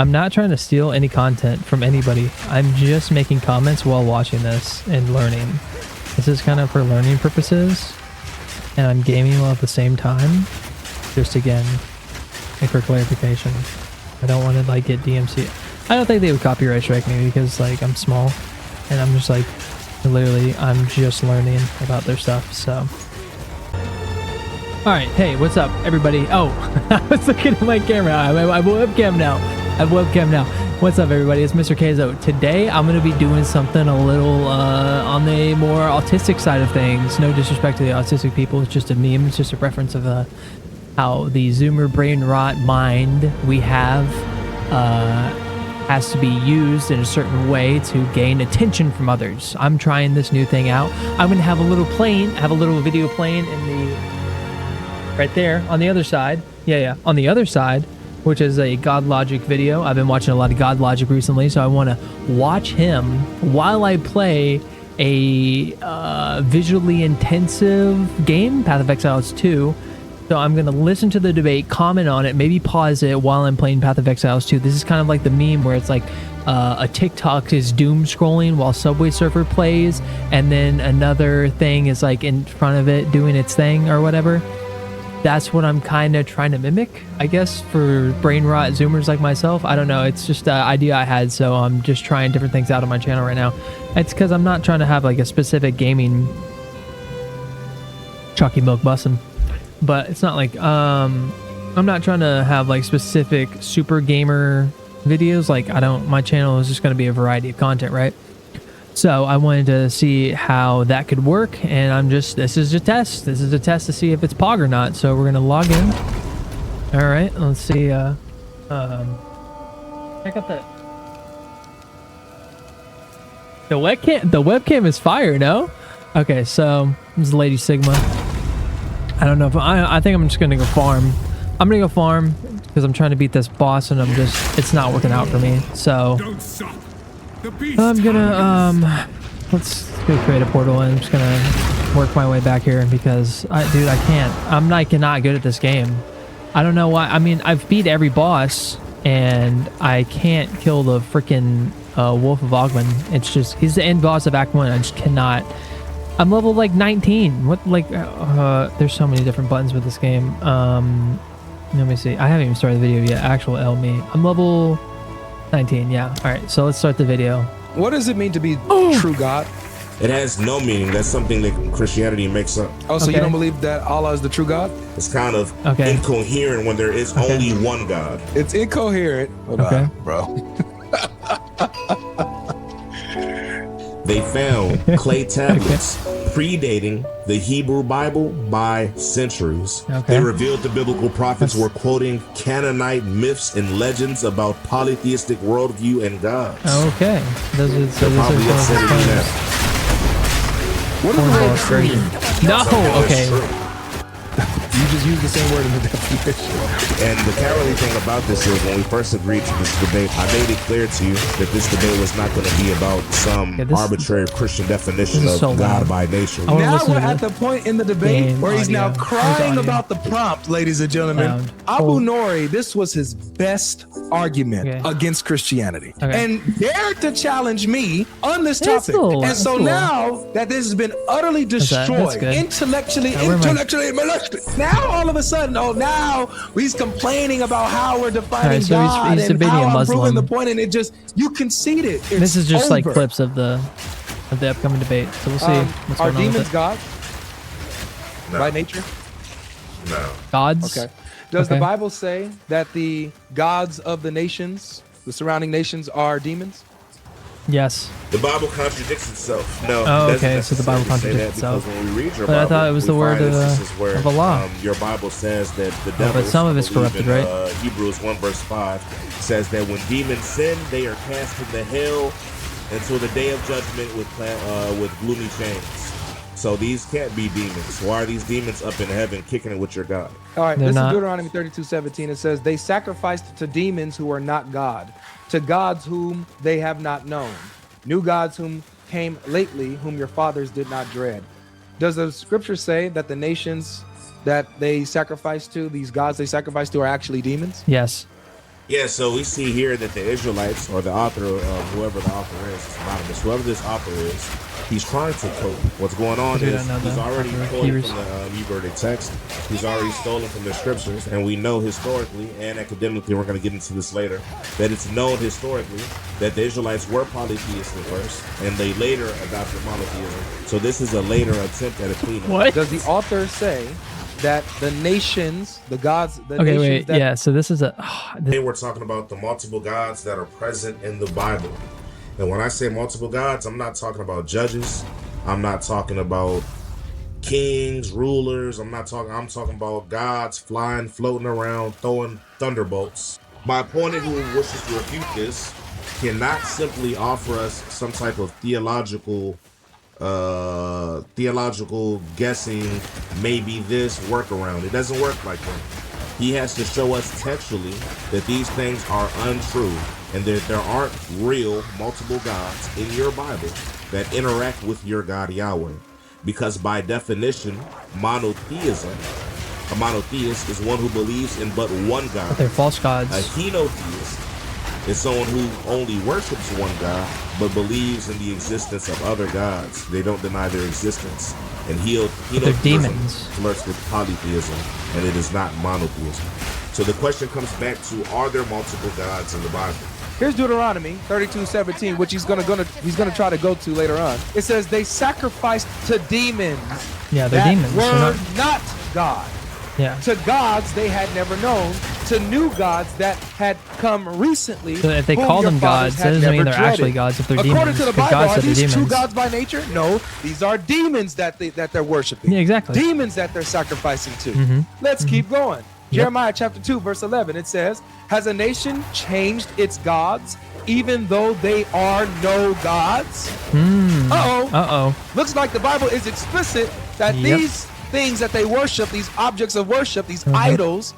I'm not trying to steal any content from anybody. I'm just making comments while watching this and learning. This is kind of for learning purposes, and I'm gaming while at the same time. Just again, like for clarification, I don't want to like get DMC. I don't think they would copyright strike me because like I'm small, and I'm just like literally I'm just learning about their stuff. So, all right, hey, what's up, everybody? Oh, I was looking at my camera. I have webcam now. I have webcam now. What's up, everybody? It's Mr. Keizo. Today, I'm going to be doing something a little on the more autistic side of things. No disrespect to the autistic people. It's just a meme. It's just a reference of how the Zoomer brain rot mind we have has to be used in a certain way to gain attention from others. I'm trying this new thing out. I'm going to have a little video playing in the right there on the other side. Yeah, on the other side, which is a God Logic video. I've been watching a lot of God Logic recently, so I want to watch him while I play a visually intensive game, Path of Exiles 2. So I'm going to listen to the debate, comment on it, maybe pause it while I'm playing Path of Exiles 2. This is kind of like the meme where it's like a TikTok is doom scrolling while Subway Surfer plays, and then another thing is like in front of it doing its thing or whatever. That's what I'm kind of trying to mimic, I guess, for brain rot Zoomers like myself. I don't know. It's just an idea I had, so I'm just trying different things out on my channel right now. It's because I'm not trying to have like a specific gaming chalky milk bussin', but it's not like I'm not trying to have like specific super gamer videos. Like my channel is just going to be a variety of content, right? So I wanted to see how that could work, and this is a test. This is a test to see if it's POG or not. So we're gonna log in. All right, let's see. Check out the webcam. The webcam is fire, no? Okay, so this is Lady Sigma. I don't know if I think I'm just gonna go farm. I'm gonna go farm because I'm trying to beat this boss, and it's not working out for me. So. I'm gonna let's go create a portal, and I'm just gonna work my way back here because I can't. I'm not good at this game. I don't know why. I mean, I've beat every boss and I can't kill the freaking Wolf of Ogman. It's just he's the end boss of Act 1. I just cannot. I'm level like 19. What like there's so many different buttons with this game. Let me see. I haven't even started the video yet. Actual L me. I'm level 19, yeah. All right, so let's start the video. What does it mean to be true God? It has no meaning. That's something that Christianity makes up. Oh, so you don't believe that Allah is the true God? It's kind of incoherent when there is only one God. It's incoherent. Hold on, bro. They found clay tablets predating the Hebrew Bible by centuries. They revealed the biblical prophets were quoting Canaanite myths and legends about polytheistic worldview and gods. Okay. Those are what is the word tree? No, okay. You just used the same word in the definition. And the cowardly thing about this is when we first agreed to this debate, I made it clear to you that this debate was not going to be about some arbitrary Christian definition of God by nature. Now we're at the point in the debate where he's now crying about the prompt, ladies and gentlemen. Abu Nori, this was his best argument against Christianity. And dared to challenge me on this topic. And so now that this has been utterly destroyed, intellectually, now all of a sudden, now he's complaining about how we're defining God he's and how I'm proving the Muslim. point, and you conceded. This is just like clips of the upcoming debate. So we'll see what's are going on demons with God No. by nature? No. gods. Okay. Does the Bible say that the gods of the nations, the surrounding nations, are demons? Yes. The Bible contradicts itself. No. Oh, okay. So the Bible contradicts itself. When we read your But Bible, I thought it was the word of Allah. Your Bible says that the devil. But some of it's corrupted, right? Hebrews 1 verse 5 says that when demons sin, they are cast into hell until the day of judgment with gloomy chains. So these can't be demons. Why are these demons up in heaven kicking it with your God? All right, this is Deuteronomy 32:17. It says, they sacrificed to demons who are not God, to gods whom they have not known, new gods whom came lately, whom your fathers did not dread. Does the scripture say that the nations that they sacrifice to, these gods they sacrifice to, are actually demons? Yes. Yeah, so we see here that the Israelites, or the author, whoever the author is, anonymous, whoever this author is, he's trying to quote. What's going on is he's already quoting from the Hebrew text. He's already stolen from the scriptures, and we know historically and academically, we're going to get into this later, that it's known historically that the Israelites were polytheistic first, and they later adopted monotheism. So this is a later attempt at a cleanup. What does the author say? That the nations, the gods, the okay, nations wait, that yeah. So this is a. Today we're talking about the multiple gods that are present in the Bible, and when I say multiple gods, I'm not talking about judges. I'm not talking about kings, rulers. I'm talking about gods flying, floating around, throwing thunderbolts. My opponent, who wishes to refute this, cannot simply offer us some type of theological guessing, maybe this workaround. It doesn't work like that. He has to show us textually that these things are untrue and that there aren't real multiple gods in your Bible that interact with your God Yahweh. Because by definition, monotheism, a monotheist is one who believes in but one God. They're false gods. A henotheist is someone who only worships one God but believes in the existence of other gods. They don't deny their existence. And they're demons. Flirts with polytheism, and it is not monotheism. So the question comes back to: are there multiple gods in the Bible? Here's Deuteronomy 32:17, which he's gonna try to go to later on. It says they sacrificed to demons. Yeah, they're that demons. Were not God. Yeah. To gods they had never known, to new gods that had come recently. So if they call them gods, that doesn't mean they're actually gods if they're demons. According to the Bible, are these demons. true gods by nature? No, these are demons that they're worshiping. Yeah, exactly. Demons that they're sacrificing to. Let's keep going. Jeremiah chapter 2, verse 11, it says, has a nation changed its gods, even though they are no gods? Uh-oh. Looks like the Bible is explicit that these things that they worship, these objects of worship, these idols,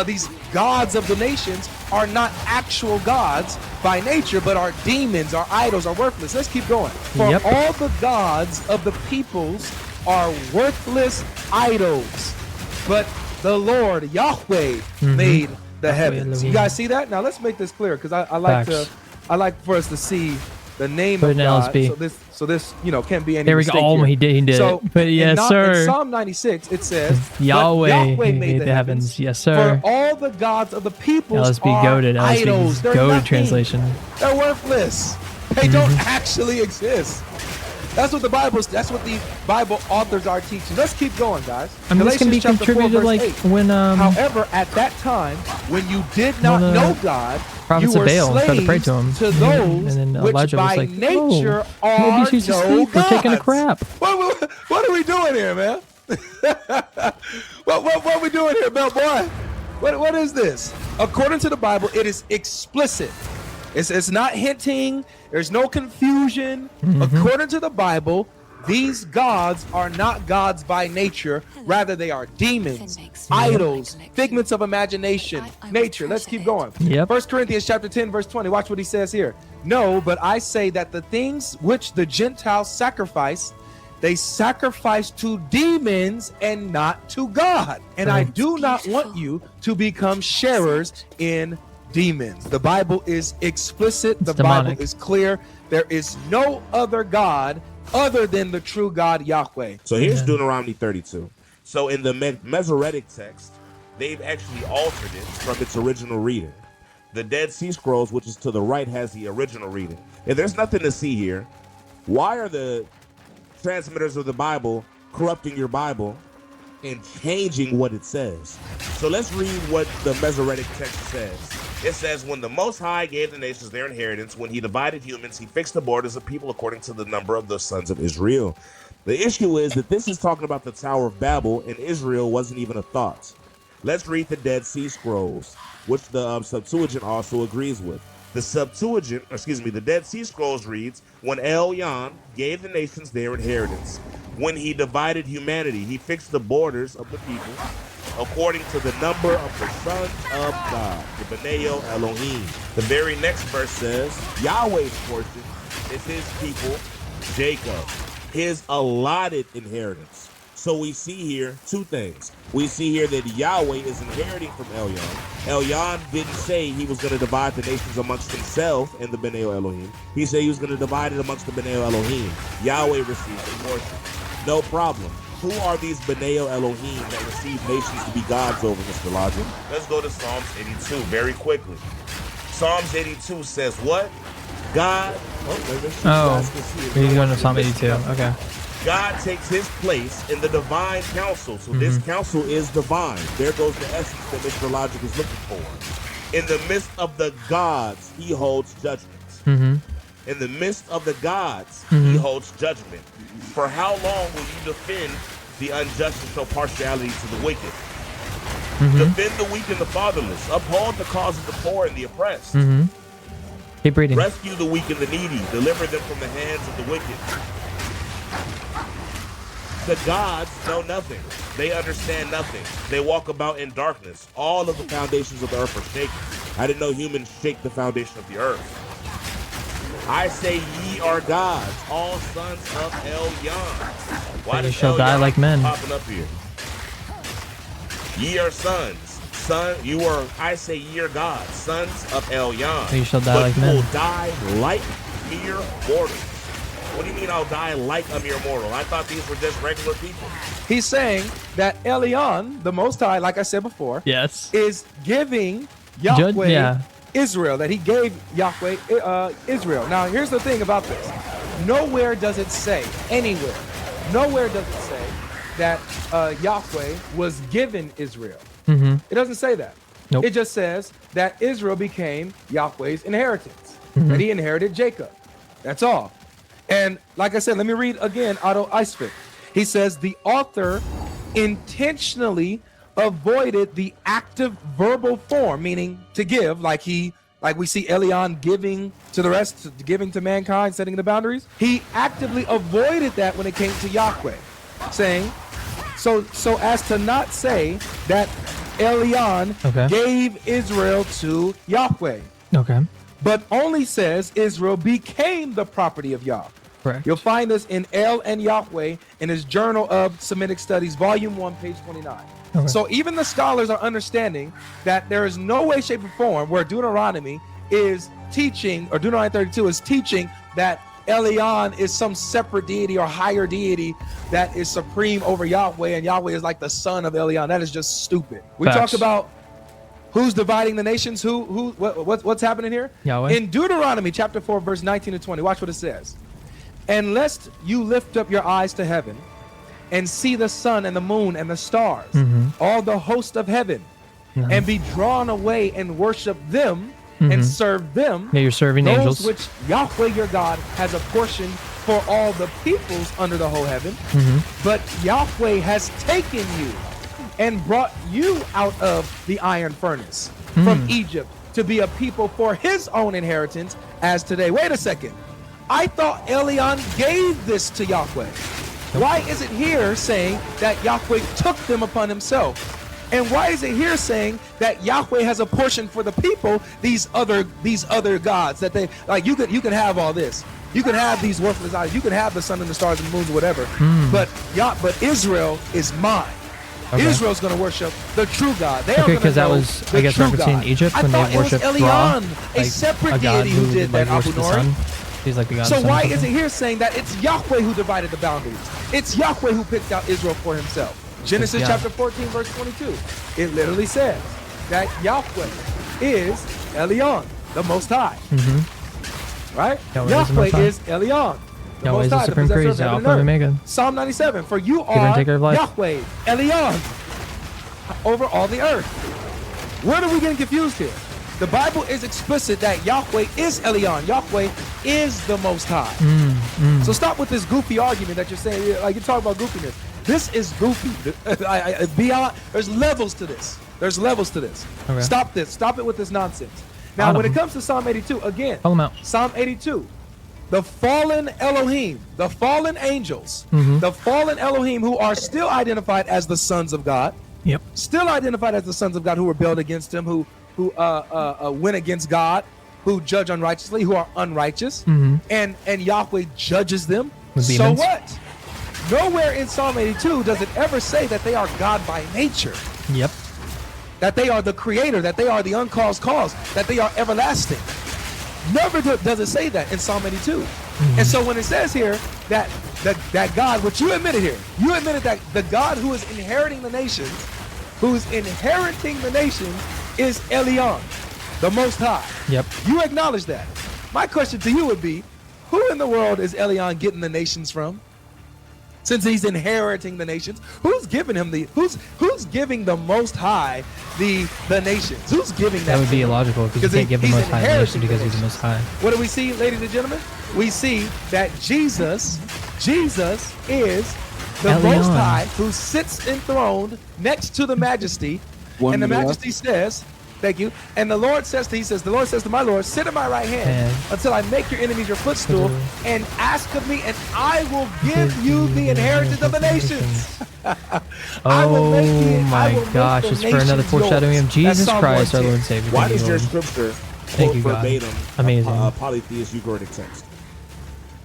these gods of the nations are not actual gods by nature, but are demons, are idols, are worthless. Let's keep going. For all the gods of the peoples are worthless idols, but the Lord Yahweh made the heavens. You guys see that? Now let's make this clear, because I like for us to see the name of God. So this can't be any there we mistake go. Here. He did. So but yes, sir. In Psalm 96, it says, Yahweh made the heavens. Yes, sir. For all the gods of the peoples LSB are goated. idols. They're goated nothing. Translation. They're worthless. They don't actually exist. That's what the Bible authors are teaching. Let's keep going, guys. I mean, this can be contributed like 8. When however, at that time when you did not know God, you were slaves to those and then which Elijah by was like, nature are maybe she's asleep or taking a crap. What are we doing here, man? what are we doing here, Bell Boy? What is this? According to the Bible, it is explicit. It's not hinting. There's no confusion. According to the Bible, these gods are not gods by nature. Rather, they are demons, idols, figments of imagination, nature. Let's keep going. 1 Corinthians chapter 10, verse 20. Watch what he says here. No, but I say that the things which the Gentiles sacrifice, they sacrifice to demons and not to God. And I do not want you to become sharers in demons. The Bible is explicit. The Bible is clear. There is no other God other than the true God Yahweh. So here's Deuteronomy 32. So in the Masoretic text, they've actually altered it from its original reading. The Dead Sea Scrolls, which is to the right, has the original reading. If there's nothing to see here, why are the transmitters of the Bible corrupting your Bible and changing what it says? So let's read what the Masoretic text says. It says, when the Most High gave the nations their inheritance, when he divided humans, he fixed the borders of people according to the number of the sons of Israel. The issue is that this is talking about the Tower of Babel, and Israel wasn't even a thought. Let's read the Dead Sea Scrolls, which the Septuagint also agrees with. The Dead Sea Scrolls reads, when Elyon gave the nations their inheritance, when he divided humanity, he fixed the borders of the people according to the number of the sons of God, the Beneo Elohim. The very next verse says, Yahweh's portion is his people, Jacob, his allotted inheritance. So we see here two things. We see here that Yahweh is inheriting from Elyon. Elyon didn't say he was going to divide the nations amongst himself in the Bnei Elohim. He said he was going to divide it amongst the Bnei Elohim. Yahweh received a portion. No problem. Who are these Bnei Elohim that receive nations to be gods over, Mr. Logic? Let's go to Psalms 82 very quickly. Psalms 82 says what? God. He's going to Psalm 82. Okay. God takes his place in the divine council. So this council is divine. There goes the essence that Mr. Logic is looking for. In the midst of the gods, he holds judgments. In the midst of the gods, he holds judgment. For how long will you defend the unjust and show partiality to the wicked? Defend the weak and the fatherless. Uphold the cause of the poor and the oppressed. Keep reading. Rescue the weak and the needy. Deliver them from the hands of the wicked. The gods know nothing. They understand nothing. They walk about in darkness. All of the foundations of the earth are shaken. I didn't know humans shake the foundation of the earth. I say ye are gods, all sons of Elyon. Why you shall die like men. Popping up here? Ye are sons. You are, I say ye are gods, sons of Elyon. You shall die like men. Will die like mere mortals. What do you mean I'll die like a mere mortal? I thought these were just regular people. He's saying that Elyon, the Most High, like I said before, is giving Yahweh Israel, that he gave Yahweh Israel. Now, here's the thing about this. Nowhere does it say, anywhere, nowhere does it say that Yahweh was given Israel. It doesn't say that. Nope. It just says that Israel became Yahweh's inheritance, that he inherited Jacob. That's all. And like I said, let me read again Otto Eisvik. He says the author intentionally avoided the active verbal form, meaning to give, like we see Elyon giving to the rest, giving to mankind, setting the boundaries. He actively avoided that when it came to Yahweh, saying, so as to not say that Elyon gave Israel to Yahweh. But only says Israel became the property of Yah. Correct. You'll find this in El and Yahweh in his Journal of Semitic Studies, Volume 1, page 29. So even the scholars are understanding that there is no way, shape, or form where Deuteronomy is teaching, or Deuteronomy 32 is teaching that Elyon is some separate deity or higher deity that is supreme over Yahweh, and Yahweh is like the son of Elyon. That is just stupid. We talk about who's dividing the nations, what's happening here? Yahweh. In Deuteronomy chapter 4, verse 19 to 20, watch what it says. And lest you lift up your eyes to heaven and see the sun and the moon and the stars, all the host of heaven, and be drawn away and worship them and serve them. Yeah, you're serving those angels. Which Yahweh your God has apportioned for all the peoples under the whole heaven. But Yahweh has taken you and brought you out of the iron furnace from Egypt to be a people for his own inheritance as today. Wait a second. I thought Elyon gave this to Yahweh. Why is it here saying that Yahweh took them upon himself? And why is it here saying that Yahweh has a portion for the people, these other gods that they like? You can have all this. You can have these worthless idols. You can have the sun and the stars and the moons or whatever. But Israel is mine. Israel's going to worship the true God. They are because that was, I guess, referencing Egypt when they worshipped Ra, a separate deity who did that. Abu Nori. He's like the God. So why is it here saying that it's Yahweh who divided the boundaries? It's Yahweh who picked out Israel for himself. Genesis chapter 14, verse 22. It literally says that Yahweh is Elyon, the Most High. Right? Yahweh is Elyon, the Most High, the possessor of heaven and earth. Psalm 97. For you are Yahweh, Elyon, over all the earth. Where are we getting confused here? The Bible is explicit that Yahweh is Elyon. Yahweh is the Most High. So stop with this goofy argument that you're saying. Like, you're talking about goofiness. This is goofy. Beyond, there's levels to this. There's levels to this. Stop this. Stop it with this nonsense. Now, when it comes to Psalm 82, again, Psalm 82, the fallen Elohim, the fallen angels, the fallen Elohim who are still identified as the sons of God, still identified as the sons of God who rebelled against him, who went against God, who judge unrighteously, who are unrighteous, and Yahweh judges them. So what? nowhere in Psalm 82 does it ever say that they are God by nature. Yep. That they are the creator, that they are the uncaused cause, that they are everlasting. Never does it say that in Psalm 82. And so when it says here that that God, which you admitted here, you admitted that the God who is inheriting the nations, is Elyon, the Most High. Yep. You acknowledge that. My question to you would be, who in the world is Elyon getting the nations from? Since he's inheriting the nations, who's giving him who's giving the Most High the nations? Who's giving that? That would be illogical because you can't give the Most High the nation because he's the Most High. What do we see, ladies and gentlemen? We see that Jesus is the Elyon. Most High who sits enthroned next to the Majesty, and the Majesty says, "Thank you." And the Lord says the Lord says to my Lord, "Sit at my right hand until I make your enemies your footstool, and ask of me, and I will give you the inheritance of the nations." Oh my gosh, it's for another foreshadowing of Jesus Christ, our Lord and Savior. Why does your scripture quote verbatim amazing polytheist Ugaritic text?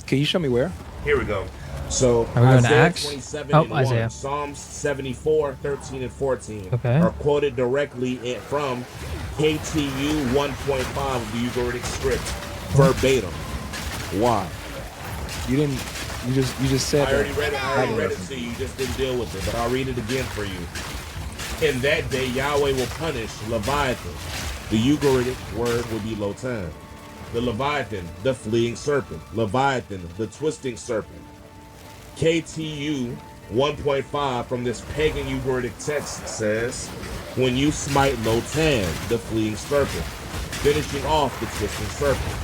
Can you show me where? Here we go. So are we going to Isaiah Acts? 27 Oh, and Isaiah. 1, Psalms 74, 13, and 14 okay. are quoted directly from KTU 1.5 of the Ugaritic script, verbatim. Why? You just said I already read it. I already read it to you. You just didn't deal with it, but I'll read it again for you. In that day, Yahweh will punish Leviathan. The Ugaritic word would be Lotan. The Leviathan, the fleeing serpent. Leviathan, the twisting serpent. KTU 1.5 from this pagan Ugaritic text says, when you smite Lotan, the fleeing serpent, finishing off the twisting serpent,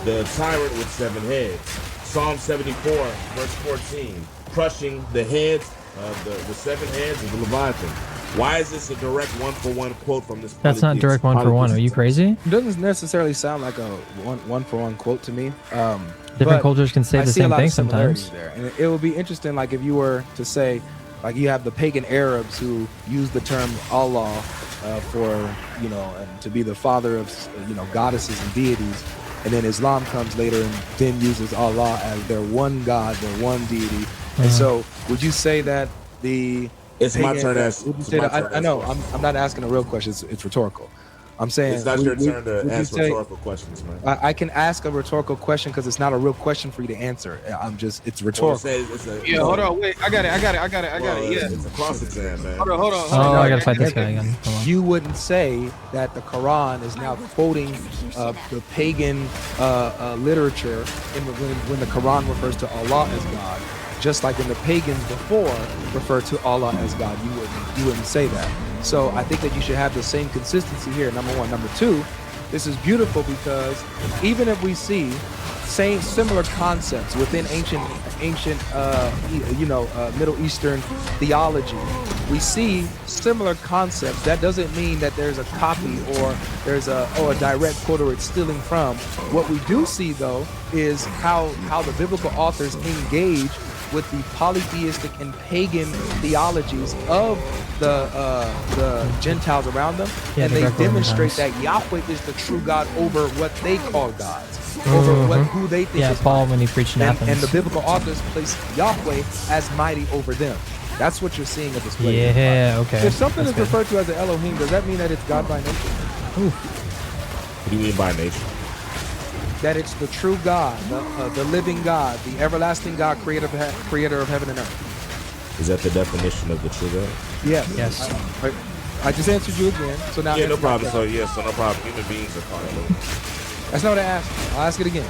the tyrant with 7 heads. Psalm 74, verse 14, crushing the heads, the 7 heads of the Leviathan. Why is this a direct one-for-one quote from this? That's not direct one-for-one. Are you crazy? It doesn't necessarily sound like a one-for-one quote to me. Different cultures can say the same thing sometimes. There. And it would be interesting, like if you were to say, like you have the pagan Arabs who use the term Allah for, and to be the father of, goddesses and deities. And then Islam comes later and then uses Allah as their one God, their one deity. And so would you say that it's my turn to ask. I know. I'm not asking a real question. It's rhetorical. I'm saying it's not your turn to ask rhetorical questions, man. I can ask a rhetorical question because it's not a real question for you to answer. It's rhetorical. Hold on, wait. I got it. Yeah, it's a cross exam, man. Hold on. Oh, I gotta fight this guy again. You wouldn't say that the Quran is now quoting the pagan literature when the Quran refers to Allah as God. Just like when the pagans before referred to Allah as God, you wouldn't say that. So I think that you should have the same consistency here, number one. Number two, this is beautiful because even if we see similar concepts within ancient Middle Eastern theology, we see similar concepts. That doesn't mean that there's a copy or there's a direct quote or it's stealing from. What we do see though is how the biblical authors engage with the polytheistic and pagan theologies of the Gentiles around them, and they demonstrate that Yahweh is the true God over what they call gods, over who they think is Paul when he preached in Athens. And the biblical authors place Yahweh as mighty over them. That's what you're seeing at this place. Yeah, okay. If something is referred to as an Elohim, does that mean that it's God by nature? What do you mean by nature? That it's the true God, the living God, the everlasting God, creator of heaven and earth. Is that the definition of the true God? Yes. I just answered you again. So now no problem. So no problem. Human beings are part of it. That's not what I asked. I'll ask it again.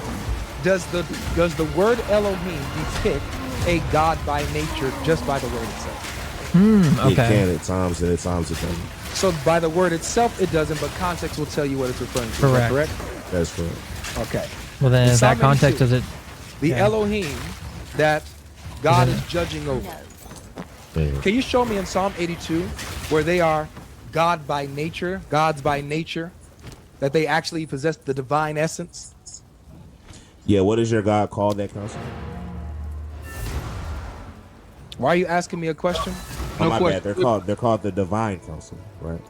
Does the word Elohim depict a God by nature just by the word itself? Okay. It can at times, and at times it doesn't. So by the word itself, it doesn't, but context will tell you what it's referring to. Correct. Correct? That's correct. Okay. Well, then in that context, does it... The Elohim that God is judging over. Can you show me in Psalm 82 where they are gods by nature, that they actually possess the divine essence? Yeah, what is your God called, that counsel? Why are you asking me a question? My bad. They're called the divine counsel, right?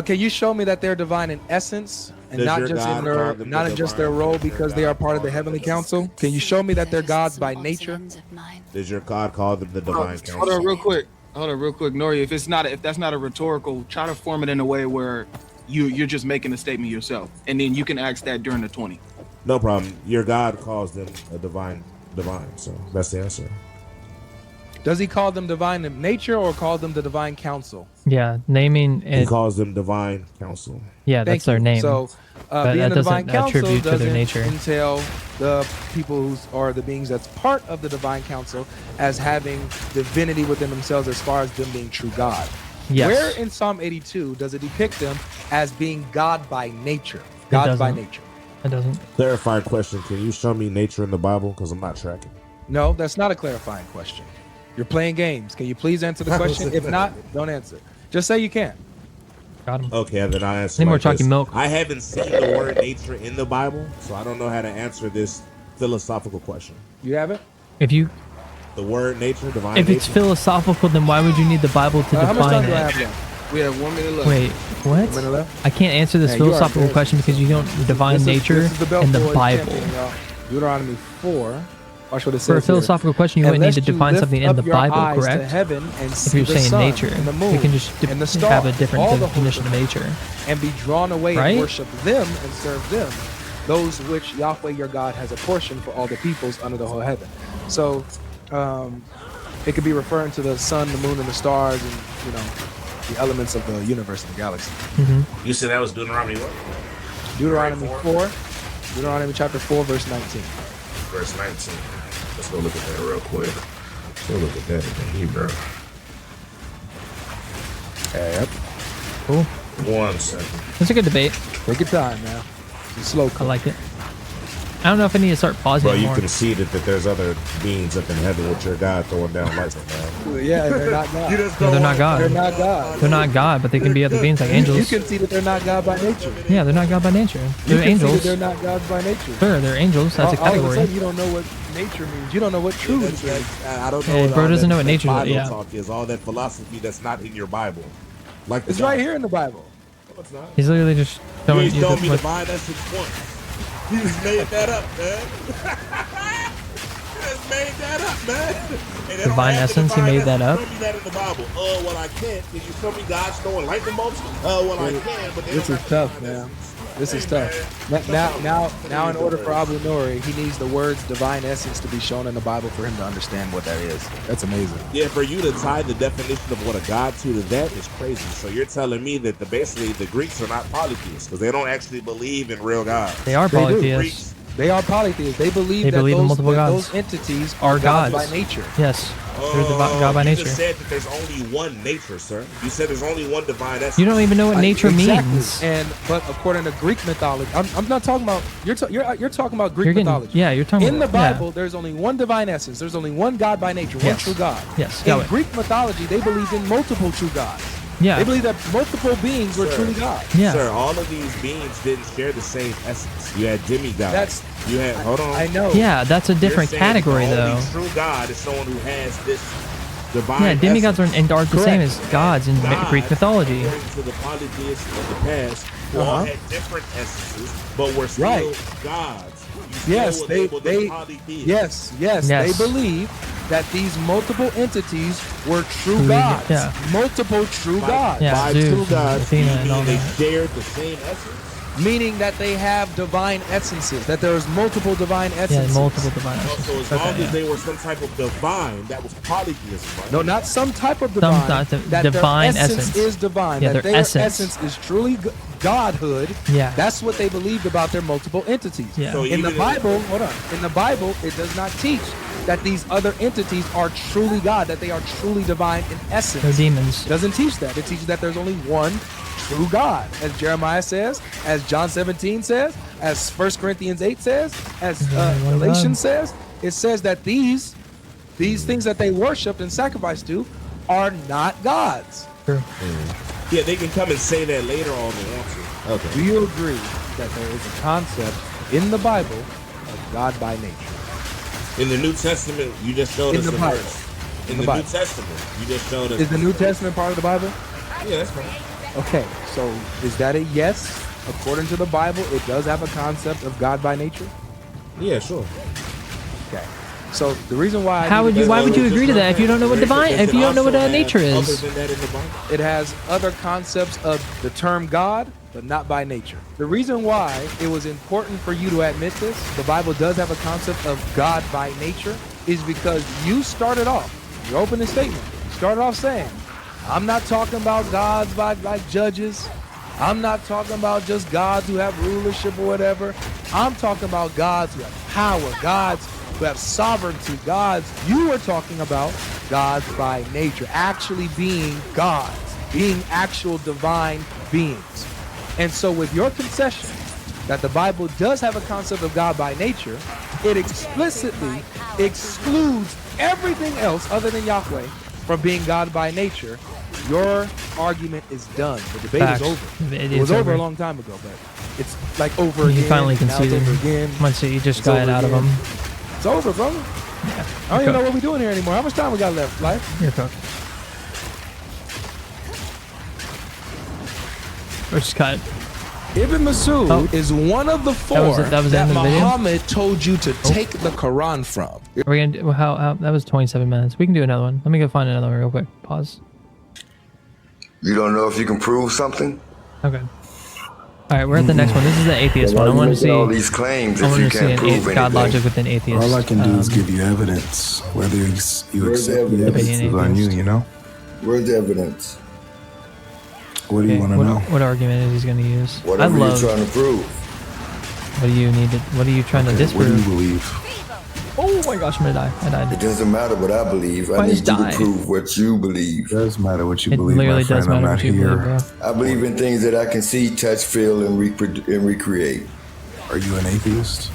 Can you show me that they're divine in essence and not just their role because they are part of the heavenly council? Can you show me that they're gods by nature? Does your God call them the divine council? Hold on, real quick, Nori. If that's not a rhetorical, try to form it in a way where you're just making a statement yourself, and then you can ask that during the 20. No problem. Your God calls them a divine. So that's the answer. Does he call them divine in nature or call them the divine council? Yeah, naming it. He calls them divine council. Yeah, that's their name. So being the divine council attribute to their doesn't nature. entail the people or the beings that's part of the divine council as having divinity within themselves as far as them being true God. Yes. Where in Psalm 82 does it depict them as being God by nature? God by nature. It doesn't. Clarifying question. Can you show me nature in the Bible? Because I'm not tracking. No, that's not a clarifying question. You're playing games. Can you please answer the question? If not, don't answer. Just say you can. Got him. Okay, then I answer. Need more chalky milk. I haven't seen the word nature in the Bible, so I don't know how to answer this philosophical question. You have it? The word nature, divine. If it's philosophical, then why would you need the Bible to define how much time it? do I have left? We have 1 minute left. Wait, what? 1 minute left? I can't answer this philosophical question because you don't define nature in the Bible. Deuteronomy 4. Watch what it says. For a philosophical question, you would need to define something in the Bible, correct? If you're saying nature, you can just have a different definition of nature. And be drawn away and worship them and serve them, those which Yahweh your God has apportioned for all the peoples under the whole heaven. So it could be referring to the sun, the moon, and the stars, and the elements of the universe and the galaxy. You said that was Deuteronomy what? Deuteronomy 4. Deuteronomy chapter 4, verse 19. Verse 19. Let's go look at that real quick. Let's go look at that in the Hebrew. Yep. Cool. 1 second. It's a good debate. Take your time now. It's slow. I like it. I don't know if I need to start pausing Bro, anymore. you conceded that there's other beings up in heaven with your God throwing down lightning, man. Yeah, they're not God. No, they're not God. They're not God. They're not God, but they can be other beings like angels. You can see that they're not God by nature. Yeah, they're not God by nature. They're you angels. See that they're not God by nature. Sure, they're angels. That's a category. All of a sudden, you don't know what nature means. You don't know what truth is. I don't know. Hey, bro doesn't know what nature is. Yeah. Talk is all that philosophy that's not in your Bible. Like it's right here in the Bible. No, it's not. He's literally just showing you told me divine essence once. You just made that up, man. Just made that up, man. Hey, divine essence, he made that up. Show me that in the Bible. Well, I can't. Can you show me God's throwing lightning bolts? Well, I can, but this is tough, man. This is tough. Now, in order for Abu Nori, he needs the words divine essence to be shown in the Bible for him to understand what that is. That's amazing. Yeah, for you to tie the definition of what a god to that is crazy. So you're telling me that basically the Greeks are not polytheists because they don't actually believe in real gods. They are polytheists. They are polytheists. They believe in multiple gods. Those entities are gods by nature. Yes. They're God by nature. You just said that there's only one nature, sir. You said there's only one divine essence. You don't even know what nature means. But according to Greek mythology, I'm not talking about. You're talking about Greek mythology. Yeah, you're talking in the Bible. There's only one divine essence. There's only one God by nature, one true God. Yes. In Greek mythology, they believed in multiple true gods. Yeah. They believe that multiple beings were truly God. Yeah. Sir, all of these beings didn't share the same essence. You had demigods. Hold on. I know. Yeah, that's a different category, though. The true God is someone who has this divine. Yeah, demigods are the same as gods in Greek mythology. According to the polytheists of the past, who all had different essences, but were still gods. Yes, they believe that these multiple entities were true gods. Yeah. Multiple true gods. Yeah, by Zeus, true gods, Athena, and all they that. shared the same essence. Meaning that they have divine essences, that there is multiple divine essences. Yeah, multiple divine essences. So as long as they were some type of divine, that was polytheism, right? No, not some type of divine. That divine their essence is divine. Yeah, that their essence is truly godhood. Yeah. That's what they believed about their multiple entities. Yeah. So in the Bible, in the Bible, it does not teach that these other entities are truly God, that they are truly divine in essence. They're demons. It doesn't teach that. It teaches that there's only one true God, as Jeremiah says, as John 17 says, as 1 Corinthians 8 says, as Galatians says. It says that these things that they worshiped and sacrificed to are not gods. True. Yeah, they can come and say that later on the answer. Okay. Do you agree that there is a concept in the Bible of God by nature? In the New Testament, you just showed us the the Bible. verse. In the New Testament, you just showed us. Is the New Testament part of the Bible? Yeah, that's right. Okay, so is that a yes according to the Bible, it does have a concept of God by nature? Yeah, sure. Okay. So the reason why why would you agree to that if you don't know what nature is? It has other concepts of the term God, but not by nature. The reason why it was important for you to admit this, the Bible does have a concept of God by nature, is because you started off, your opening statement, you started off saying, I'm not talking about gods by like judges. I'm not talking about just gods who have rulership or whatever. I'm talking about gods who have power, gods who have sovereignty, gods. You were talking about gods by nature, actually being gods, being actual divine beings. And so with your concession that the Bible does have a concept of God by nature, it explicitly excludes everything else other than Yahweh from being God by nature. Your argument is done. The debate is over. It was over a long time ago, but it's like over again. You finally conceded. Once you just got it out of him. It's over, brother. Yeah. I don't even know what we're doing here anymore. How much time we got left, Life? You're cooked. Or just cut. Ibn Masud is one of the four that Muhammad told you to take the Quran from. Are we gonna do, how that was 27 minutes. We can do another one. Let me go find another one real quick. Pause. You don't know if you can prove something? Okay. All right, we're at the next one. This is the atheist one. I want to see all these claims if you can't prove anything. God logic with an atheist. All I can do is give you evidence, whether you accept the evidence is on you, you know? Where's the evidence? What do you want to know? What argument is he going to use? Whatever you're trying to prove. What do you need to, what are you trying to disprove? What do you believe? Oh my gosh, I'm going to die. I died. It doesn't matter what I believe. I need you to prove what you believe. It does matter what you believe, literally my friend. does matter I'm not what you here. believe, I believe in things that I can see, touch, feel, and recreate. Are you an atheist?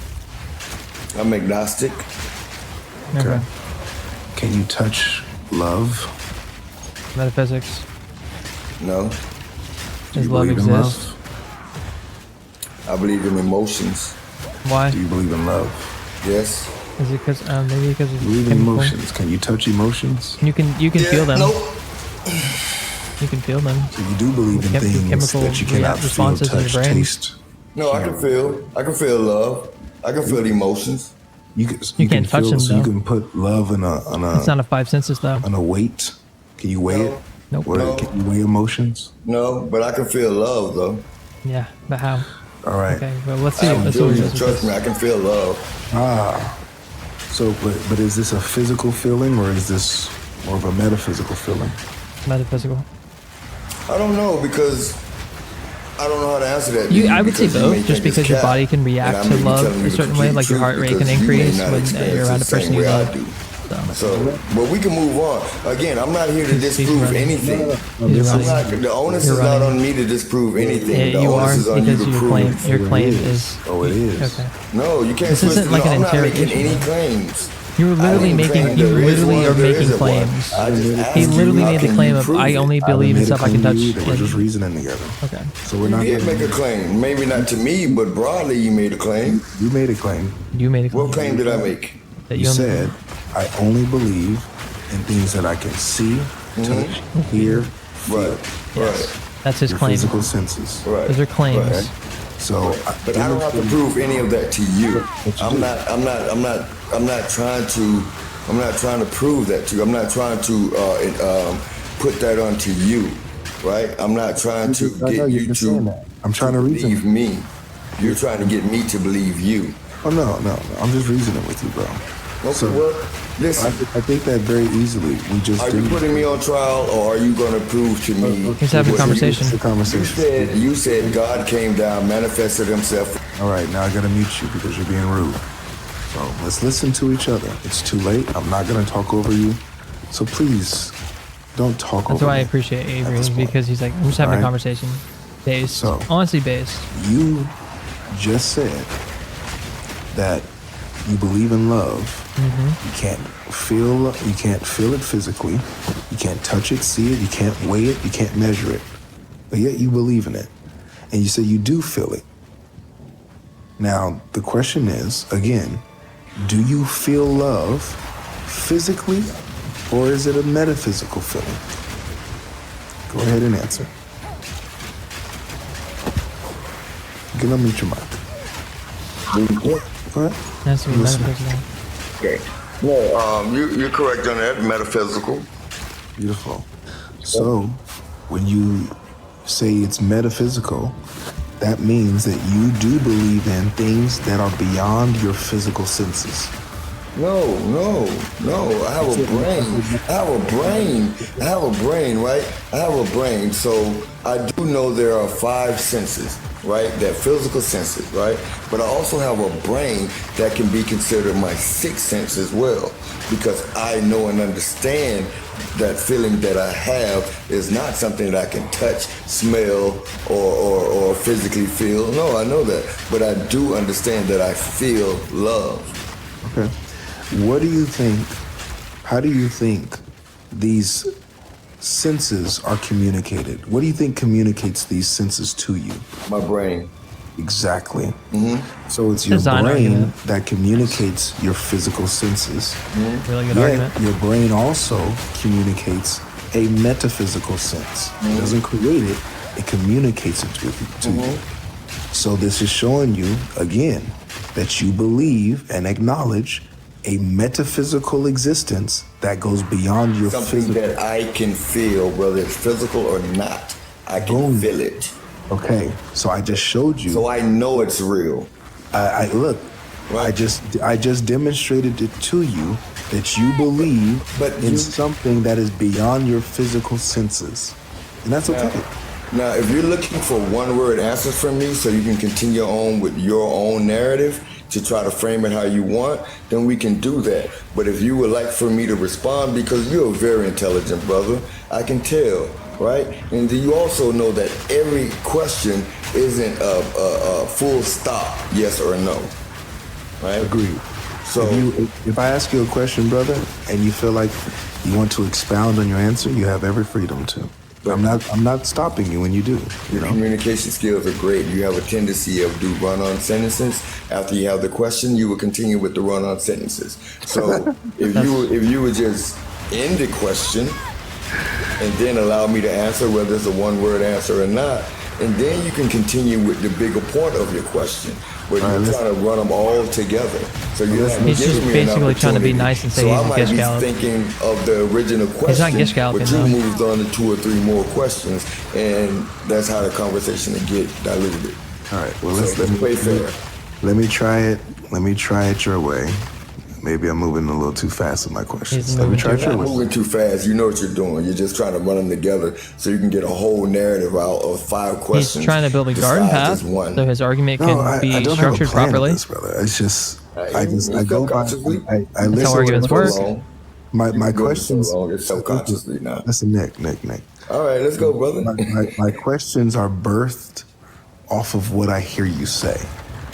I'm agnostic. Okay. Can you touch love? Metaphysics. No. Does love exist? I believe in emotions. Why? Do you believe in love? Yes. Is it because maybe because it's believe in emotions? Can you touch emotions? You can feel them. Nope. You can feel them. So you do believe in things that you cannot feel, touch, taste. No, I can feel. I can feel love. I can feel emotions. You can't touch them. So you can put love on a. It's not a five senses though. On a weight. Can you weigh it? Nope. No. Can you weigh emotions? No, but I can feel love though. Yeah, but how? All right. Okay, well let's see. Trust me, I can feel love. Ah. So, but is this a physical feeling or is this more of a metaphysical feeling? Metaphysical. I don't know because I don't know how to answer that. I would say both, just because your body can react to love a certain way, like your heart rate can increase when you're around a person you love. So, but we can move on. Again, I'm not here to disprove anything. The onus is not on me to disprove anything. The onus is on you to prove. Your claim is. Oh, it is. Okay. No, you can't. This isn't like an I'm not making interrogation. any claims. You literally are making claims. He literally made the claim of, I only believe in stuff I can touch. We're just reasoning together. Okay. So we're not. You did make a claim. Maybe not to me, but broadly you made a claim. You made a claim. You made a claim. What claim did I make? You said, I only believe in things that I can see, touch, hear, feel. Right. That's his your claim. Physical senses. Right. Those are claims. Right. So, but I don't have to prove any of that to you. I'm not trying to prove that to you. I'm not trying to put that onto you, right? I'm not trying to get you to. I'm trying to believe me. You're trying to get me to believe you. Oh no. I'm just reasoning with you, bro. Okay, so, well, listen. I think that very easily. Are you putting me on trial, or are you going to prove to me? He's having a conversation. You said God came down, manifested himself. All right, now I got to mute you because you're being rude. So let's listen to each other. It's too late. I'm not going to talk over you. So please, don't talk over me. That's why I appreciate Avery, because he's like, I'm just having a conversation. Based. Honestly based. You just said that you believe in love. Mm-hmm. You can't feel it physically. You can't touch it, see it. You can't weigh it. You can't measure it. But yet you believe in it. And you say you do feel it. Now, the question is, again, do you feel love physically or is it a metaphysical feeling? Go ahead and answer. can unmute your mic. Go ahead. That's what metaphysical. Okay. Well, you're correct on that. Metaphysical. Beautiful. So, when you say it's metaphysical, that means that you do believe in things that are beyond your physical senses. No. I have a brain, right? I have a brain. So I do know there are 5 senses, right? They're physical senses, right? But I also have a brain that can be considered my 6th sense as well, because I know and understand that feeling that I have is not something that I can touch, smell, or physically feel. No, I know that. But I do understand that I feel love. Okay. What do you think, how do you think these senses are communicated? What do you think communicates these senses to you? My brain. Exactly. Mm-hmm. So it's your brain that communicates your physical senses. Mm-hmm. Really good argument. Your brain also communicates a metaphysical sense. It doesn't create it, it communicates it to you. So this is showing you, again, that you believe and acknowledge a metaphysical existence that goes beyond your something physical. That I can feel, whether it's physical or not. I can feel it. Okay, so I just showed you. So I know it's real. I look. Right. I just demonstrated it to you that you believe in something that is beyond your physical senses, and that's okay. Now, if you're looking for one-word answers from me, so you can continue on with your own narrative to try to frame it how you want, then we can do that. But if you would like for me to respond, because you're a very intelligent brother, I can tell, right? And you also know that every question isn't a full stop, yes or no, right? Agreed. So if I ask you a question, brother, and you feel like you want to expound on your answer, you have every freedom to. I'm not stopping you when you do. Your communication skills are great. You have a tendency of do run-on sentences. After you have the question, you will continue with the run-on sentences. So if you would just end the question and then allow me to answer, whether it's a one-word answer or not, and then you can continue with the bigger point of your question, where you're trying to run them all together. So you're he's just basically trying to be nice and say he's a Gish Gallop. Thinking of the original question, he's not Gish Galloping, but you moved on to 2 or 3 more questions, and that's how the conversation will get diluted. All right. Well, let's play fair. Let me try it. Let me try it your way. Maybe I'm moving a little too fast with my questions. Let me try it your way. Moving too fast. You know what you're doing. You're just trying to run them together so you can get a whole narrative out of 5 questions. He's trying to build a garden path so his argument can be structured properly. This, brother. It's just I go by. I listen. That's how arguments work. My questions. It's subconsciously now. Listen, Nick. All right, let's go, brother. My questions are birthed off of what I hear you say.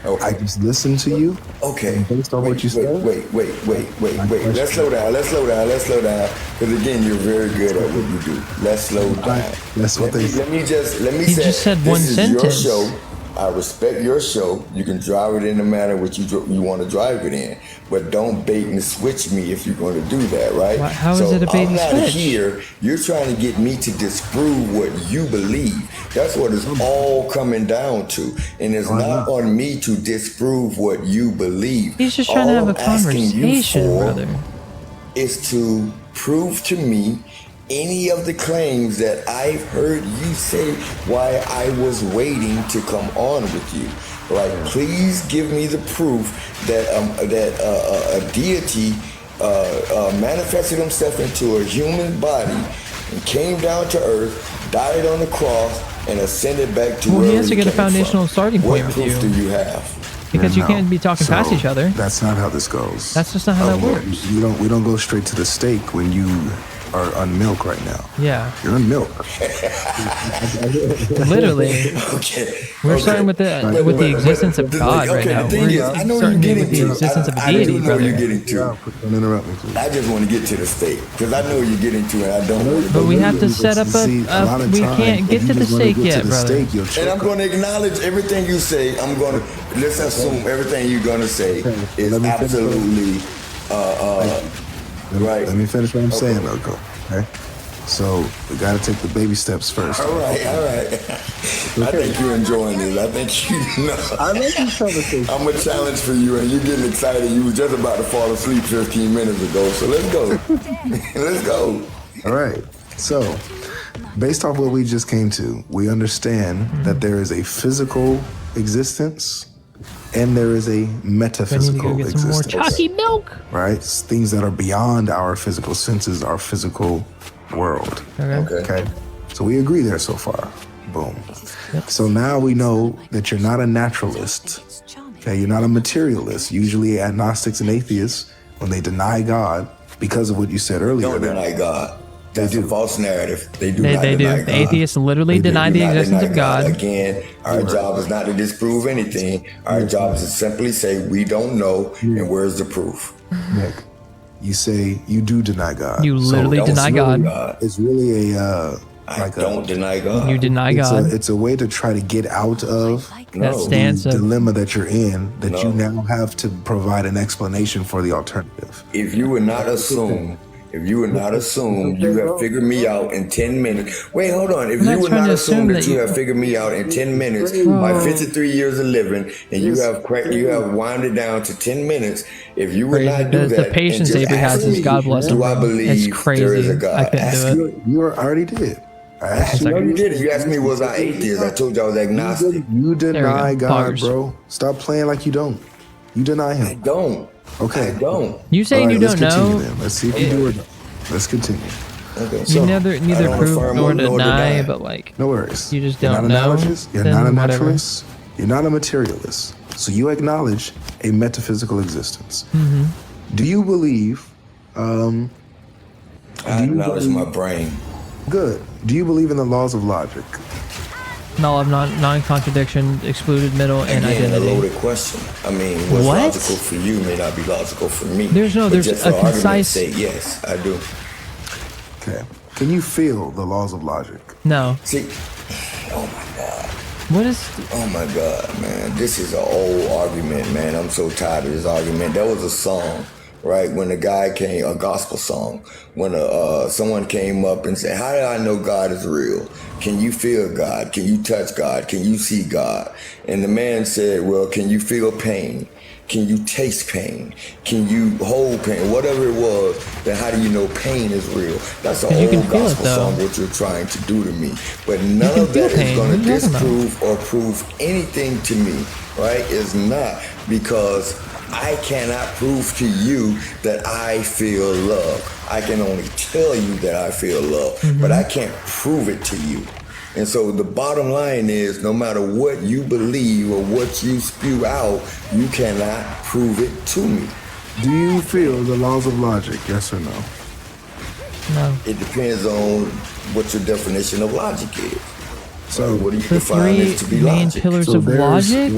Okay. I just listen to you. Okay. Based on what you said. Wait. Let's slow down. Because again, you're very good at what you do. Let's slow down. That's what they said. Let me say. He just said one sentence. This is your show. I respect your show. You can drive it in the manner which you want to drive it in, but don't bait and switch me if you're going to do that, right? How is it a bait and switch? I'm not here. You're trying to get me to disprove what you believe. That's what it's all coming down to, and it's not on me to disprove what you believe. He's just trying to have a conversation, brother. Is to prove to me any of the claims that I've heard you say while I was waiting to come on with you. Like, please give me the proof that a deity manifested himself into a human body and came down to earth, died on the cross, and ascended back to where he has to get a foundational starting point with you. What proof do you have? Because you can't be talking past each other. That's not how this goes. That's just not how that works. We don't go straight to the steak when you are on milk right now. Yeah. You're on milk. Literally. Okay. We're starting with the existence of God right now. We're starting with the existence of a deity, brother. You're getting to. Don't interrupt me, please. I just want to get to the steak because I know you're getting to it. I don't want to. But we have to set up we can't get to the steak yet, brother. And I'm going to acknowledge everything you say. Let's assume everything you're going to say is absolutely right. Let me finish what I'm saying, though. Okay. So we got to take the baby steps first. All right. I think you're enjoying this. I think you know. I like this conversation. I'm a challenge for you, and you're getting excited. You were just about to fall asleep 15 minutes ago. So let's go. Let's go. All right. So, based off what we just came to, we understand that there is a physical existence and there is a metaphysical get existence. some more chalky milk. Right? It's things that are beyond our physical senses, our physical world. Okay. So we agree there so far. Boom. Yep. So now we know that you're not a naturalist. Okay, you're not a materialist. Usually agnostics and atheists, when they deny God, because of what you said earlier. Don't deny God. That's a false narrative. They do not deny God. The atheists literally deny the existence of God. Again, our job is not to disprove anything. Our job is to simply say we don't know, and where's the proof? Nick, you say you do deny God. You literally deny God. It's really I don't deny God. You deny God. It's a way to try to get out of that stance the dilemma that you're in, that you now have to provide an explanation for the alternative. If you would not assume you have figured me out in 10 minutes. Wait, hold on. If you would not assume that you have figured me out in 10 minutes by 53 years of living, and you have wound it down to 10 minutes, if you would not do that, the patience Avery has is God bless him. Do I believe there is a God? I couldn't do it. You already did. You already did it. You asked me, was I atheist? I told you I was agnostic. You deny God, bro. Stop playing like you don't. You deny him. I don't. Okay. I don't. You saying you don't know? Let's see if you do or don't. Let's continue. Okay. You neither prove nor deny, but like, no worries. You just don't know. You're not a naturalist. You're not a materialist. So you acknowledge a metaphysical existence. Mm-hmm. Do you believe? I acknowledge my brain. Good. Do you believe in the laws of logic? No, of non-contradiction, excluded middle, and identity. Again, a loaded question. I mean, what's logical for you may not be logical for me. There's a concise. Say yes, I do. Okay. Can you feel the laws of logic? No. See, oh my God. What is? Oh my God, man, this is an old argument, man. I'm so tired of this argument. There was a song, right, when a guy came, a gospel song, when someone came up and said, how do I know God is real? Can you feel God? Can you touch God? Can you see God? And the man said, well, can you feel pain? Can you taste pain? Can you hold pain? Whatever it was, then how do you know pain is real? That's an old gospel song, what you're trying to do to me. But none of that is going to disprove or prove anything to me, right? It's not, because I cannot prove to you that I feel love. I can only tell you that I feel love, but I can't prove it to you. And so the bottom line is, no matter what you believe or what you spew out, you cannot prove it to me. Do you feel the laws of logic, yes or no? No. It depends on what your definition of logic is. So what do you the define as to be main logic? pillars of logic?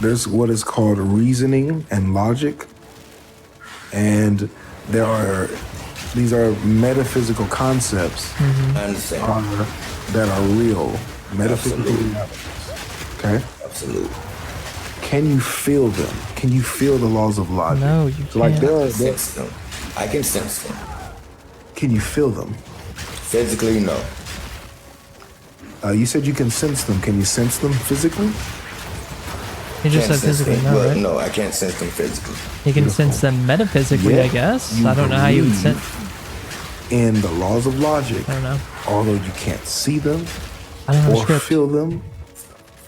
There's what is called reasoning and logic. And these are metaphysical concepts I understand. that are real. Metaphysical realities. Okay? Absolutely. Can you feel them? Can you feel the laws of logic? No, you can't. Like Sense them. I can sense them. Can you feel them? Physically, no. You said you can sense them. Can you sense them physically? You just said physically, no, right? No, I can't sense them physically. You can sense them metaphysically, I guess. I don't know how you would sense. In the laws of logic, I don't know. Although you can't see them, I don't know or feel them,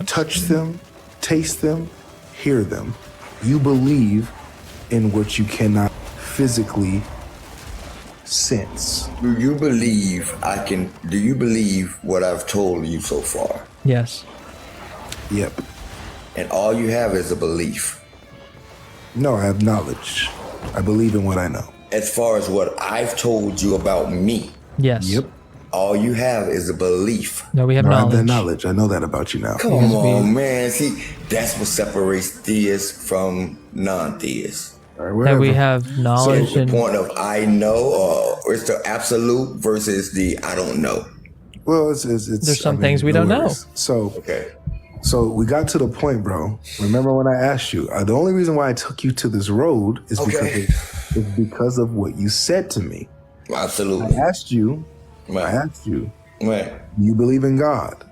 touch them, taste them, hear them, you believe in what you cannot physically sense. Do you believe what I've told you so far? Yes. Yep. And all you have is a belief. No, I have knowledge. I believe in what I know. As far as what I've told you about me. Yes. Yep. All you have is a belief. No, we have knowledge. knowledge. I have that knowledge. I know that about you now. Come on, man. See, that's what separates theists from non-theists. That we have knowledge. So the point of I know, or it's the absolute versus the I don't know. Well, it's there's some things we don't know. So okay. So we got to the point, bro. Remember when I asked you? The only reason why I took you to this road is because of what you said to me. Absolutely. I asked you. Right. You believe in God,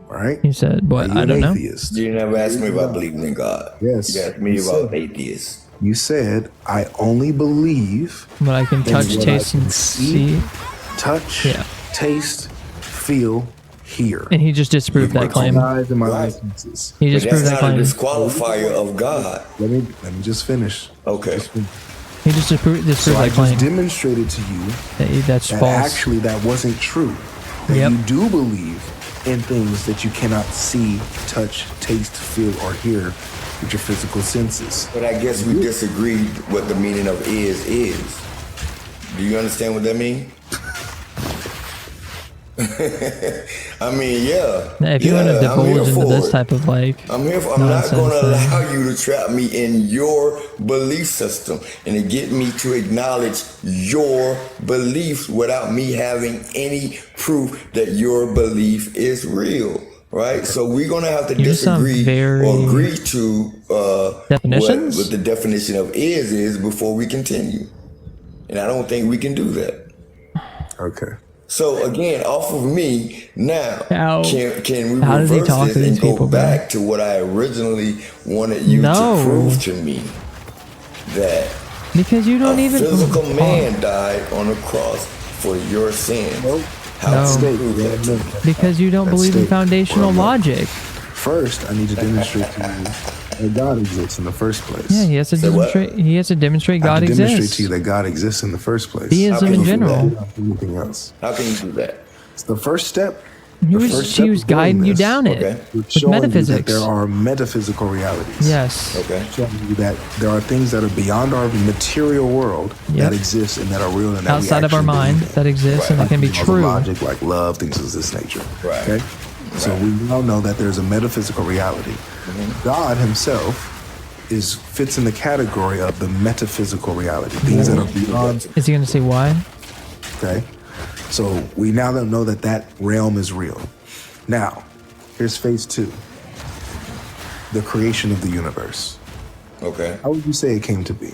right? He said, "What? I don't know." Atheist? You never asked me about believing in God. Yes. You asked me about atheists. You said, I only believe what I can touch, taste, and see. Touch, taste, feel, hear. And he just disproved that claim. Right. He just proved that claim. That's not a disqualifier of God. Let me just finish. Okay. He just disproved that claim. I just demonstrated to you that's that false. actually that wasn't true. That you do believe in things that you cannot see, touch, taste, feel, or hear with your physical senses. But I guess we disagreed what the meaning of is. Do you understand what that means? I mean, yeah. Now, if you want to divulge into this type of I'm here for. I'm not going to allow you to trap me in your belief system and to get me to acknowledge your beliefs without me having any proof that your belief is real. Right, so we're gonna have to disagree or agree to definitions? what the definition of is before we continue, and I don't think we can do that. Okay. So again, off of me now, can we how reverse this and go people, back to what I originally wanted you to prove to me? That because you don't even physical man died on the cross for your sin. Nope. Because you don't believe in foundational logic. First, I need to demonstrate to you that God exists in the first place. Yeah, he has to demonstrate. He has to demonstrate God exists. Demonstrate to you that God exists in the first place. Theism in general. Anything else? How can you do that? It's the first step. He was guiding you down it with metaphysics. There are metaphysical realities. Yes. Okay. Showing you that there are things that are beyond our material world that exist and that are real and that outside of our mind that exist and that can be true. Logic, like love, things of this nature. Right. Okay. So we now know that there's a metaphysical reality. God Himself fits in the category of the metaphysical reality. Things that are beyond. Is he going to say why? Okay. So we now know that that realm is real. Now, here's phase 2. The creation of the universe. Okay. How would you say it came to be?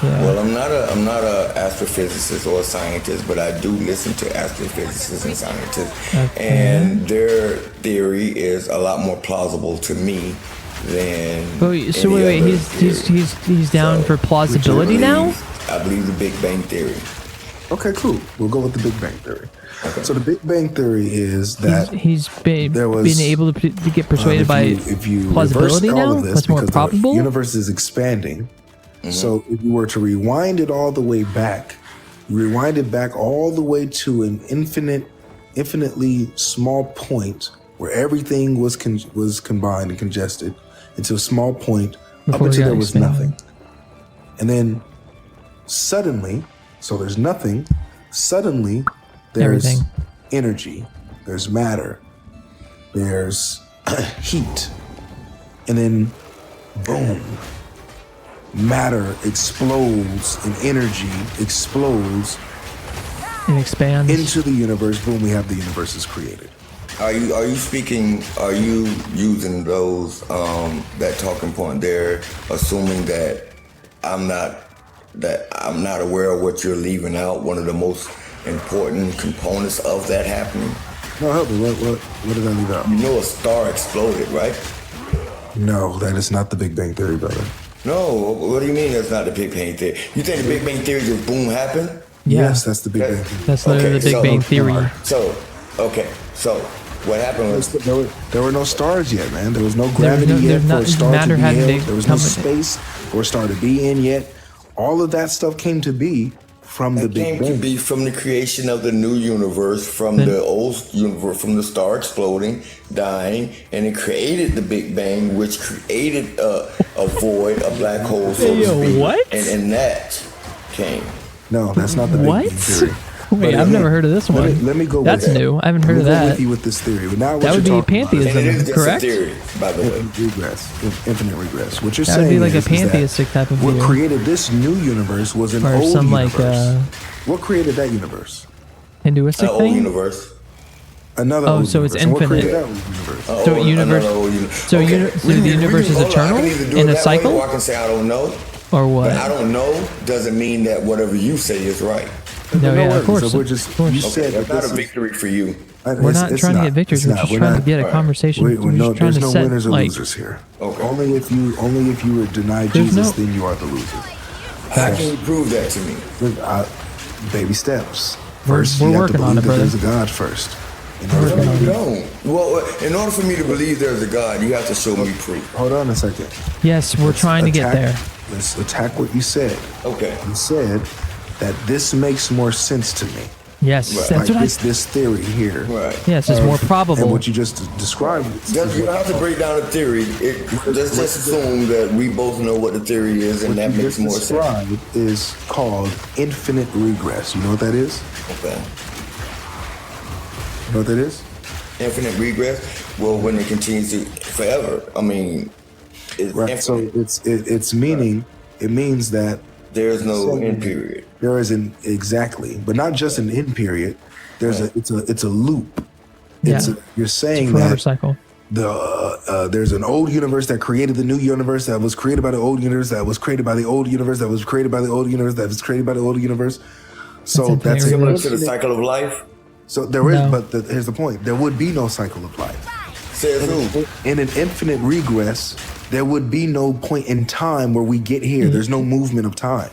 Yeah. Well, I'm not a astrophysicist or a scientist, but I do listen to astrophysicists and scientists, and their theory is a lot more plausible to me than. So wait, he's down for plausibility now? I believe the Big Bang theory. Okay, cool. We'll go with the Big Bang theory. Okay. So the Big Bang theory is that he's been able to get persuaded by plausibility now. What's more probable? The universe is expanding. So if you were to rewind it all the way back, rewind it back all the way to an infinitely small point where everything was combined and congested into a small point up until there was nothing. And then suddenly, so there's nothing, suddenly there's energy, there's matter, there's heat, and then boom. Matter explodes and energy explodes and expands into the universe. Boom, we have the universe is created. Are you using those that talking point there, assuming that I'm not aware of what you're leaving out, one of the most important components of that happening? No, help me. What did I leave out? You know a star exploded, right? No, that is not the Big Bang theory, brother. No, what do you mean that's not the Big Bang theory? You think the Big Bang theory just boom happened? Yeah. Yes, that's the Big Bang theory. That's literally the Big Bang theory. So what happened was there were no stars yet, man. There was no gravity yet for a star to be held. There was no space for a star to be in yet. All of that stuff came to be from the Big Bang. It came to be from the creation of the new universe, from the old universe, from the star exploding, dying, and it created the Big Bang, which created a void, a black hole, so to speak. What? And that came. No, that's not the Big Bang theory. Wait, I've never heard of this one. Let me go. That's new. I haven't heard of that. With you with this theory. But now that would be pantheism, correct? Theory, by the way. Infinite regress. What you're that saying would be like is a pantheistic type of view. What created this new universe was an old universe. What created that universe? Hinduistic thing? Old universe. Another old so universe. it's infinite. So the universe is eternal in a cycle? I can say I don't know. Or what? But I don't know doesn't mean that whatever you say is right. No, yeah, of course. So we're just, you said That's that not this a victory for you. We're not trying to get victories. We're just trying to get a conversation. We're just trying there's to no set, winners or like, losers here. Okay. Only if you were denied Jesus, then you are the loser. How can you prove that to me? Baby steps. We're First, you have to working on believe it, that brother. there's a God first. No, you don't. Well, in order for me to believe there's a God, you have to show me proof. Hold on a second. Yes, we're trying to get there. Let's attack what you said. Okay. You said that this makes more sense to me. Yes, Right. that's Like what this theory here. Right. Yes, it's more probable. And what you just described. You don't have to break down the theory. Let's just assume that we both know what the theory is, and that makes more sense. What you described is called infinite regress. You know what that is? Okay. You know what that is? Infinite regress. Well, when it continues to forever. I mean, it's Right. infinite. So it's meaning. It means that There's no end period. there is an exactly, but not just an end period. There's it's a loop. You're saying forever that cycle. there's an old universe that created the new universe that was created by the old universe that was created by the old universe that was created by the old universe that was created by the old universe. So that's Similar to the cycle of life. So there is, No. but here's the point: there would be no cycle of life. Says who? In an infinite regress, there would be no point in time where we get here. There's no movement of time.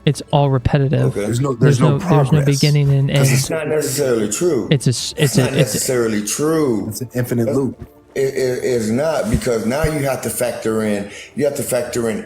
It's all repetitive. Okay. There's no There's no progress. beginning and end. It's not necessarily true. It's not necessarily true. It's an infinite loop. It is not, because now you have to factor in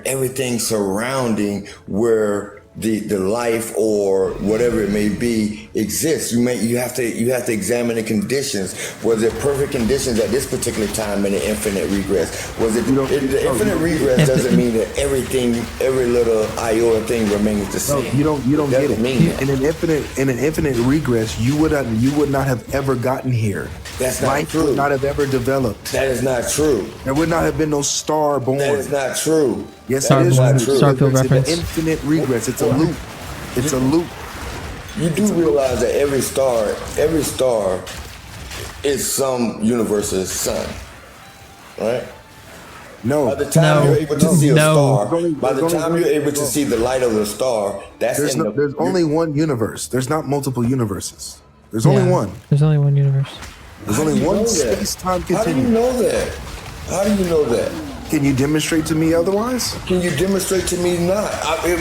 everything surrounding where the life or whatever it may be exists. You have to examine the conditions. Was it perfect conditions at this particular time in the infinite regress? Was it the infinite regress doesn't mean that every little iota thing remains the same. No, you don't get it. Mean that. In an infinite regress, you would not have ever gotten here. That's not Life true. would not have ever developed. That is not true. There would not have been no star born. That is not true. Yes, That it is is not true. true. Starfield It's reference. an infinite regress. It's a loop. It's a loop. You do realize that every star is some universe's sun, right? No. By the time No. you're able to see a No. star, by the time you're able to see the light of the star, that's There's only one universe. There's not multiple universes. There's only one. There's only one universe. There's only you one know that? space-time How do you continuum. know that? How do you know that? Can you demonstrate to me otherwise? Can you demonstrate to me not?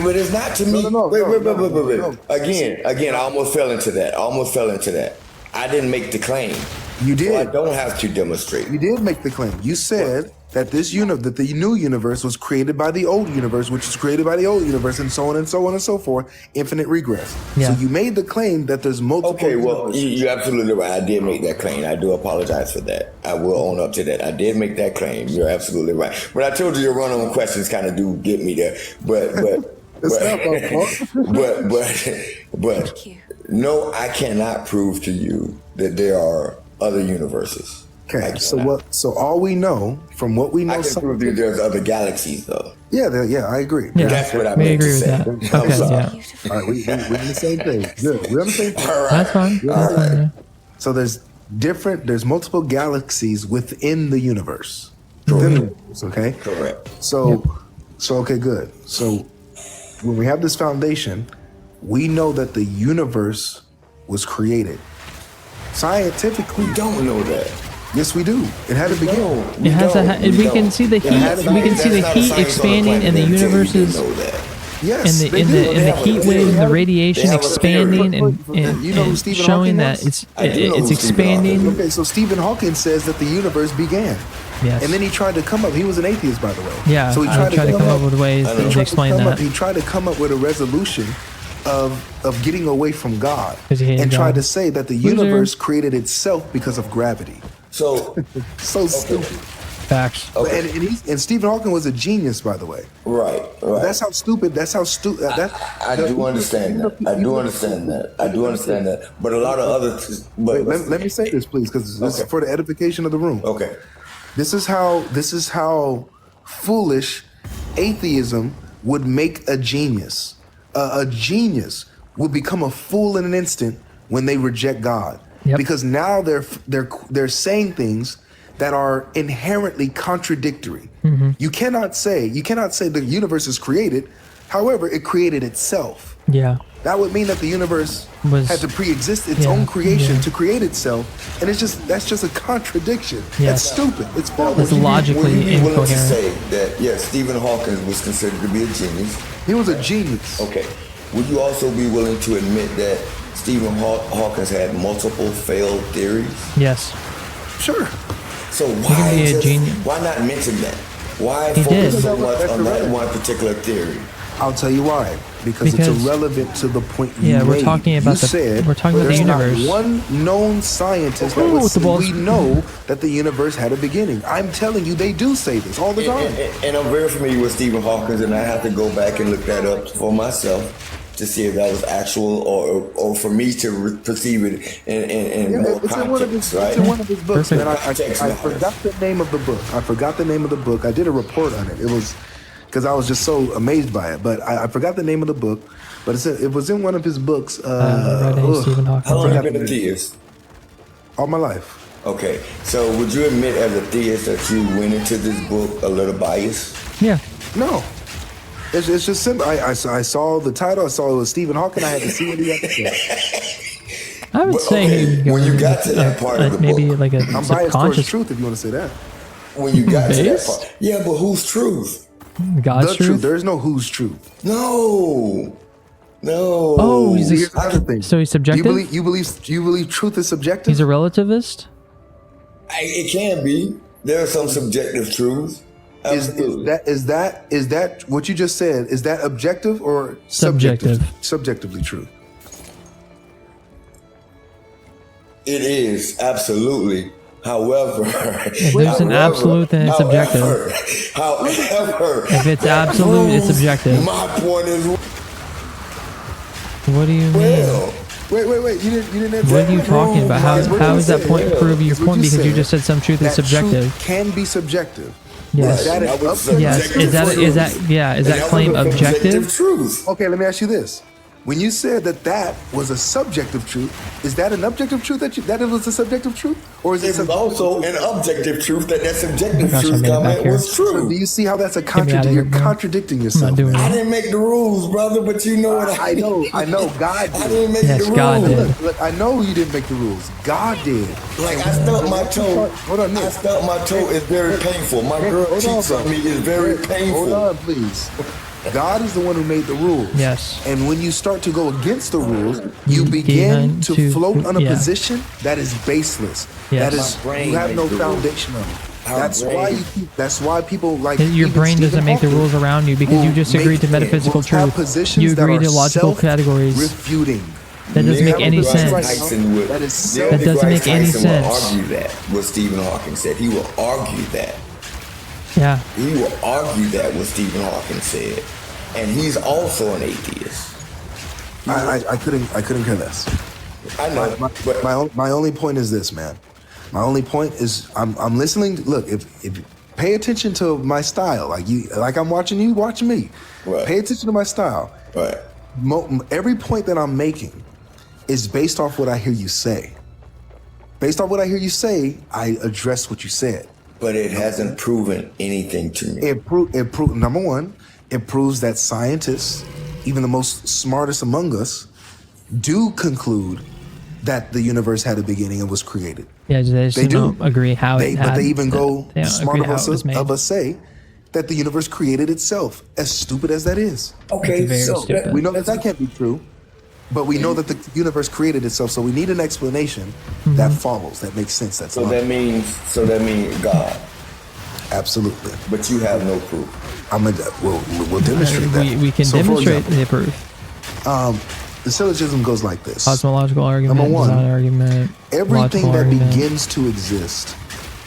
But it's not to me. Wait. Again, I almost fell into that. I didn't make the claim. You did. So I don't have to demonstrate. You did make the claim. You said that that the new universe was created by the old universe, which is created by the old universe, and so on and so on and so forth. Infinite regress. Yeah. So you made the claim that there's multiple. Okay, well, universes. you're absolutely right. I did make that claim. I do apologize for that. I will own up to that. I did make that claim. You're absolutely right. But I told you your run-on questions kind of do get me there. But no, I cannot prove to you that there are other universes. Okay, so all we know from what we know, I can prove that there's other galaxies, though. Yeah, I agree. Yeah, That's what I we meant agree to with say. that. I'm Okay, sorry. yeah, All right, we're on the same page. Good, we're on the same page. All right. that's fine. That's fine, yeah. So there's multiple galaxies within the universe. Within the universe, okay? Correct. So okay, good. So when we have this foundation, we know that the universe was created. Scientifically, We don't know that. yes, we do. It had to begin. It has we can see the heat. We can see the heat expanding and the universes Yes, and they the do. heat waves and the radiation have a expanding and You know who Stephen showing Hawking that was? I do know it's who Stephen expanding. Hawking Okay, so Stephen Hawking says that the universe began. Yes. And then he tried to come up. He was an atheist, by the way. Yeah, So he I tried, tried to come up with ways I know. to He tried explain that. He tried to come up with a resolution of getting away from God, 'Cause he hated and tried God. to say that the Loser. universe created itself because of gravity. So, So stupid. Facts. okay. And Stephen Hawking was a genius, by the way. Right. That's how stupid. That's how stupid. I do understand that. I do understand that. But a lot of other. Let me say this, please, because this is for the edification of the room. Okay. This is how foolish atheism would make a genius. A genius would become a fool in an instant when they reject God, Yep. because now they're saying things that are inherently contradictory. You cannot say the universe is created, however, it created itself. Yeah. That would mean that the universe had to pre-exist its own creation to create itself, and that's just a contradiction. That's stupid. It's false. It's logically incoherent. Willing to say that Stephen Hawking was considered to be a genius? He was a genius. Okay. Would you also be willing to admit that Stephen Hawking had multiple failed theories? Yes. Sure. So why not mention that? Why focus so much on that one particular theory? I'll tell you why. Because it's irrelevant to the point you made. We're talking about the universe. Not one known scientist that would say we know that the universe had a beginning. I'm telling you, they do say this all the time. And I'm very familiar with Stephen Hawking, and I have to go back and look that up for myself to see if that was actual or for me to perceive it in more context. It's in one of his books. And I forgot the name of the book. I did a report on it. It was because I was just so amazed by it. But I forgot the name of the book. But it was in one of his books. Stephen Hawking. How long have you been a theist? All my life. Okay. So would you admit as a theist that you went into this book a little biased? Yeah. No. It's just simple. I saw the title. I saw it was Stephen Hawking. I had to see what he had to say. I would say when you got to that part of the maybe book, like a I'm biased towards truth, if you want to say that. When you got to that part, yeah, but whose truth? God's truth. There is no whose truth. No. Oh, here's another thing. So he's subjective. You believe truth is subjective? He's a relativist. It can be. There are some subjective truths. Is that what you just said? Is that objective or subjective? Subjectively true. It is absolutely. However, if there's an absolute, then it's subjective. However, if it's absolute, it's subjective. My point is. What do you mean? Wait. You didn't answer. What are you talking about? How is that point prove your point? Because you just said some truth is subjective. Truth can be subjective. Yes. Is that claim objective? Truth. Okay, let me ask you this. When you said that was a subjective truth, is that an objective truth that it was a subjective truth, or is it also an objective truth that subjective truth comment was true? So do you see how that's a contradiction? You're contradicting yourself. I didn't make the rules, brother, but you know what I know. God did. I didn't make the rules. God did. Look, I know you didn't make the rules. God did. Like I stubbed my toe. Hold on, Nick. I stubbed my toe. It's very painful. My girl cheats on me. It's very painful. Hold on, please. God is the one who made the rules. Yes. And when you start to go against the rules, you begin to float on a position that is baseless. Yes. That is, you have no foundation on it. That's why people like your brain doesn't make the rues around you because you just agreed to metaphysical truth. You agree to logical categories. Refuting. That doesn't make any sense. That doesn't make any sense. Will argue that what Stephen Hawking said. He will argue that. Yeah. He will argue that what Stephen Hawking said, and he's also an atheist. I couldn't care less. I know, but my only point is this, man. My only point is I'm listening. Look, if pay attention to my style, like I'm watching you, watching me. Right. Pay attention to my style. Right. Every point that I'm making is based off what I hear you say. Based off what I hear you say, I address what you said. But it hasn't proven anything to me. It number one, it proves that scientists, even the most smartest among us, do conclude that the universe had a beginning and was created. Yeah, they don't agree how it happened. But they even go smart of us say that the universe created itself. As stupid as that is. Okay, so we know that can't be true. But we know that the universe created itself, so we need an explanation that follows, that makes sense. So that means God. Absolutely. But you have no proof. We'll demonstrate that. We can demonstrate the proof. The syllogism goes like this. Cosmological argument, number one, design argument, everything that begins to exist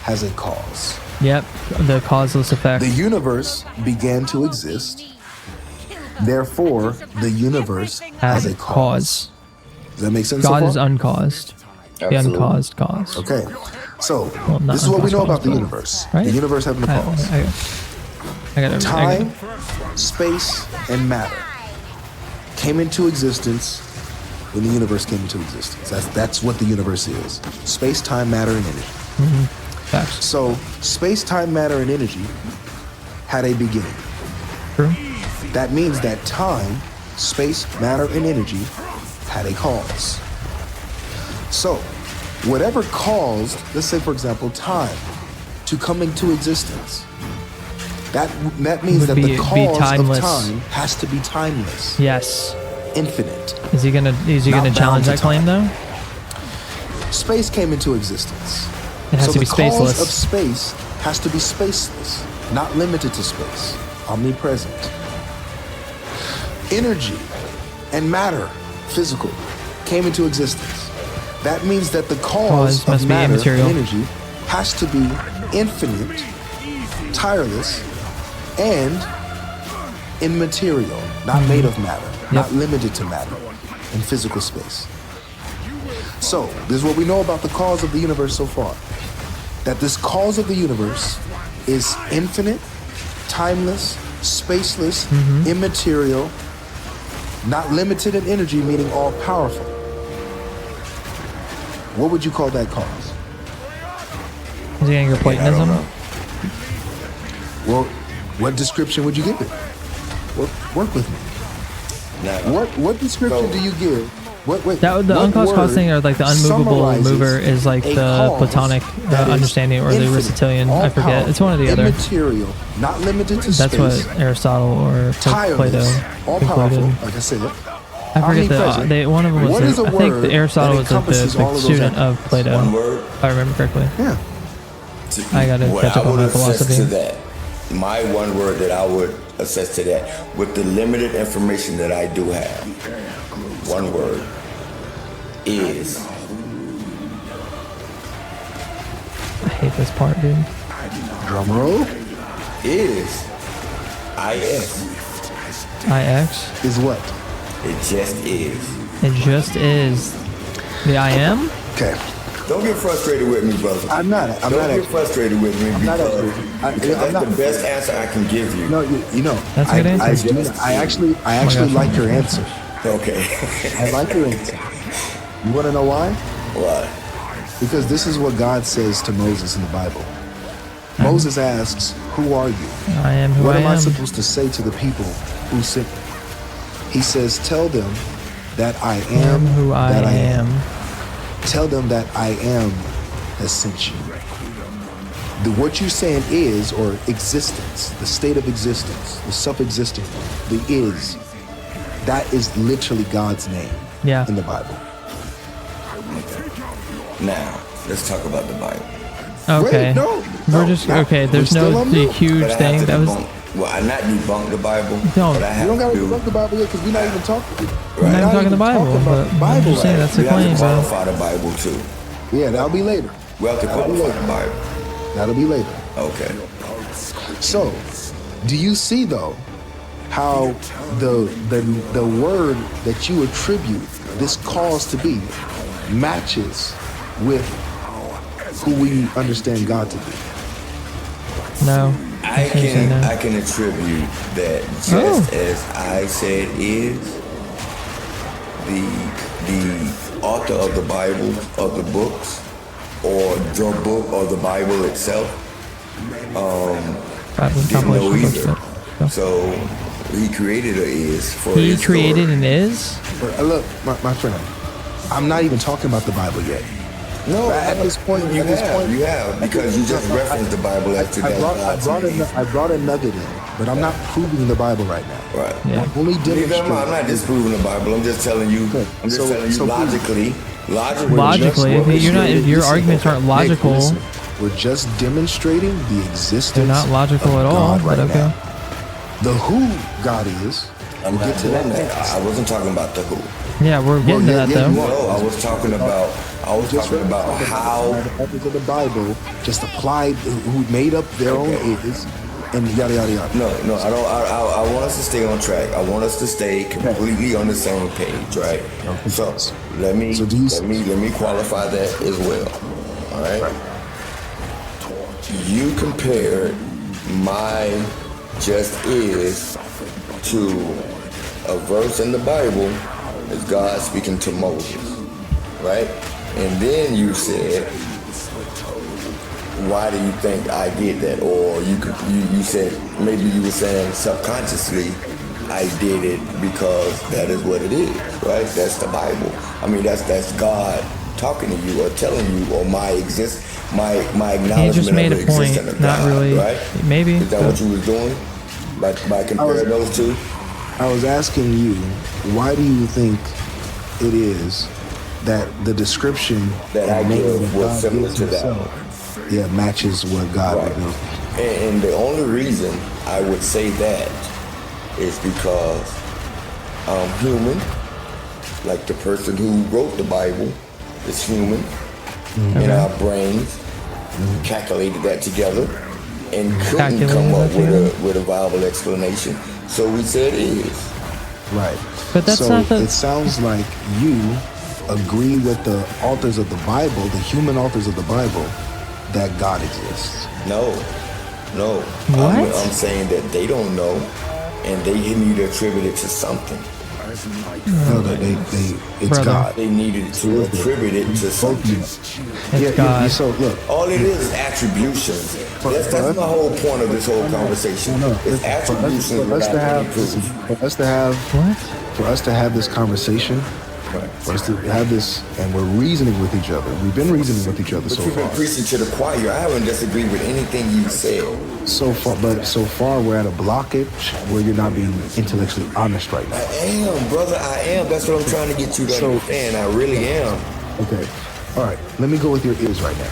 has a cause. Yep, the causeless effect. The universe began to exist. Therefore, the universe has a cause. Does that make sense? God is uncaused. Absolutely. The uncaused cause. Okay. So, this is what we know about the universe. Right? The universe having a cause. Time, space, and matter came into existence when the universe came into existence. That's what the universe is. Space, time, matter, and energy. Facts. So space, time, matter, and energy had a beginning. True. That means that time, space, matter, and energy had a cause. So whatever caused, let's say for example, time to come into existence, that means that the cause of time has to be timeless. Yes. Infinite. Is he gonna challenge that claim though? Space came into existence. It has to be spaceless. So the cause of space has to be spaceless, not limited to space, omnipresent. Energy and matter, physical, came into existence. That means that the cause of matter and energy has to be infinite, tireless, and immaterial, not made of matter, not limited to matter in physical space. So, this is what we know about the cause of the universe so far. That this cause of the universe is infinite, timeless, spaceless, immaterial, not limited in energy, meaning all powerful. What would you call that cause? Is he gonna go Platonism? Well, what description would you give it? Work with me. What description do you give? The uncause cause thing, or like the unmovable mover, is like the Platonic understanding, or the Aristotelian. I forget. It's one or the other. Immaterial, not limited to That's space. what Aristotle or Plato all powerful. Like I said, I forget one of them was. I think Aristotle was the student of Plato. If I remember correctly. Yeah. I gotta catch up on my philosophy. To that, my one word that I would assess to that, with the limited information that I do have, one word is. I hate this part, dude. Drum roll. Is. IS. IX? Is what? It just is. It just is. The I am? Okay. Don't get frustrated with me, brother. I'm not. Don't get frustrated with me because that's the best answer I can give you. No, you know. That's a good answer. I actually like your answer. Okay. I like your answer. You want to know why? Why? Because this is what God says to Moses in the Bible. Moses asks, "Who are you?" I am who I am. What am I supposed to say to the people who sent me? He says, "Tell them that I am who I am. Tell them that I am has sent you." What you're saying is, or existence, the state of existence, the self-existing, the is, that is literally God's name in the Bible. Now, let's talk about the Bible. Okay. Wait, no, there's no huge thing that was. Well, I not debunk the Bible. No, but I have you don't got to to debunk the Bible yet because we're not even talking. We're not even talking the Bible, but I'm just saying that's the claim. We have to qualify the Bible too. Yeah, that'll be later. We have to qualify the Bible. That'll be later. Okay. So, do you see though how the word that you attribute this cause to be matches with who we understand God to be? No. I can attribute that just as I said is the author of the Bible, of the books, or the book or the Bible itself didn't know either. So he created an is for he his created story. an is? Look, my friend, I'm not even talking about the Bible yet. No, at this point, you have because you just referenced the Bible as to that. I brought a nugget in, but I'm not proving the Bible right now. Right. Yeah. I'm only demonstrating. I'm not disproving the Bible. I'm just telling you. Okay. I'm just telling you logically. Your arguments aren't logical. Listen, we're just demonstrating the existence. They're not logical at all. But okay. Now. The who God is. I'm get to that next. I wasn't talking about the who. Yeah, we're getting to that though. No, I was talking about how the authors of the Bible just applied, who made up their own is, and yada yada yada. No, I don't. I want us to stay on track. I want us to stay completely on the same page, right? Okay. So let me qualify that as well. All right. You compared my just is to a verse in the Bible as God speaking to Moses, right? And then you said why do you think I did that? Or you said, maybe you were saying subconsciously, I did it because that is what it is, right? That's the Bible. I mean, that's God talking to you or telling you, or my acknowledgement He just made of a the point, existence of not God, really. right? Maybe. Is that what you was doing? By comparing those two? I was asking you, why do you think it is that the description that I give was similar to that? Yeah, matches what God would do. And the only reason I would say that is because I'm human, like the person who wrote the Bible is human, and our brains calculated that together and couldn't come up with a viable explanation. So we said it is. Right. But that's so not the... It sounds like you agree with the authors of the Bible, the human authors of the Bible, that God exists. No. What? I'm saying that they don't know, and they need to attribute it to something. No, it's God. They needed to attribute it to something. It's God. Yeah, so look, all it is attributions. That's my whole point of this whole conversation. It's attributions without any proof. For us to have this conversation, for us to have this, and we're reasoning with each other. We've been reasoning with each other so far. But you've been preaching to the choir. I haven't disagreed with anything you said. So far we're at a blockage where you're not being intellectually honest right now. I am, brother. I am. That's what I'm trying to get you to understand. I really am. Okay. All right. Let me go with your is right now.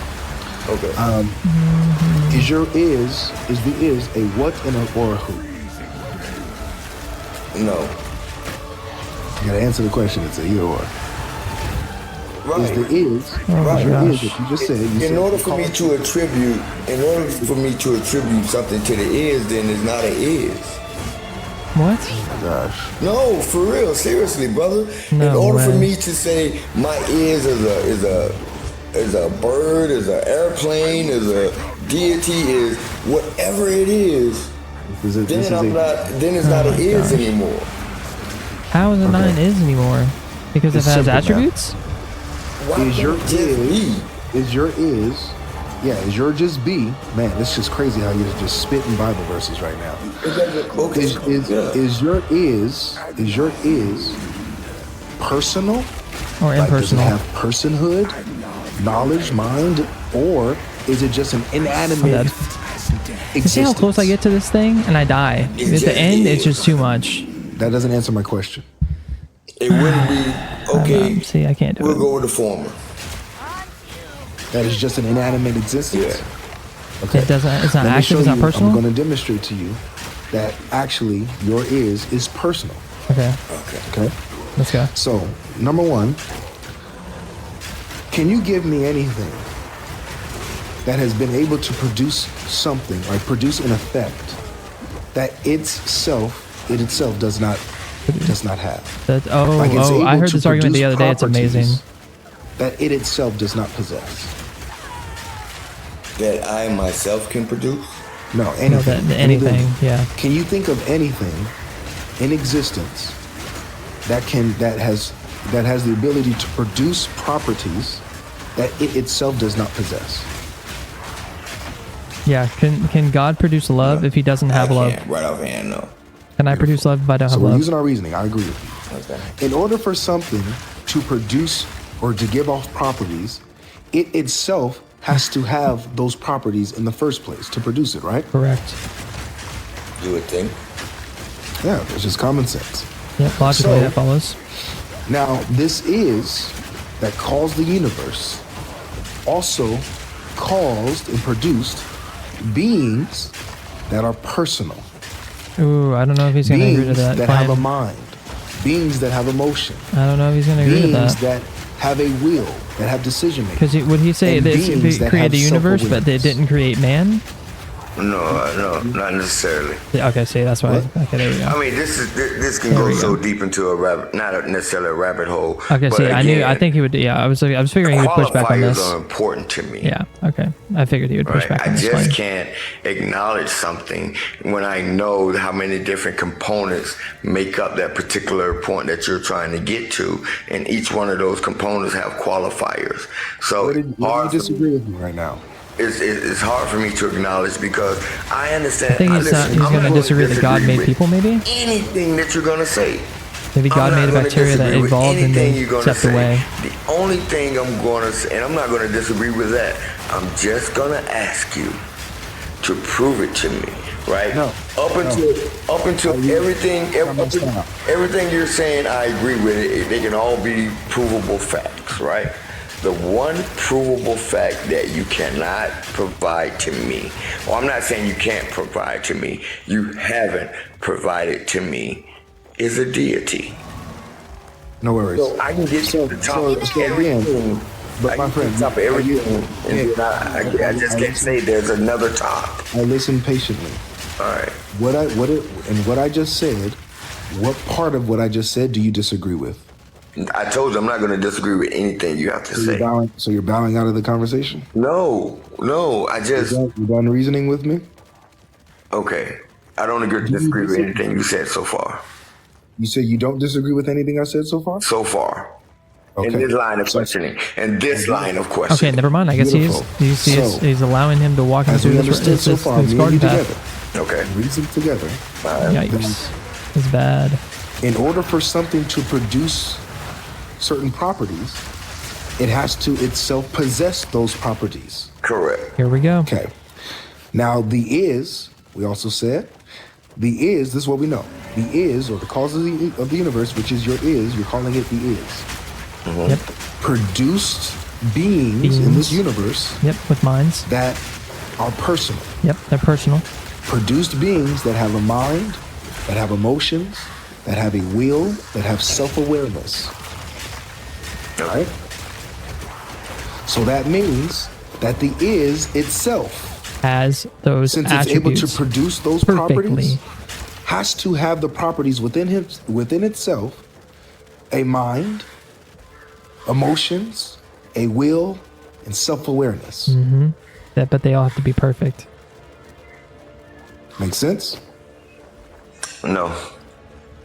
Okay. Is the is a what and a or a who? No. You gotta answer the question. It's a either or. Right. Is the is right? Is that you just said. In order for me to attribute something to the is, then it's not a is. What? Oh my gosh. No, for real, seriously, brother. No In order way. for me to say my is a bird, is an airplane, is a deity, is whatever it is, then it's not an is anymore. How is it not an is anymore? Because it has attributes? Is your just be? Man, it's just crazy how you're just spitting Bible verses right now. Is your is personal or impersonal? Does it have personhood, knowledge, mind, or is it just an inanimate existence? You see how close I get to this thing and I die? At the end, it's just too much. That doesn't answer my question. It wouldn't be okay. See, I can't do it. We'll go with the former. That is just an inanimate existence. Yeah. Okay. It's not active. It's not personal. I'm going to demonstrate to you that actually your is personal. Okay. Let's go. So, number one, can you give me anything that has been able to produce something, like produce an effect that it itself does not have? I heard this argument the other day. It's amazing. That it itself does not possess. That I myself can produce? No, anything. Anything, yeah. Can you think of anything in existence that has the ability to produce properties that it itself does not possess? Yeah, can God produce love if he doesn't have love? Right offhand, no. Can I produce love if I don't have love? So we're love? using our reasoning. I agree with you. Okay. In order for something to produce or to give off properties, it itself has to have those properties in the first place to produce it, right? Correct. You would think. Yeah, it's just common sense. Yeah, logically that follows. Now, this is that caused the universe also caused and produced beings that are personal. Ooh, I don't know if he's going to agree to that. Beings that have a mind. Beings that have emotion. I don't know if he's going to agree to that. Beings that have a will, that have decision making. Because would he say this created the universe, but they didn't create man? No, not necessarily. Yeah, okay, see, that's why. Okay, there we go. I mean, this can go so deep into a rabbit, not necessarily a rabbit hole. Okay, see, I think he would. Yeah, I was figuring he would push back on this. Qualifiers are important to me. Yeah, okay, I figured he would push back on this. I just can't acknowledge something when I know how many different components make up that particular point that you're trying to get to, and each one of those components have qualifiers. So Where do you disagree with me right now? it's hard for me to acknowledge because I understand. I think he's going to disagree that God made people, maybe? Anything that you're going to say. Maybe God made a bacteria that evolved and then stepped away. The only thing I'm going to say, and I'm not going to disagree with that, I'm just going to ask you to prove it to me, right? Up until everything you're saying, I agree with it. They can all be provable facts, right? The one provable fact that you cannot provide to me, well, I'm not saying you can't provide to me, you haven't provided to me, is a deity. No worries. So I can get to the top of everything, but my friend, top of everything, and I just can't say there's another top. I listen patiently. All right. What I just said, what part of what I just said do you disagree with? I told you I'm not going to disagree with anything you have to say. So you're bowing out of the conversation? No, I just... You're done reasoning with me? Okay. I don't disagree with anything you said so far. You say you don't disagree with anything I said so far? So far. Okay. In this line of questioning. Okay, never mind. I guess he's allowing him to walk into his garden path. Okay. Reason together. Yikes. It's bad. In order for something to produce certain properties, it has to itself possess those properties. Correct. Here we go. Okay. Now, we also said, this is what we know. The is, or the cause of the universe, which is your is, you're calling it the is. Mm-hmm. Yep. Produced beings in this universe. Yep, with minds. That are personal. Yep, they're personal. Produced beings that have a mind, that have emotions, that have a will, that have self-awareness. All right? So that means that the is itself has those since attributes. It's able to produce those properties, has to have the properties within itself, a mind, emotions, a will, and self-awareness. Mm-hmm. But they all have to be perfect. Make sense? No.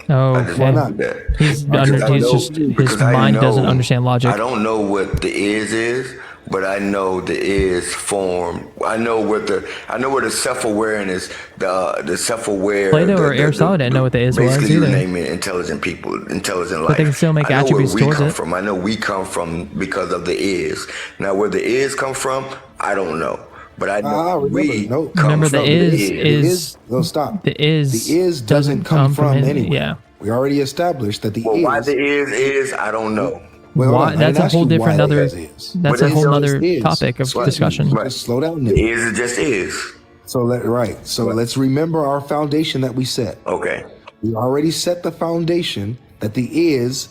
Oh, why not? His mind doesn't understand logic. I don't know what the is, but I know the is form. I know where the self-awareness, the self-aware. Plato or Aristotle didn't know what the is was either. Basically, you name it, intelligent people, intelligent life. But they can still make attributes towards it. I know we come from because of the is. Now, where the is come from, I don't know. But I know remember the is. No, stop. The is doesn't come from anywhere. Yeah. We already established that the is. Why the is, I don't know. Well, that's a whole different That's a whole other topic of discussion. Right. Slow down. The is just is. So let's remember our foundation that we set. Okay. We already set the foundation that the is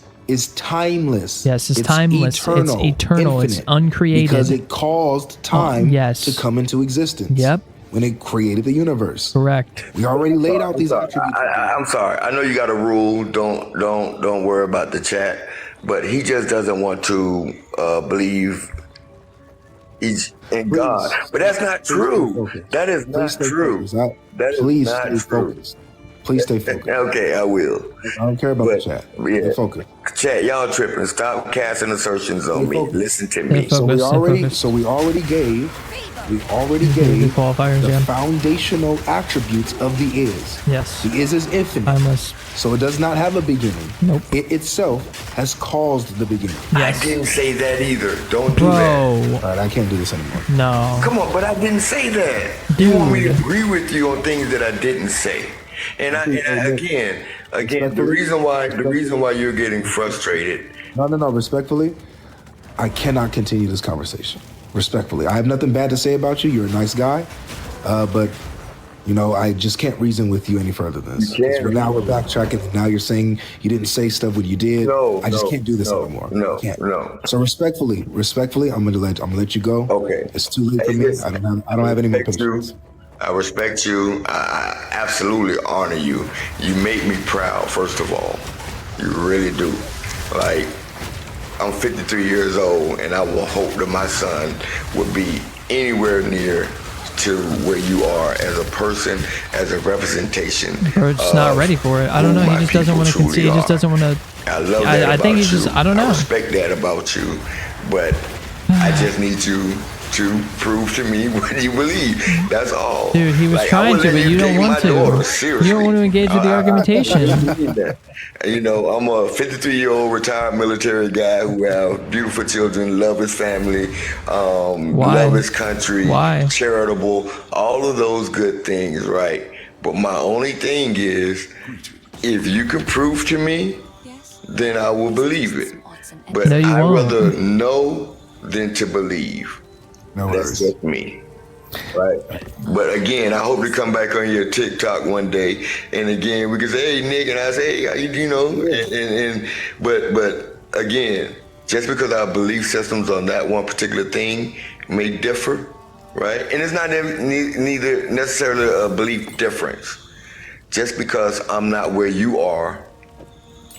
timeless. Yes, it's timeless. It's eternal. It's uncreated. Because it caused time to come into existence. Yep. When it created the universe. Correct. We already laid out these attributes. I'm sorry. I know you got a rule. Don't worry about the chat. But he just doesn't want to believe he's in God. But that's not true. That is not true. That is not true. Please stay focused. Okay, I will. I don't care about the chat. Stay focused. Chat, y'all tripping. Stop casting assertions on me. Listen to me. So we already gave the qualifiers, the foundational attributes of the is. Yes. The is infinite. Timeless. So it does not have a beginning. Nope. It itself has caused the beginning. Yes. I didn't say that either. Don't do that. All right, I can't do this anymore. No. Come on, but I didn't say that. Dude. You want me to agree with you on things that I didn't say. And again, the reason why you're getting frustrated. No. Respectfully, I cannot continue this conversation. Respectfully, I have nothing bad to say about you. You're a nice guy, but I just can't reason with you any further than this. Now we're backtracking. And now you're saying you didn't say stuff when you did. I just can't do this anymore. No. So respectfully, I'm gonna let you go. Okay. It's too late for me. I don't have any more patience. I respect you. I absolutely honor you. You make me proud, first of all. You really do. Like, I'm 53 years old, and I will hope that my son would be anywhere near to where you are as a person, as a representation. Bro, just not ready for it. I don't know. He just doesn't want to concede. He just doesn't want to. I love that. I think he just. I don't know. I respect that about you, but I just need you to prove to me what you believe. That's all. Dude, he was like, trying to, but you don't want to. You don't want to engage with the argumentation. You know, I'm a 53-year-old retired military guy who have beautiful children, love his family, love his country, charitable, all of those good things, right? But my only thing is, if you can prove to me, then I will believe it. But no, I'd rather know than to believe. No That's just me. Right. But again, I hope to come back on your TikTok one day, and again we can say, "Hey, Nick," and I say, "Hey, you know," but again, just because our belief systems on that one particular thing may differ, right? And it's not neither necessarily a belief difference. Just because I'm not where you are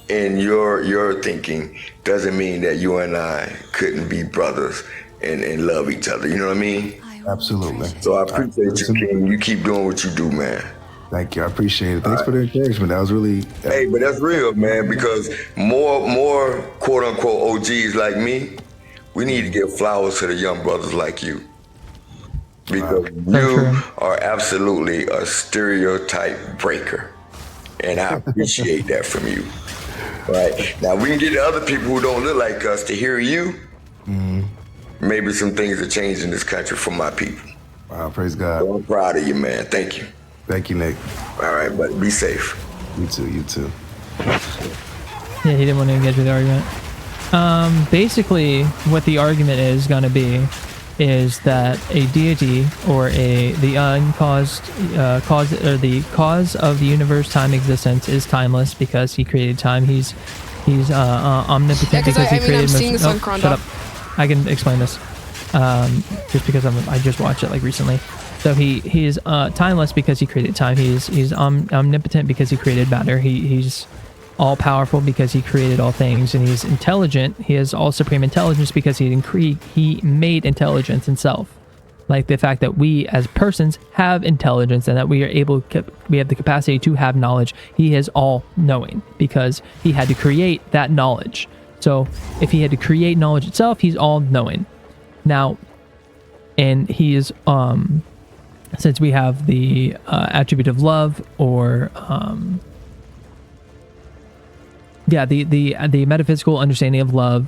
in your thinking doesn't mean that you and I couldn't be brothers and love each other. You know what I mean? Absolutely. So I appreciate you, King. You keep doing what you do, man. Thank you. I appreciate it. Thanks for the encouragement. That was really... Hey, but that's real, man, because more quote-unquote OGs like me, we need to give flowers to the young brothers like you. Because you are absolutely a stereotype breaker. And I appreciate that from you. Right? Now, we can get the other people who don't look like us to hear you. Maybe some things are changing in this country for my people. Wow, praise God. So I'm proud of you, man. Thank you. Thank you, Nick. All right, buddy. Be safe. You too. Yeah, he didn't want to engage with the argument. Basically, what the argument is going to be is that a deity or the uncaused cause or the cause of the universe time existence is timeless because he created time. He's omnipotent because he created. I'm seeing this on shut up. I can explain this. Just because I just watched it like recently. So he is timeless because he created time. He's omnipotent because he created matter. He's all powerful because he created all things, and he's intelligent. He has all supreme intelligence because he made intelligence himself. Like the fact that we as persons have intelligence and that we have the capacity to have knowledge. He is all knowing because he had to create that knowledge. So if he had to create knowledge itself, he's all knowing. Now, and he is since we have the attribute of love, or the metaphysical understanding of love,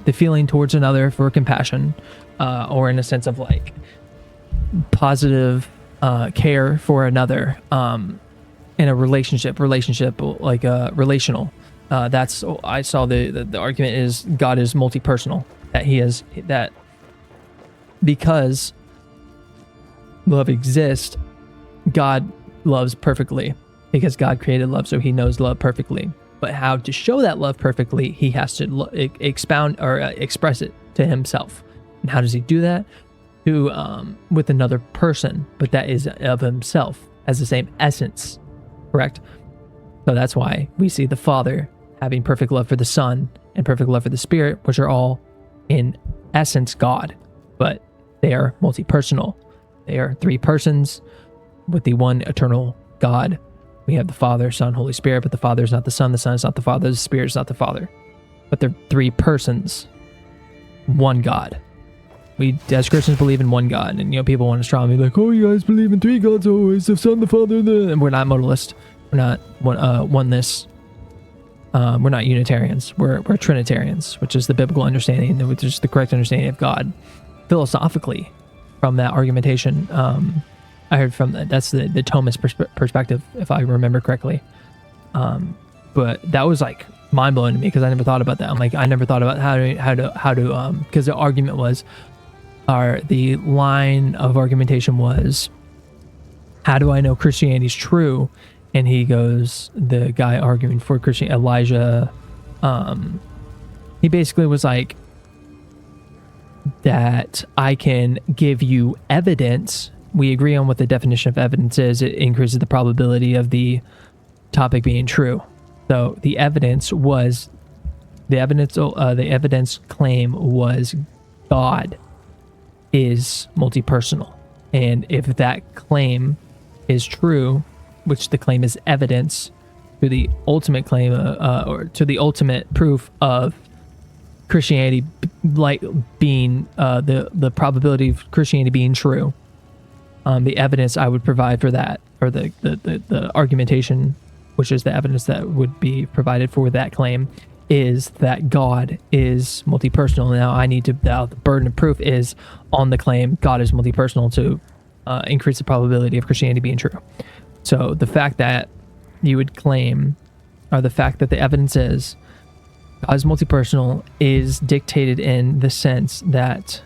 the feeling towards another for compassion, or in a sense of like positive care for another, in a relationship like relational. That's I saw the argument is God is multi-personal, that he is that because love exists, God loves perfectly because God created love, so he knows love perfectly. But how to show that love perfectly, he has to expound or express it to himself. And how does he do that? With another person, but that is of himself, has the same essence, correct? So that's why we see the Father having perfect love for the Son and perfect love for the Spirit, which are all in essence God, but they are multi-personal. They are three persons with the one eternal God. We have the Father, Son, Holy Spirit, but the Father is not the Son is not the Father, the Spirit is not the Father. But they're three persons, one God. We, as Christians, believe in one God, and people want to strongly be like, "Oh, you guys believe in three gods always, the Son, the Father, and we're not modalist. We're not oneness. We're not Unitarians. We're Trinitarians, which is the biblical understanding, which is the correct understanding of God, philosophically." From that argumentation, I heard from that's the Thomist perspective, if I remember correctly. But that was like mind blowing to me because I never thought about that. I'm like, I never thought about how to because the argument was, the line of argumentation was, how do I know Christianity's true? And he goes, the guy arguing for Christian, Elijah, he basically was like, that I can give you evidence. We agree on what the definition of evidence is. It increases the probability of the topic being true. So the evidence claim was God is multi-personal. And if that claim is true, which the claim is evidence to the ultimate claim or to the ultimate proof of Christianity like being the probability of Christianity being true. The evidence I would provide for that, or the argumentation, which is the evidence that would be provided for that claim, is that God is multi-personal. Now I need to, the burden of proof is on the claim God is multi-personal to increase the probability of Christianity being true. So the fact that you would claim, or the fact that the evidence is God is multi-personal, is dictated in the sense that,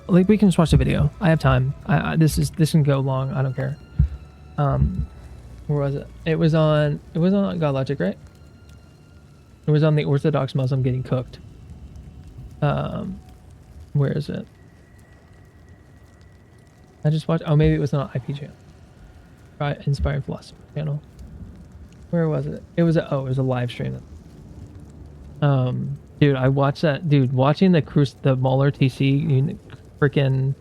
like, we can just watch the video. I have time. This can go long. I don't care. Where was it? It was on God Logic, right? It was on the Orthodox Muslim getting cooked. Where is it? I just watched. Oh, maybe it was on an IP channel. Right, Inspired Philosophy channel. Where was it? It was a live stream. Dude, I watched that. Dude, watching the Mueller TC freaking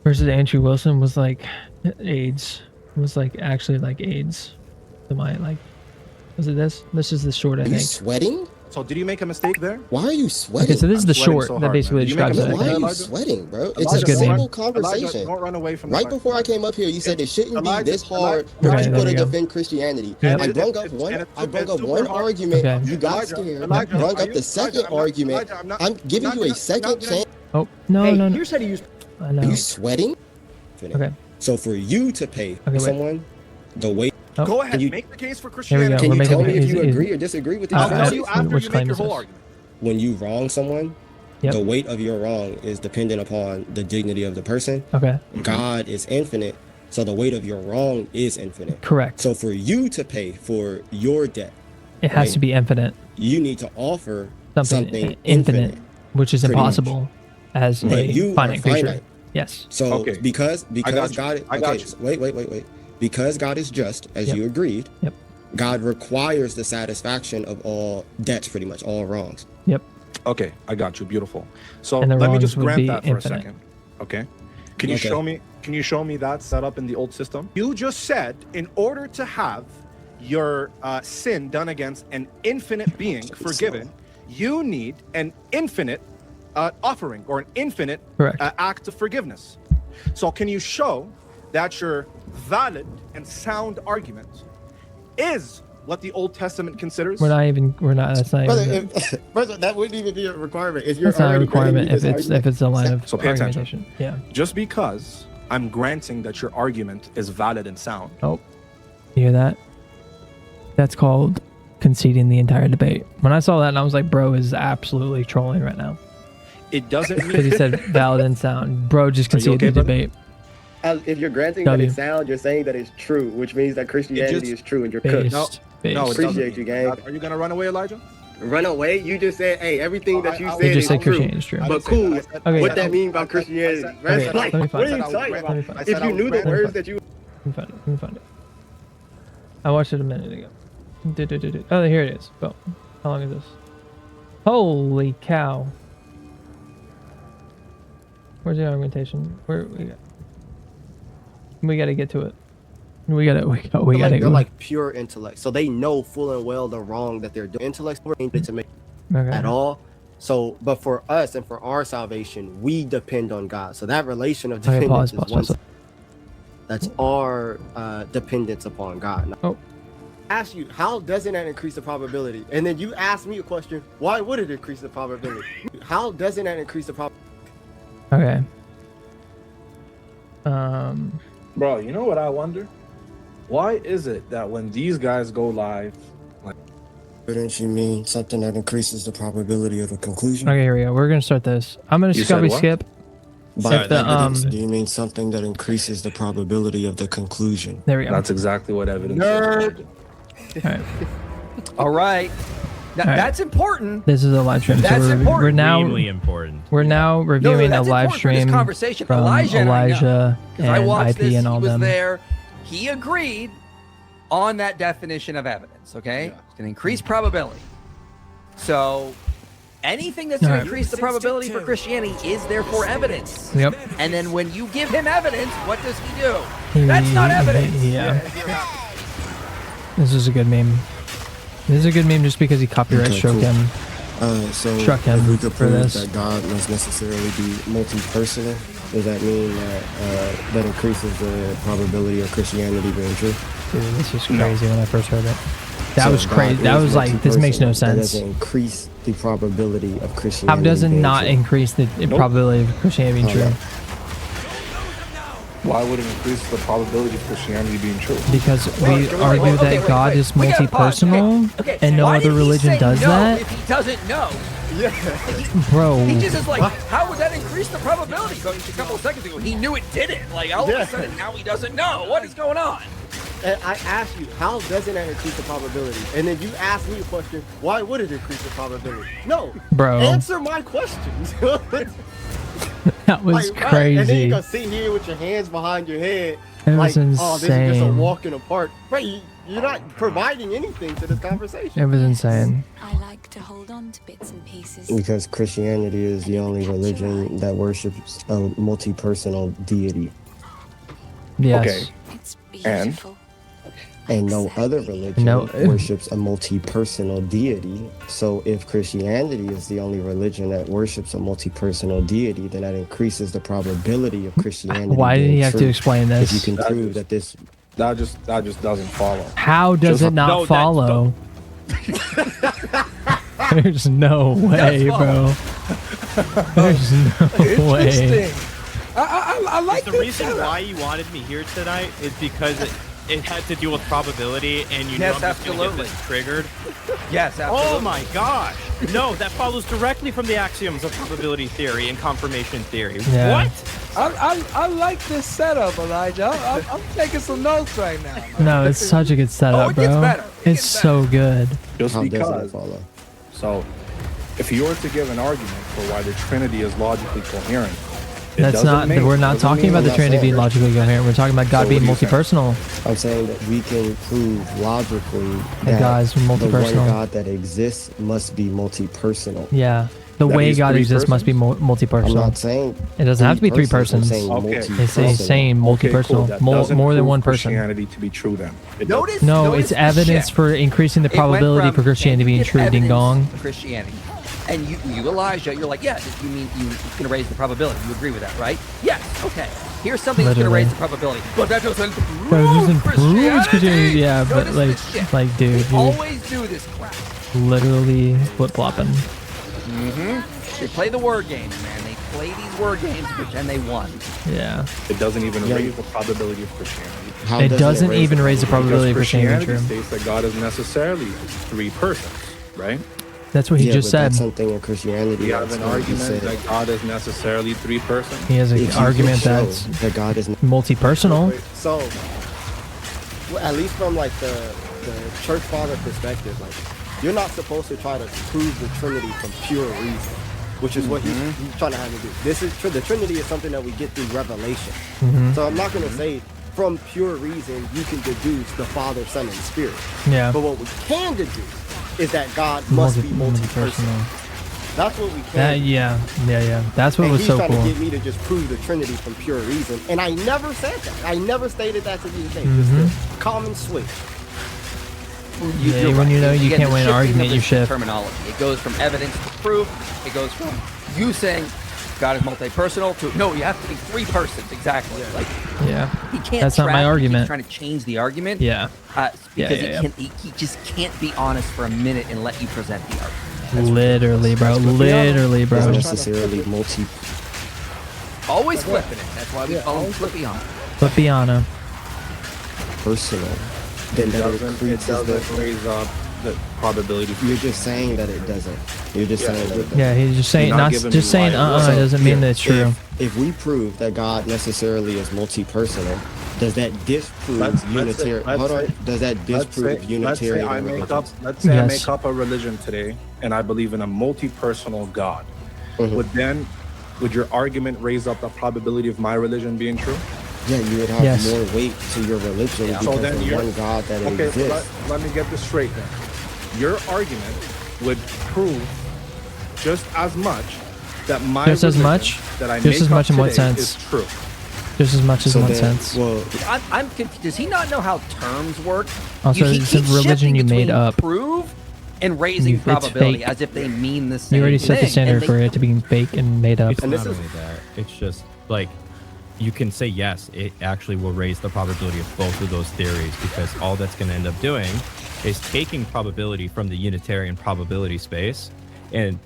versus Andrew Wilson was like AIDS. It was like actually like AIDS. To my like, was it this? This is the short. I think. Are you sweating? So did you make a mistake there? Why are you sweating? Okay, so this is the short that basically describes it. Why are you sweating, bro? It's Elijah, a simple conversation. Elijah, don't run away from right before I came up here, you said it shouldn't be this hard for people to defend Christianity. Yep. I brought up one argument. Okay. You got scared. I brought up the second argument. I'm giving you a second chance. Oh, no. You said he used. I know. Are you sweating? Okay. So for you to pay someone the way. Oh. Go ahead, make the case for Christianity. Can you tell me if you agree or disagree with these I'll facts? tell you after you make your whole argument. When you wrong someone, the weight of your wrong is dependent upon the dignity of the person. Okay. God is infinite, so the weight of your wrong is infinite. Correct. So for you to pay for your debt, it has to be infinite. You need to offer something infinite, which is impossible as a finite creature. Yes. So because God, wait. Because God is just, as you agreed, God requires the satisfaction of all debts, pretty much all wrongs. Yep. Okay, I got you. Beautiful. So let me just grant that for a second. Okay. Can you show me? Can you show me that set up in the old system? You just said in order to have your sin done against an infinite being forgiven, you need an infinite offering or an infinite act of forgiveness. So can you show that your valid and sound argument is what the Old Testament considers? That's not even. Brother, that wouldn't even be a requirement. If you're that's not a requirement if it's a line of argumentation. Yeah. Just because I'm granting that your argument is valid and sound. Oh, you hear that? That's called conceding the entire debate. When I saw that, and I was like, bro is absolutely trolling right now. It doesn't mean because he said valid and sound. Bro just conceded the debate. If you're granting that it's sound, you're saying that it's true, which means that Christianity is true and you're cooked. No, appreciate you, gang. Are you gonna run away, Elijah? Run away? You just said, hey, everything that you said is true. But cool. What that mean about Christianity? Like, what are you talking about? If you knew the words that you... Let me find it. I watched it a minute ago. Oh, here it is. Boom. How long is this? Holy cow. Where's the argumentation? We gotta get to it. We gotta. They're like pure intellect, so they know full and well the wrong that they're doing. Intellect ain't to make at all. So, but for us and for our salvation, we depend on God. So that relation of dependence is one. That's our dependence upon God. Oh. Ask you, how doesn't that increase the probability? And then you ask me a question, why would it increase the probability? How doesn't that increase the probability? Okay. Bro, you know what I wonder? Why is it that when these guys go live, like, wouldn't you mean something that increases the probability of a conclusion? Okay, here we go. We're gonna start this. I'm gonna skip. Do you mean something that increases the probability of the conclusion? There we go. That's exactly what evidence is. All right. That's important. This is a live stream. That's important. We're now important. We're now reviewing a live stream conversation. from Elijah and I watched IP this, and all he was them. There. He agreed on that definition of evidence. Okay, it's going to increase probability. So anything that's going to increase the probability for Christianity is therefore evidence. Yep. And then when you give him evidence, what does he do? That's not evidence. Yeah. This is a good meme. This is a good meme just because he copyright stroked him. So struck him if we could for prove this. that God must necessarily be multi-personal, does that mean that that increases the probability of Christianity being true? Dude, this was crazy when I first heard it. That was crazy. That was like, this makes no sense. That doesn't increase the probability of Christianity. How does it being not true? increase the probability of Christianity being true? Why would it increase the probability of Christianity being true? Because we argue that God is multi-personal, and no other religion does that. If he doesn't know, Bro. he just is like, how would that increase the probability? So a couple of seconds ago, he knew it didn't. Like all of a sudden, now he doesn't know. What is going on? And I asked you, how doesn't that increase the probability? And then you asked me a question, why would it increase the probability? No, bro. Answer my questions. That was like, crazy. And then you go sit here with your hands behind your head. It like, was insane. oh, this is just a walk in the park. Right, you're not providing anything to this conversation. It was insane. I like to hold on to bits and pieces. Because Christianity is the only religion that worships a multi-personal deity. Yes. Okay. It's beautiful. And no other religion worships a multi-personal deity. So if Christianity is the only religion that worships a multi-personal deity, then that increases the probability of Christianity. Why did he have true. to explain this? If you can prove that this... That just doesn't follow. How does it not follow? There's no way, bro. There's no way. I like the reason why you wanted me here tonight is because it had to do with probability, and you know I'm just gonna get this triggered. Yes, absolutely. Oh my gosh! No, that follows directly from the axioms of probability theory and confirmation theory. Yeah. What? I like this setup, Elijah. I'm taking some notes right now. No, it's such a good setup, bro. It's so good. Just because. So, if you were to give an argument for why the Trinity is logically coherent, that's not. We're not talking about the Trinity being logically coherent. We're talking about God being multi-personal. I'm saying that we can prove logically that God's multi-personal. The one God that exists must be multi-personal. Yeah. The way God exists must be multi-personal. I'm not saying it doesn't have to be three persons. It's saying multi-personal, more than one person. Christianity to be true, then. No, it's evidence for increasing the probability for Christianity being true. Ding dong. Christianity, and you Elijah, you're like, yeah, you mean you're going to raise the probability? You agree with that, right? Yes. Okay. Here's something that's going to raise the probability. But that doesn't prove Christianity. Yeah, but like, dude, you always do this crap. Literally flip-flopping. They play the word games, man. They play these word games, pretend they won. Yeah. It doesn't even raise the probability of Christianity. It doesn't even raise the probability of Christianity. Christianity states that God is necessarily three persons, right? That's what he just said. That's something in Christianity. We have an argument that God is necessarily three persons. He has an argument that God is multi-personal. So, at least from like the church father perspective, like, you're not supposed to try to prove the Trinity from pure reason, which is what he's trying to have me do. This is the Trinity is something that we get through revelation. So I'm not going to say from pure reason you can deduce the Father, Son, and Spirit. Yeah. But what we can deduce is that God must be multi-personal. That's what we can. Yeah. That's what was so cool. He's trying to get me to just prove the Trinity from pure reason, and I never said that. I never stated that to be the case. Just a common switch. When you know you can't win an argument, you shift. Terminology. It goes from evidence to proof. It goes from you saying God is multi-personal to no, you have to be three persons exactly. Like, he can't. That's not my argument. He's trying to change the argument. Yeah. Because he just can't be honest for a minute and let you present the argument. Literally, bro. Literally, bro. Necessarily multi. Always flipping it. That's why we call him Flippiana. Flippiana. Personal. Then it doesn't raise up the probability. You're just saying that it doesn't. You're just saying that. Yeah, he's just saying doesn't mean that it's true. If we prove that God necessarily is multi-personal, does that disprove Unitarian? Hold on. Does that disprove Unitarian? Let's say I make up a religion today, and I believe in a multi-personal God. Would your argument raise up the probability of my religion being true? Yeah, you would have more weight to your religion because so then of one God that exists. Let me get this straight then. Your argument would prove just as much that my religion that I make up today is true. Just as much as in what sense? Well, I'm confused. Does he not know how terms work? Also, it's a religion you made up. Prove and raising probability as if they mean the same. You already set the thing. standard for it to be fake and made up. It's not only that. It's just like you can say yes, it actually will raise the probability of both of those theories, because all that's going to end up doing is taking probability from the Unitarian probability space, and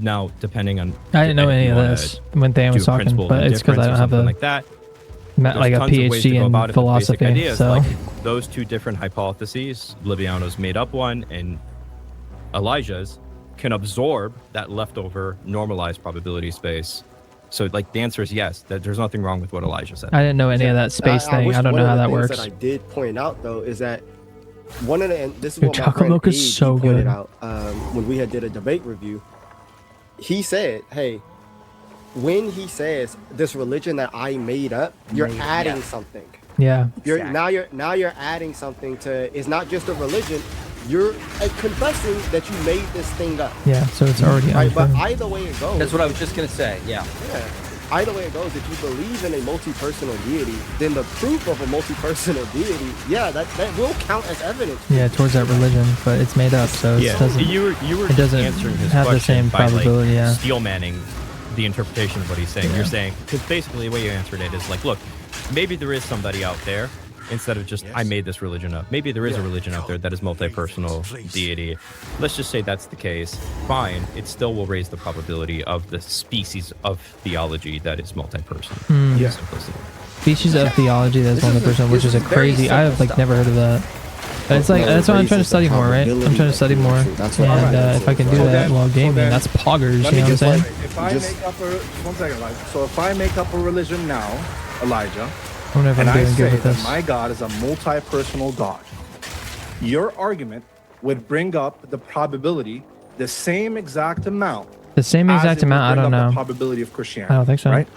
now depending on I didn't know any of this when Dan was talking, but it's because I don't have like that. Like a PhD in philosophy. Ideas, so like those two different hypotheses, Liviano's made up one and Elijah's, can absorb that leftover normalized probability space. So like the answer is yes, that there's nothing wrong with what Elijah said. I didn't know any of that space thing. I don't know how that works. That I did point out though is that one of the, and this is Dude, what my chocolate friend milk is Abe, so he pointed good. out when we had did a debate review. He said, "Hey, when he says this religion that I made up, you're adding something. Yeah. Now you're adding something to. It's not just a religion. You're confessing that you made this thing up. Yeah. So it's already right. But either way it goes. That's what I was just gonna say. Yeah. Yeah. Either way it goes, if you believe in a multi-personal deity, then the proof of a multi-personal deity, yeah, that will count as evidence. Yeah, towards that religion, but it's made up, so it doesn't. It doesn't answering his have the same by, probability. like, yeah. steel manning the interpretation of what he's saying. Yeah. You're saying, because basically the way you answered it is like, look, maybe there is somebody out there, instead of just I made this religion up. Maybe there is a religion out there that is multi-personal deity. Let's just say that's the case. Fine, it still will raise the probability of the species of theology that is multi-personal. Yeah. Species of theology that's multi-personal, which is a crazy. I have like never heard of that. But it's like that's what I'm trying to study more, right? I'm trying to study more, and if I can do that while gaming, that's poggers. You know what I'm saying? If I make up one second, Elijah. So if I make up a religion now, Elijah, I'm and I doing good say with that this. my God is a multi-personal God, your argument would bring up the probability, the same exact amount. The same exact amount? I don't know. The probability of Christianity. I don't think so. Right?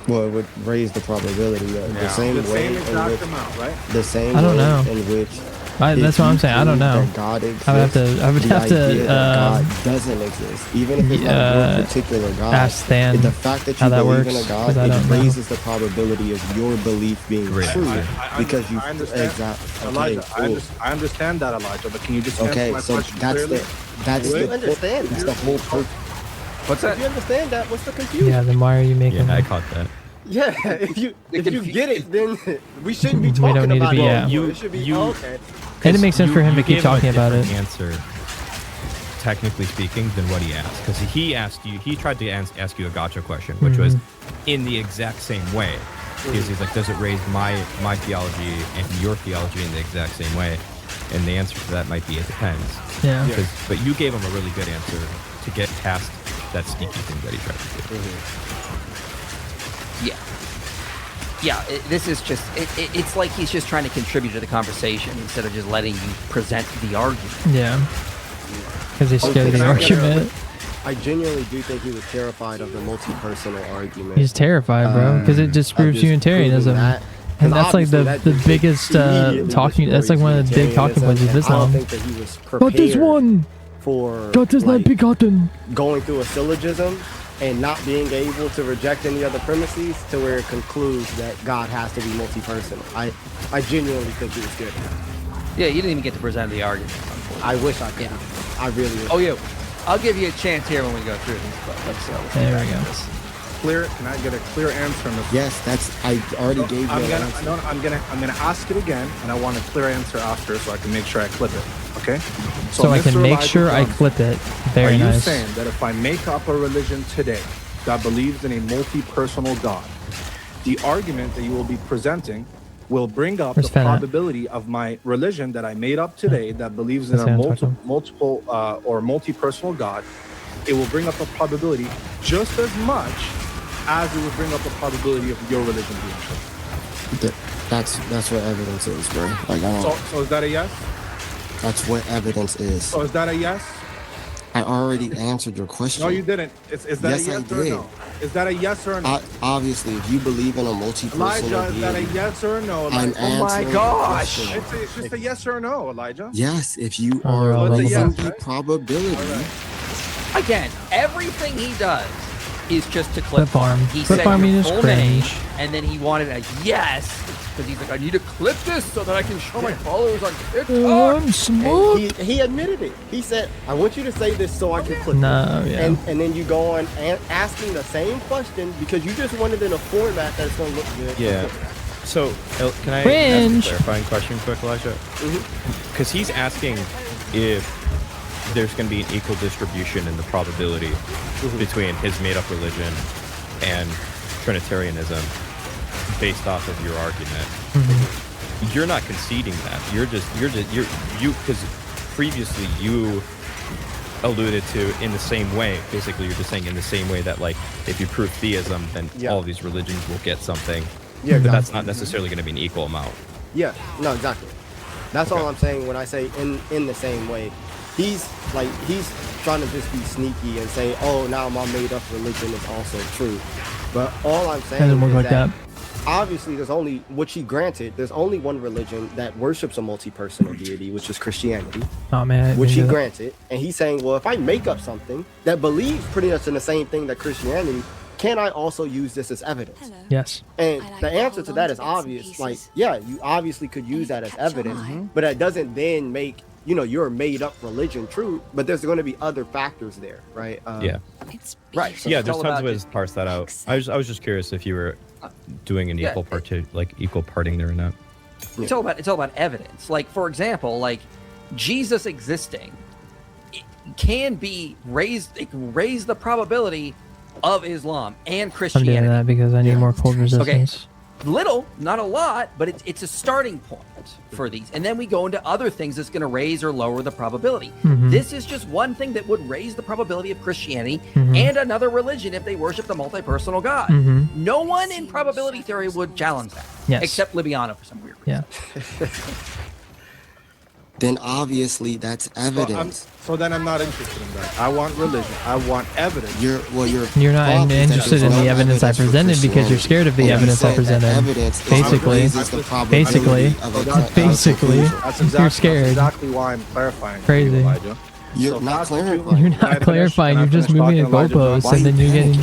Well, it would raise the probability the same way in which amount, right? The same I don't way know. in which that's what I'm saying. I don't know. God exists, I would have to God doesn't exist, even if it's not your particular God. Ask Stan the fact that you how that believe works, in a God, it raises the probability of your belief being true because you exactly. Elijah, I understand that, Elijah, but can you just answer my question clearly? Understand that's the whole purpose. What's that? If you understand that, what's the confusion? Yeah, then why are you making? Yeah, I caught that. Yeah, if you get it, then we shouldn't be talking don't need about to be, it. yeah. It should be okay. And it makes sense for him to keep talking about it. Answer, technically speaking, than what he asked, because he tried to ask you a gotcha question, which was in the exact same way. Because he's like, does it raise my theology and your theology in the exact same way? And the answer to that might be it depends. Yeah. But you gave him a really good answer to get past that sneaky thing that he tried to do. Yeah, this is just, it's like he's just trying to contribute to the conversation instead of just letting you present the argument. Yeah. Because he's scared of the argument. I genuinely do think he was terrified of the multi-personal argument. He's terrified, bro, because it just proves Unitarianism. And that's like the biggest talking, that's like one of the big talking points of Islam. I don't think that he was God is one! For God is not begotten! Going through a syllogism and not being able to reject any other premises to where it concludes that God has to be multi-personal. I genuinely think he was good. Yeah, you didn't even get to present the argument. I wish I could. I really wish. Oh, yeah. I'll give you a chance here when we go through this, but let's there we go. Can I get a clear answer on this? Yes, I already gave you an answer. I'm gonna ask it again, and I want a clear answer after, so I can make sure I clip it. Okay. So I can make sure I clip it. Very nice. Are you saying that if I make up a religion today that believes in a multi-personal God, the argument that you will be presenting will bring up the probability of my religion that I made up today that believes in a multiple or multi-personal God? It will bring up a probability just as much as it would bring up the probability of your religion being true. That's what evidence is, bro. Like, I don't. So is that a yes? That's what evidence is. So is that a yes? I already answered your question. No, you didn't. Is that a yes or a no? Is that a yes or a no? Obviously, if you believe in a multi-personal Elijah, is that a yes or a no? Oh my gosh! It's just a yes or a no, Elijah. Yes, if you are raising the probability. Again, everything he does is just to clip farm. He clip said farm your is full cringe. name, and then he wanted a yes because he's like, I need to clip this so that I can show my followers on TikTok. I'm smart. He admitted it. He said, I want you to say this so I can clip it. Yeah. And then you go on and asking the same question because you just wanted in a format that's going to look good. Yeah. So, can I Cringe. ask a clarifying question quick, Elijah? Because he's asking if there's going to be an equal distribution in the probability between his made-up religion and Trinitarianism based off of your argument. You're not conceding that. Because previously you alluded to in the same way. Basically, you're just saying in the same way that, like, if you prove theism, then all these religions will get something. Yeah, but that's not necessarily going to be an equal amount. Yeah, no, exactly. That's all I'm saying when I say in the same way. He's trying to just be sneaky and say, oh, now my made up religion is also true. But all I'm saying is that obviously there's only, which he granted, there's only one religion that worships a multi-personal deity, which is Christianity. Oh man. Which he granted. And he's saying, well, if I make up something that believes pretty much in the same thing that Christianity, can I also use this as evidence? Hello. Yes. And the answer to that is obvious. Like, yeah, you obviously could use that as evidence, but that doesn't then make, your made up religion true, but there's going to be other factors there, right? Right. So yeah, there's tons of ways to parse that out. I was just curious if you were doing an equal parting there or not. It's all about evidence. Like, for example, like Jesus existing can be raised. It can raise the probability of Islam and Christianity. I'm doing that because I need more cold resistance. Okay. Little, not a lot, but it's a starting point for these. And then we go into other things that's going to raise or lower the probability. This is just one thing that would raise the probability of Christianity and another religion if they worship the multi-personal God. No one in probability theory would challenge that, except Libiano for some weird reason. Then obviously that's evidence. So then I'm not interested in that. I want religion. I want evidence. You're not interested in the evidence I presented because you're scared of the evidence I presented. Basically, you're scared. That's exactly why I'm clarifying. Crazy. You're not clarifying. You're not clarifying. You're just moving a goalpost, and then you're getting.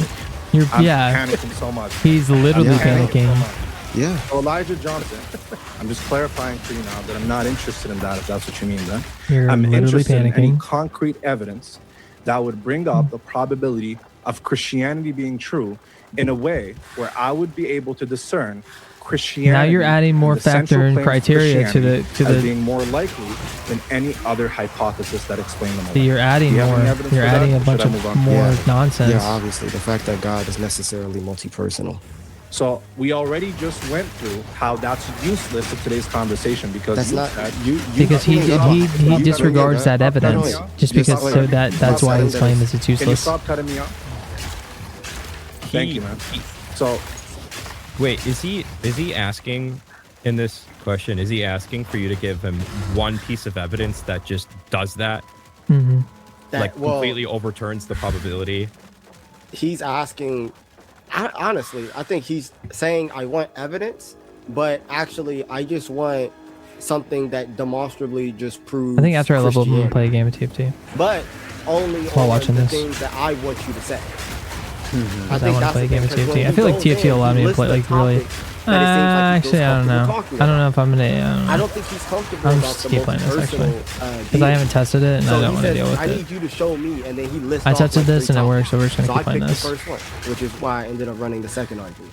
I'm panicking so much. He's literally panicking. Yeah. So Elijah Johnson, I'm just clarifying for you now that I'm not interested in that, if that's what you mean then. I'm interested in any concrete evidence that would bring up the probability of Christianity being true in a way where I would be able to discern Christianity. Now you're adding more factor and criteria to the as being more likely than any other hypothesis that explains them. You're adding more. You're adding a bunch of more nonsense. Yeah, obviously the fact that God is necessarily multi-personal. So we already just went through how that's useless to today's conversation because that's not because he disregards that evidence just because that's why his claim is it's useless. Can you stop cutting me off? Thank you, man. So wait, is he asking in this question? Is he asking for you to give him one piece of evidence that just does that? Completely overturns the probability? He's asking. Honestly, I think he's saying I want evidence, but actually I just want something that demonstrably just proves. I think after I level up, I'm gonna play a game of TFT. But only while watching this. Things that I want you to say. I want to play a game of TFT. I feel like TFT allowed me to play like really. Actually, I don't know. I don't know if I'm gonna. I don't think he's comfortable. I'm just keep playing this actually because I haven't tested it and I don't want to deal with it. I need you to show me, and then he lists. I tested this and it works, so we're just gonna keep playing this. So I picked the first one, which is why I ended up running the second argument.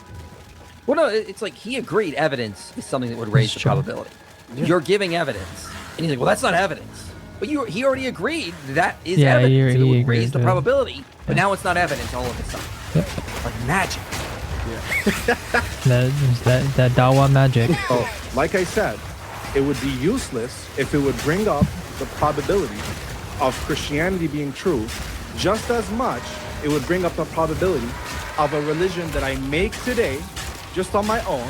Well, no, it's like he agreed evidence is something that would raise the probability. Yeah. You're giving evidence, and he's like, "Well, that's not evidence." But he already agreed that is evidence. It would raise the probability, but now it's not evidence all of a sudden. Yep. Like magic. that Dawa magic. So, like I said, it would be useless if it would bring up the probability of Christianity being true just as much it would bring up the probability of a religion that I make today just on my own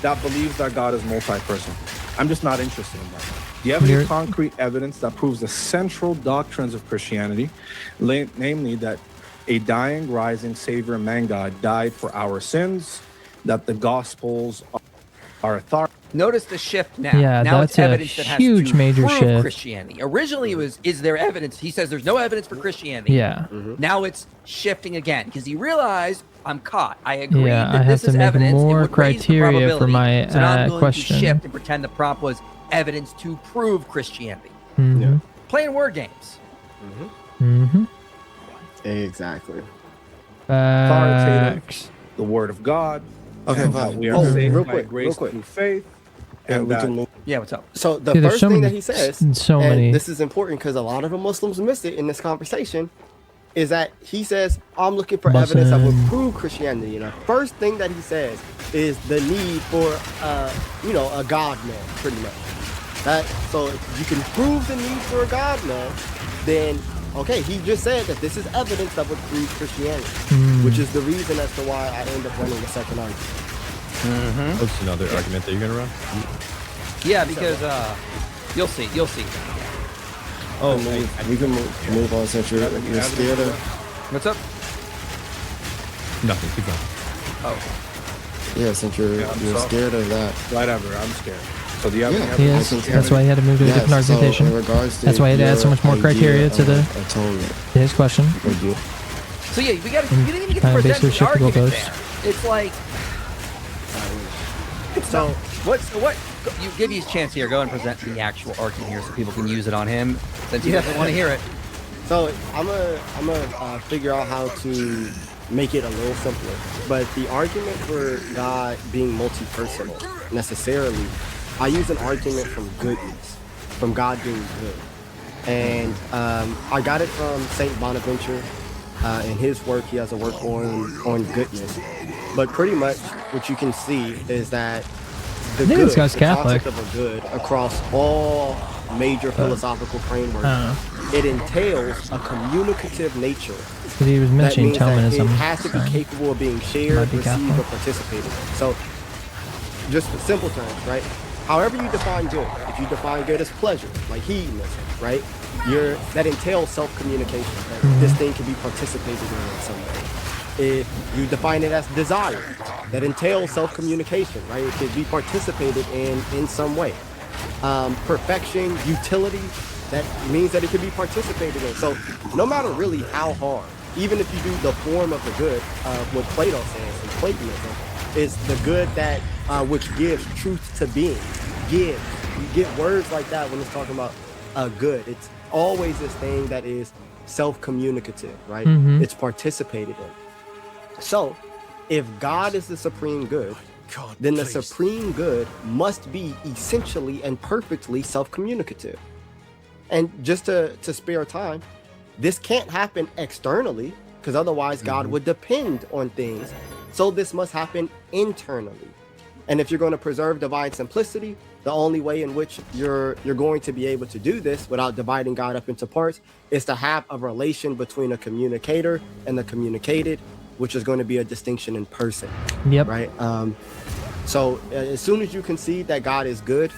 that believes that God is multi-personal. I'm just not interested in that. Do you have any concrete evidence that proves the central doctrines of Christianity, namely that a dying, rising Savior, man God, died for our sins, that the Gospels are authority? Notice the shift now. Yeah, now that's it's evidence that has huge to major prove shift. Christianity. Originally, it was, is there evidence? He says there's no evidence for Christianity. Yeah. Now it's shifting again because he realized I'm caught. I agree Yeah, that I have this to is make evidence. It more would raise the criteria for probability. my So now I'm going question. to shift and pretend the prompt was evidence to prove Christianity. Mm-hmm. Playing word games. Mm-hmm. Exactly. Authoritative, the word of God. Okay, fine. We are saved real by quick, grace through faith. And we can move. Yeah, what's up? So the Dude, there's first so thing many- that he says, so and many- this is important because a lot of the Muslims miss it in this conversation, is that he says, I'm looking for evidence that would prove Christianity. And the first thing that he says is the need for, a God man, pretty much. So if you can prove the need for a God man, then, okay, he just said that this is evidence that would prove Christianity, which is the reason as to why I end up running the second argument. That's another argument that you're going to run? Yeah, because you'll see. Oh, we can move on since you're scared of. What's up? Nothing. Keep going. Oh. Yeah, since you're scared of that. Whatever, I'm scared. So do you have any Yes, evidence? that's why he had to move to a different argumentation. That's why he had to add so much more criteria to his question. So yeah, we didn't even get to present the argument there. It's like, so what? You give you a chance here. Go and present the actual argument here, so people can use it on him, since he doesn't want to hear it. So I'm gonna figure out how to make it a little simpler. But the argument for God being multi-personal, necessarily, I use an argument from goodness, from God being good. And I got it from Saint Bonaventure. In his work, he has a work on goodness. But pretty much what you can see is that the good, this guy's the Catholic. concept of a good across all major philosophical frameworks, it entails a communicative nature. But he was mentioning Thomanism. It has to be capable of being shared, received, or participated in. So, just in simple terms, right? However you define good, if you define good as pleasure, like hedonism, right? That entails self-communication. This thing can be participated in some way. If you define it as desire, that entails self-communication, right? It can be participated in some way. Perfection, utility, that means that it can be participated in. So no matter really how hard, even if you do the form of the good, what Plato says in Platonism, is the good that which gives truth to being. You get words like that when it's talking about good. It's always this thing that is self-communicative, right? It's participated in. So, if God is the supreme good, then the supreme good must be essentially and perfectly self-communicative. And just to spare time, this can't happen externally, because otherwise God would depend on things. So this must happen internally. And if you're going to preserve divine simplicity, the only way in which you're going to be able to do this without dividing God up into parts is to have a relation between a communicator and the communicated, which is going to be a distinction in person. Yep. Right. So as soon as you concede that God is good,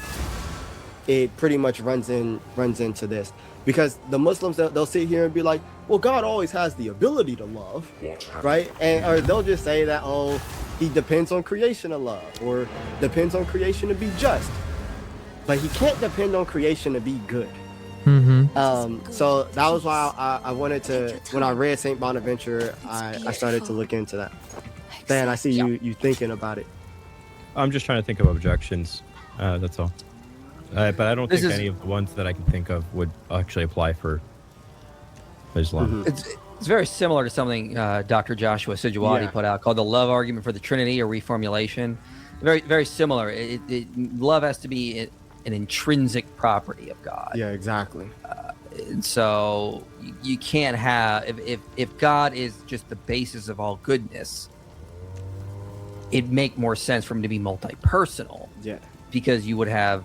it pretty much runs into this, because the Muslims, they'll sit here and be like, well, God always has the ability to love, right? Or they'll just say that, oh, he depends on creation to love, or depends on creation to be just, but he can't depend on creation to be good. So that was why I wanted to, when I read Saint Bonaventure, I started to look into that. Dan, I see you thinking about it. I'm just trying to think of objections. That's all. But I don't think any of the ones that I can think of would actually apply for Islam. It's very similar to something Dr. Joshua Sijuwati put out called the love argument for the Trinity or reformulation. Very, very similar. Love has to be an intrinsic property of God. Yeah, exactly. And so you can't have, if God is just the basis of all goodness, it'd make more sense for him to be multi-personal. Yeah. Because you would have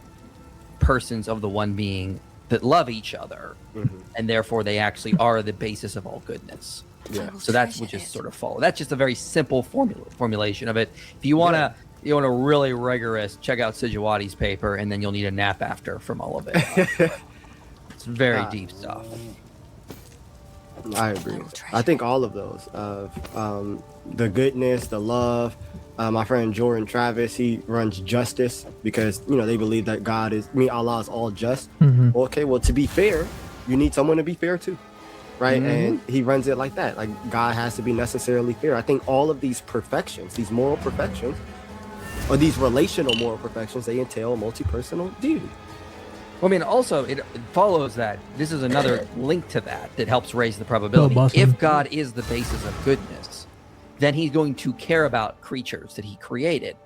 persons of the one being that love each other, and therefore they actually are the basis of all goodness. Yeah. So that's what just sort of follow. That's just a very simple formulation of it. If you want to, you want a really rigorous, check out Sijuwati's paper, and then you'll need a nap after from all of it. It's very deep stuff. I agree. I think all of those, the goodness, the love. My friend Jordan Travis, he runs justice because, they believe that Allah is all just. Okay, well, to be fair, you need someone to be fair too, right? And he runs it like that. Like God has to be necessarily fair. I think all of these perfections, these moral perfections, or these relational moral perfections, they entail a multi-personal deity. Well, I mean, also it follows that this is another link to that helps raise the probability. If God is the basis of goodness, then he's going to care about creatures that he created.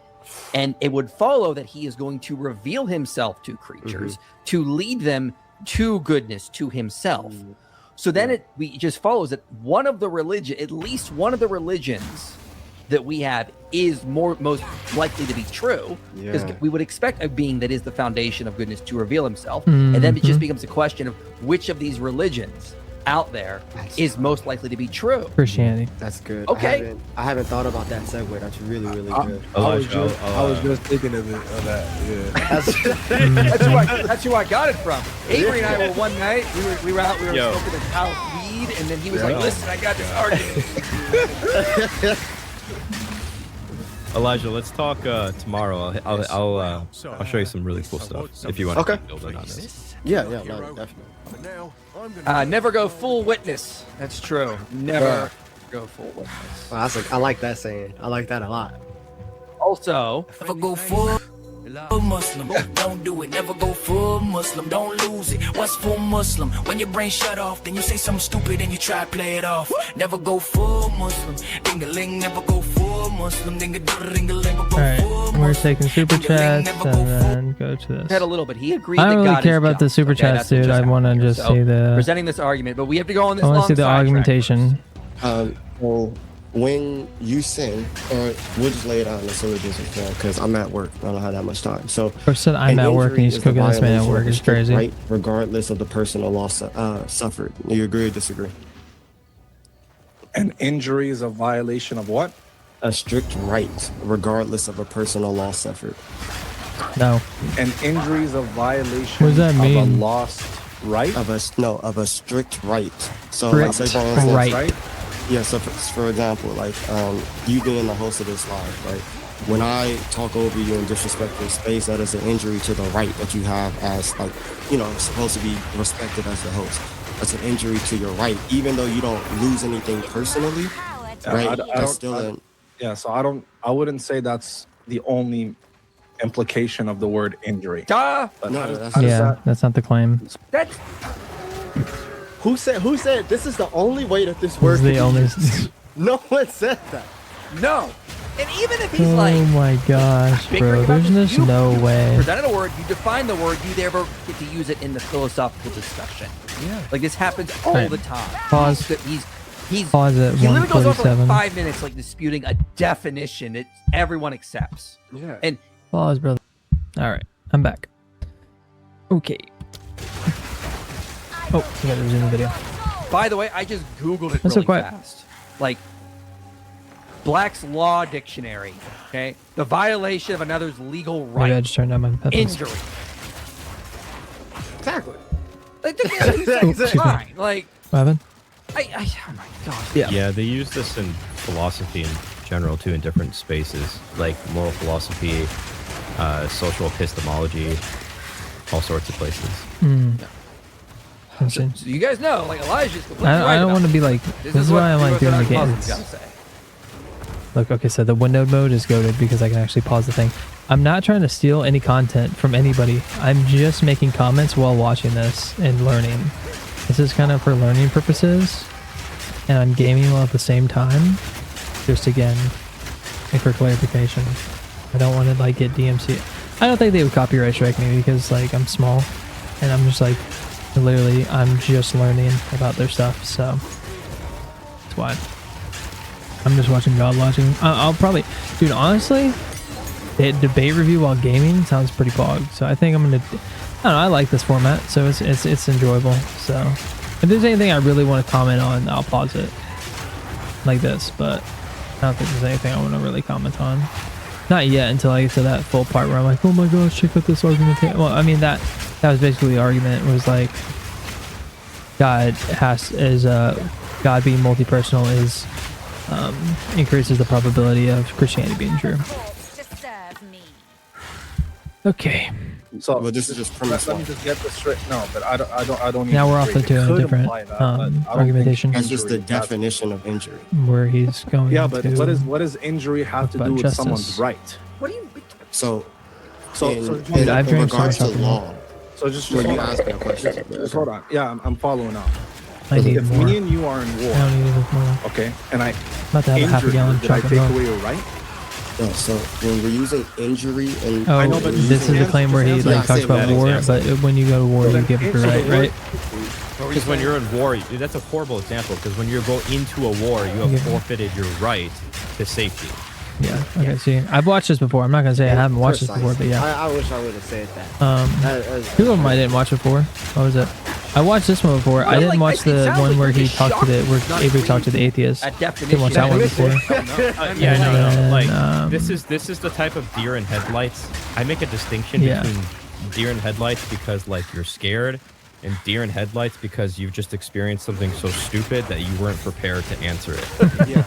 And it would follow that he is going to reveal himself to creatures to lead them to goodness, to himself. So then it just follows that at least one of the religions that we have is most likely to be true, because we would expect a being that is the foundation of goodness to reveal himself. And then it just becomes a question of which of these religions out there is most likely to be true. Christianity. That's good. Okay. I haven't thought about that segue. That's really, really good. I was just thinking of that. Yeah. That's who I got it from. Avery and I were one night. We were out. We were smoking a pile of weed, and then he was like, "Listen, I got this argument." Elijah, let's talk tomorrow. I'll show you some really cool stuff if you want to build on this. Yeah, no, definitely. Never go full witness. That's true. Never go full witness. Wow, I like that saying. I like that a lot. Also, never go full Muslim. Don't do it. Never go full Muslim. Don't lose it. What's full Muslim? When your brain shut off, then you say something stupid and you try to play it off. Never go full Muslim. Ding-a-ling. Never go full Muslim. Ding-a-ding-a-ling. All right, we're taking super chats and then go to this. Had a little bit. He agreed. I don't that really God care is about just. the super chats, dude. I want to just see the presenting this argument, but we have to go on this. I want long to see the sidetrack argumentation. Well, when you sin, or we'll just lay it out in the syllogism form because I'm at work. I don't have that much time. So, person, I'm at work and he's cooking this man at work. It's crazy. Right, regardless of the personal loss suffered. You agree or disagree? An injury is a violation of what? A strict right, regardless of a personal loss suffered. No. An injury is a violation what does that mean? Of a lost right? Of a strict right. So, strict like, say for instance, right. Yeah, so for example, like you being the host of this live, right? When I talk over you and disrespect your space, that is an injury to the right that you have as, like, supposed to be respected as the host. That's an injury to your right, even though you don't lose anything personally, right? I wouldn't say that's the only implication of the word injury. That's not the claim. That's Who said this is the only way that this works? No one said that. No. And even if he's like, oh my gosh, bro, there's just no way. Presented a word, you define the word, you never get to use it in the philosophical discussion. Yeah. Like this happens all the time. Pause. Pause at 1:47. He literally goes on for like 5 minutes, like disputing a definition that everyone accepts. Yeah. And pause, brother. All right, I'm back. Okay. Oh, we gotta resume the video. By the way, I just Googled it really fast. Like, Black's Law Dictionary, okay? The violation of another's legal right. Maybe I just turned down my headphones. Injury. Exactly. Like, that's fine. Like, what happened? Oh my gosh. Yeah, they use this in philosophy in general, too, in different spaces, like moral philosophy, social epistemology, all sorts of places. So you guys know, like, Elijah's completely I don't want to be like, this is why I like doing the games. Look, okay, so the windowed mode is goated because I can actually pause the thing. I'm not trying to steal any content from anybody. I'm just making comments while watching this and learning. This is kind of for learning purposes, and I'm gaming while at the same time. Just again, and for clarification, I don't want to like get DMC. I don't think they would copyright strike me because like I'm small, and I'm just like, literally, I'm just learning about their stuff, so that's why. I'm just watching God watching. I'll probably, dude, honestly, the debate review while gaming sounds pretty pog. So I think I'm gonna, I don't know, I like this format, so it's enjoyable. So if there's anything I really want to comment on, I'll pause it like this. But I don't think there's anything I want to really comment on. Not yet until I get to that full part where I'm like, oh my gosh, check out this argument. Well, I mean that was basically the argument was like, God being multi-personal is increases the probability of Christianity being true. Okay. So well, this is just premise. Let me just get this straight. No, but I don't. Now we're off into a different argumentation. That's just the definition of injury. Where he's going. Yeah, but what does injury have to do with someone's right? What do you? So I've in regards to law. So just you ask me a question. Just hold on. Yeah, I'm following up. If me and you are in war, I don't need more. Okay, and I about to have a half a gallon. Did I take away your right? No, so when we're using injury and I know, but this is the claim where he talks about war, but when you go to war, you give up your right? Because when you're in war, that's a horrible example. Because when you go into a war, you have forfeited your right to safety. Yeah. Okay. See, I've watched this before. I'm not gonna say I haven't watched this before, but yeah. I wish I would have said that. Two of them I didn't watch before. What was it? I watched this one before. I didn't watch the one where he talked to where Avery talked to the atheist. Didn't watch that one before. Yeah, no. Like this is the type of deer in headlights. I make a distinction between deer in headlights because like you're scared, and deer in headlights because you've just experienced something so stupid that you weren't prepared to answer it. Yeah.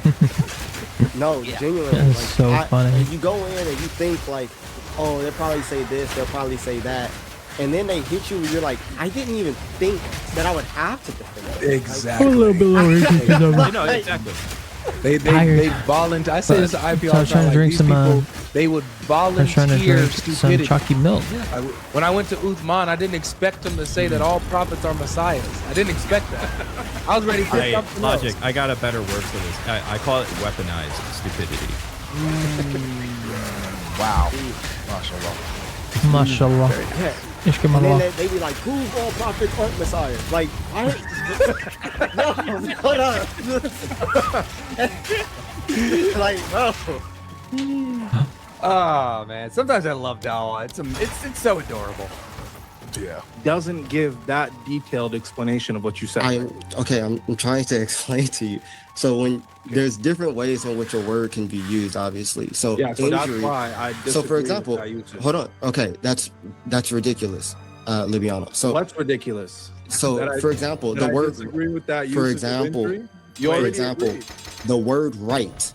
No, genuinely. That's so funny. You go in and you think like, oh, they'll probably say this, they'll probably say that, and then they hit you and you're like, I didn't even think that I would have to defend it. Exactly. A little bit lower. Exactly. They volunteer. I say this to IPL. So I was trying to drink some. They would volunteer. I was trying to drink stupidity. some chalky milk. When I went to Uthman, I didn't expect them to say that all prophets are messiahs. I didn't expect that. I was ready for something Logic. else. I got a better word for this. I call it weaponized stupidity. Wow. Mashallah. Yeah. And then they be like, prove all prophets aren't messiahs. Like, no, hold on. Like, no. Oh man, sometimes I love Dawa. It's so adorable. Yeah. Doesn't give that detailed explanation of what you said. I'm trying to explain to you. So when there's different ways in which a word can be used, obviously. So injury, that's why I disagree. So for example, hold on. Okay, that's ridiculous, Libiano. So what's ridiculous? So for example, the word. Disagree with that. For example, the word right.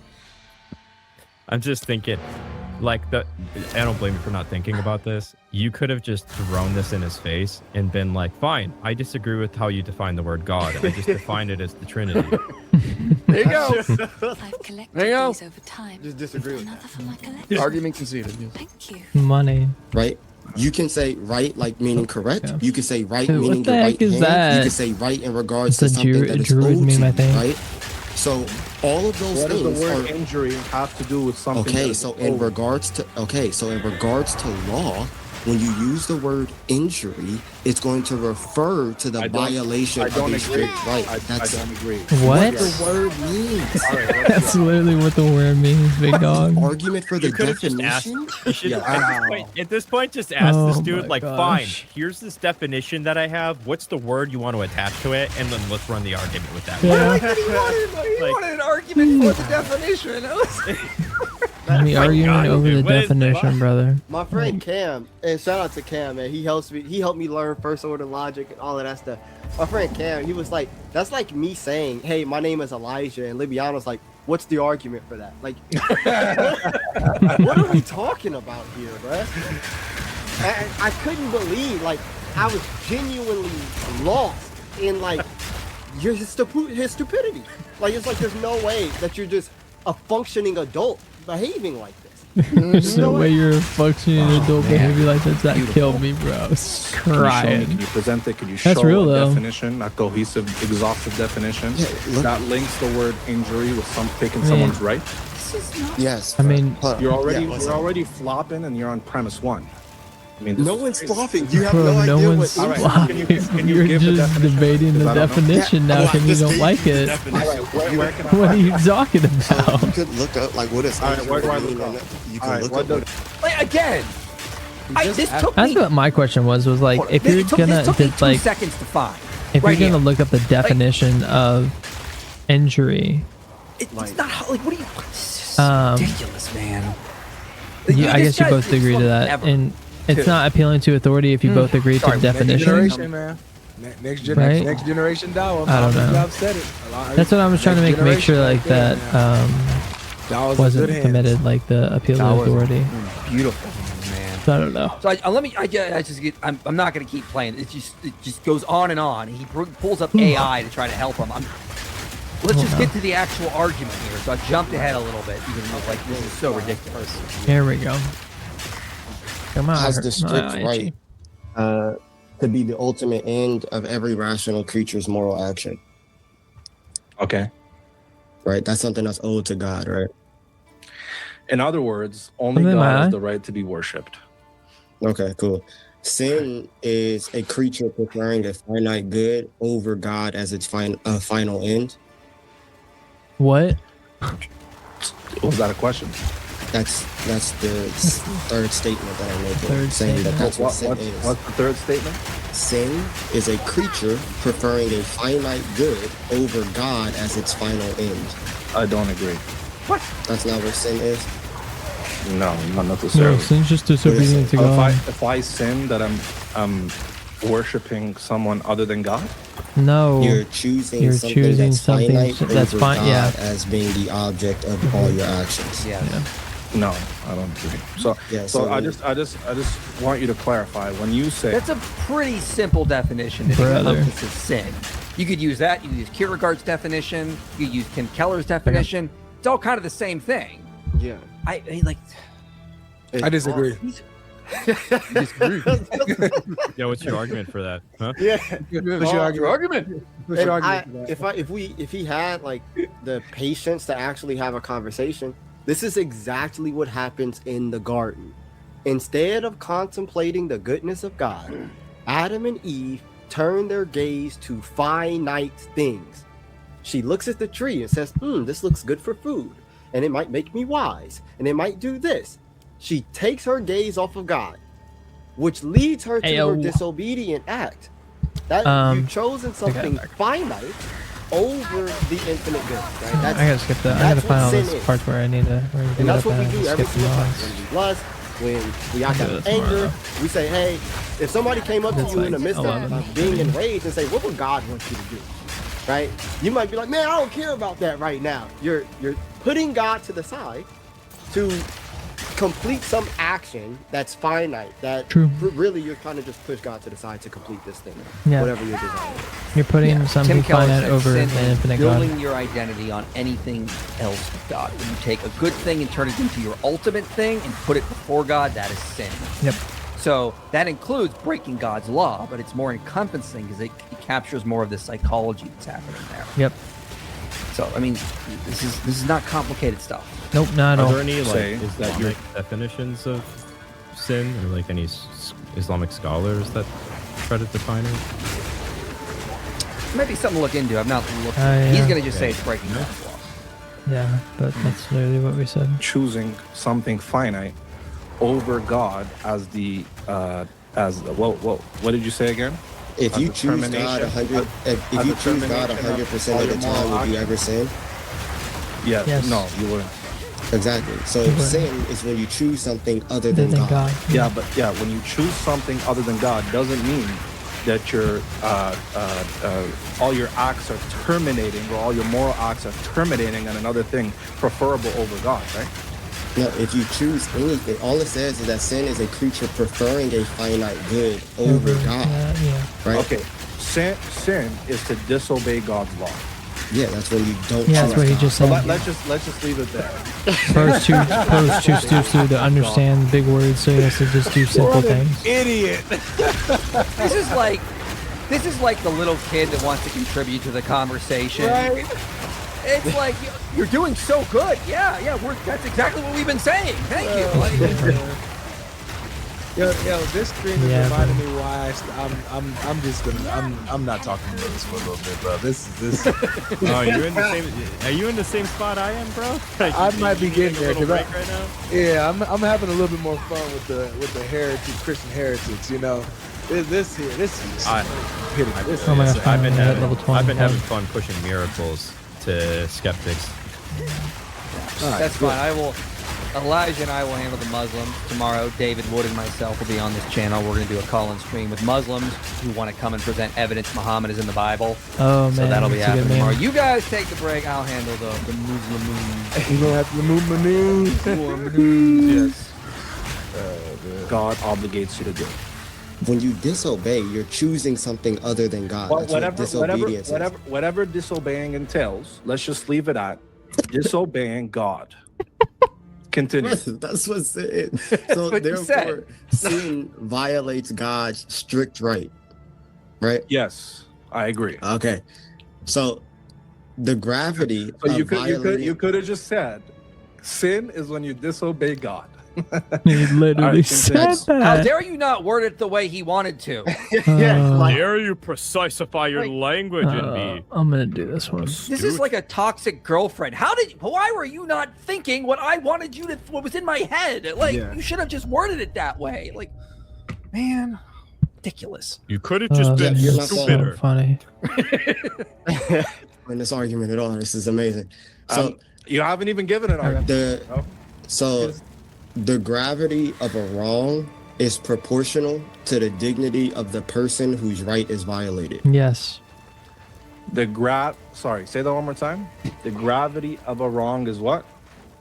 I'm just thinking, like I don't blame you for not thinking about this. You could have just thrown this in his face and been like, fine, I disagree with how you define the word God. I just define it as the Trinity. There you go. I've collected these over time. Just disagree with that. Argument conceded. Thank you. Money. Right? You can say right like meaning correct. Yeah. You can say right Dude, meaning what the your heck right is hand. that? You can say right in regards It's to a something that is druid owed to meme, I you, think. right? So all of those what things does the word are injury have to do with something? Okay, so in regards to law, when you use the word injury, it's going to refer to the violation of a strict right. I don't agree. What the word means. That's literally what the word means, big dog. Argument for the definition? At this point, just ask this dude, like, gosh. fine, here's this definition that I have. What's the word you want to attach to it? And then let's run the argument with that. Yeah. He wanted an argument for the definition. Me arguing over the definition, brother. My friend Cam, and shout out to Cam, man. He helped me learn first order logic and all of that stuff. My friend Cam, he was like, that's like me saying, hey, my name is Elijah, and Libiano's like, what's the argument for that? Like, what are we talking about here, bro? I couldn't believe, like, I was genuinely lost in like his stupidity. Like, it's like there's no way that you're just a functioning adult behaving like this. There's no way you're a functioning adult behavior like that. That killed me, bro. I was crying. Can you present it? Can you That's show real, a though. definition, a cohesive, exhaustive definition that links the word injury with taking I mean, someone's right? Yes. I mean, you're already flopping, and you're on premise one. I mean, no one's flopping. You have bro, no idea one's what flopping. You're just debating the definition now because you don't like it. What are you talking about? You could look up like what is where do I look up? You can look up. Like again. This took That's me. what my question was like if This you're took gonna me 2 like seconds to find. if right you're gonna here. look up the definition of injury, It's not like what are you? This is ridiculous, man. I guess you both agree to that, and it's not appealing to authority if you both agree to the definition. Next generation, man. Next generation Dawa. I don't know. I've said it. That's what I was trying to make sure like that Dawa's wasn't committed, like the appeal to authority. Beautiful, man. I don't know. So I'm not going to keep playing. It just goes on and on. He pulls up AI to try to help him. Let's just get to the actual argument here. So I jumped ahead a little bit because like this is so ridiculous. Here we go. Come on. Has the strict right to be the ultimate end of every rational creature's moral action. Okay. Right? That's something that's owed to God, right? In other words, only God has the right to be worshipped. Okay, cool. Sin is a creature preferring a finite good over God as its final end. What? Was that a question? That's the third statement that I'm making. Saying that that's what sin is. What's the third statement? Sin is a creature preferring a finite good over God as its final end. I don't agree. What? That's not what sin is? No, not necessarily. No, sin's just disobedience to God. If I sin that I'm worshiping someone other than God? No. You're choosing something that's fine. Yeah. As being the object of all your actions. Yeah. No, I don't agree. So I just want you to clarify when you say that's a pretty simple definition to encompass of sin. You could use that. You could use Kierkegaard's definition. You could use Tim Keller's definition. It's all kind of the same thing. Yeah. I like. I disagree. Yeah, what's your argument for that? Huh? Yeah. What's your argument? If he had like the patience to actually have a conversation, this is exactly what happens in the garden. Instead of contemplating the goodness of God, Adam and Eve turn their gaze to finite things. She looks at the tree and says, this looks good for food, and it might make me wise, and it might do this. She takes her gaze off of God, which leads her to her disobedient act. That you've chosen something finite over the infinite good. Right? I gotta skip that. I gotta find all those parts where I need to. And that's what we do every single time. When we lust, when we act out of anger, we say, hey, if somebody came up to you in the midst of being enraged and say, what would God want you to do? Right? You might be like, man, I don't care about that right now. You're putting God to the side to complete some action that's finite, that really you're kind of just push God to the side to complete this thing, whatever your desire is. You're putting something finite over an infinite God. Building your identity on anything else but God. When you take a good thing and turn it into your ultimate thing and put it before God, that is sin. Yep. So that includes breaking God's law, but it's more encompassing because it captures more of the psychology that's happening there. Yep. So I mean, this is not complicated stuff. Nope, not at all. Are there any Islamic definitions of sin, or like any Islamic scholars that try to define it? Maybe something to look into. I've not looked. He's gonna just say it's breaking God's law. Yeah, but that's literally what we said. Choosing something finite over God as the what did you say again? If you choose God 100%, if you choose God 100% of the time, would you ever sin? Yes. No, you wouldn't. Exactly. So sin is when you choose something other than God. Yeah, but when you choose something other than God, doesn't mean that your all your acts are terminating, or all your moral acts are terminating on another thing preferable over God, right? No, if you choose anything, all it says is that sin is a creature preferring a finite good over God. Right? Okay. Sin is to disobey God's law. Yeah, that's when you don't. Yeah, that's what he just said. So let's just leave it there. Post too stupid to understand big words, so he has to just do simple things. Idiot. This is like the little kid that wants to contribute to the conversation. Right. It's like you're doing so good. Yeah, that's exactly what we've been saying. Thank you. Yo, this stream is reminding me why I'm not talking about this for a little bit, bro. This. Oh, are you in the same spot I am, bro? Like, I might be getting there because right now. Yeah, I'm having a little bit more fun with the heritage, Christian heretics. You know, this is. I've been having fun pushing miracles to skeptics. That's fine. Elijah and I will handle the Muslims tomorrow. David Wood and myself will be on this channel. We're going to do a call-in stream with Muslims who want to come and present evidence Muhammad is in the Bible. Oh, man. So that'll be happening tomorrow. You guys take the break. I'll handle the Muslim. You're going to have to remove my news. Yes. God obligates you to do. When you disobey, you're choosing something other than God. Well, That's what disobedience is. whatever disobeying entails, let's just leave it at disobeying God. Continue. That's what's it. So therefore, sin violates God's strict right. Right? Yes, I agree. Okay. So the gravity so of violating... you could have just said sin is when you disobey God. He literally said that. How dare you not word it the way he wanted to? Dare you precisify your language in me? I'm gonna do this one. This is like a toxic girlfriend. Why were you not thinking what I wanted you to, what was in my head? Like, you should have just worded it that way. Like, man, ridiculous. You could have just been stupider. So funny. In this argument at all, this is amazing. So you haven't even given an argument. The gravity of a wrong is proportional to the dignity of the person whose right is violated. Yes. Sorry, say that one more time. The gravity of a wrong is what?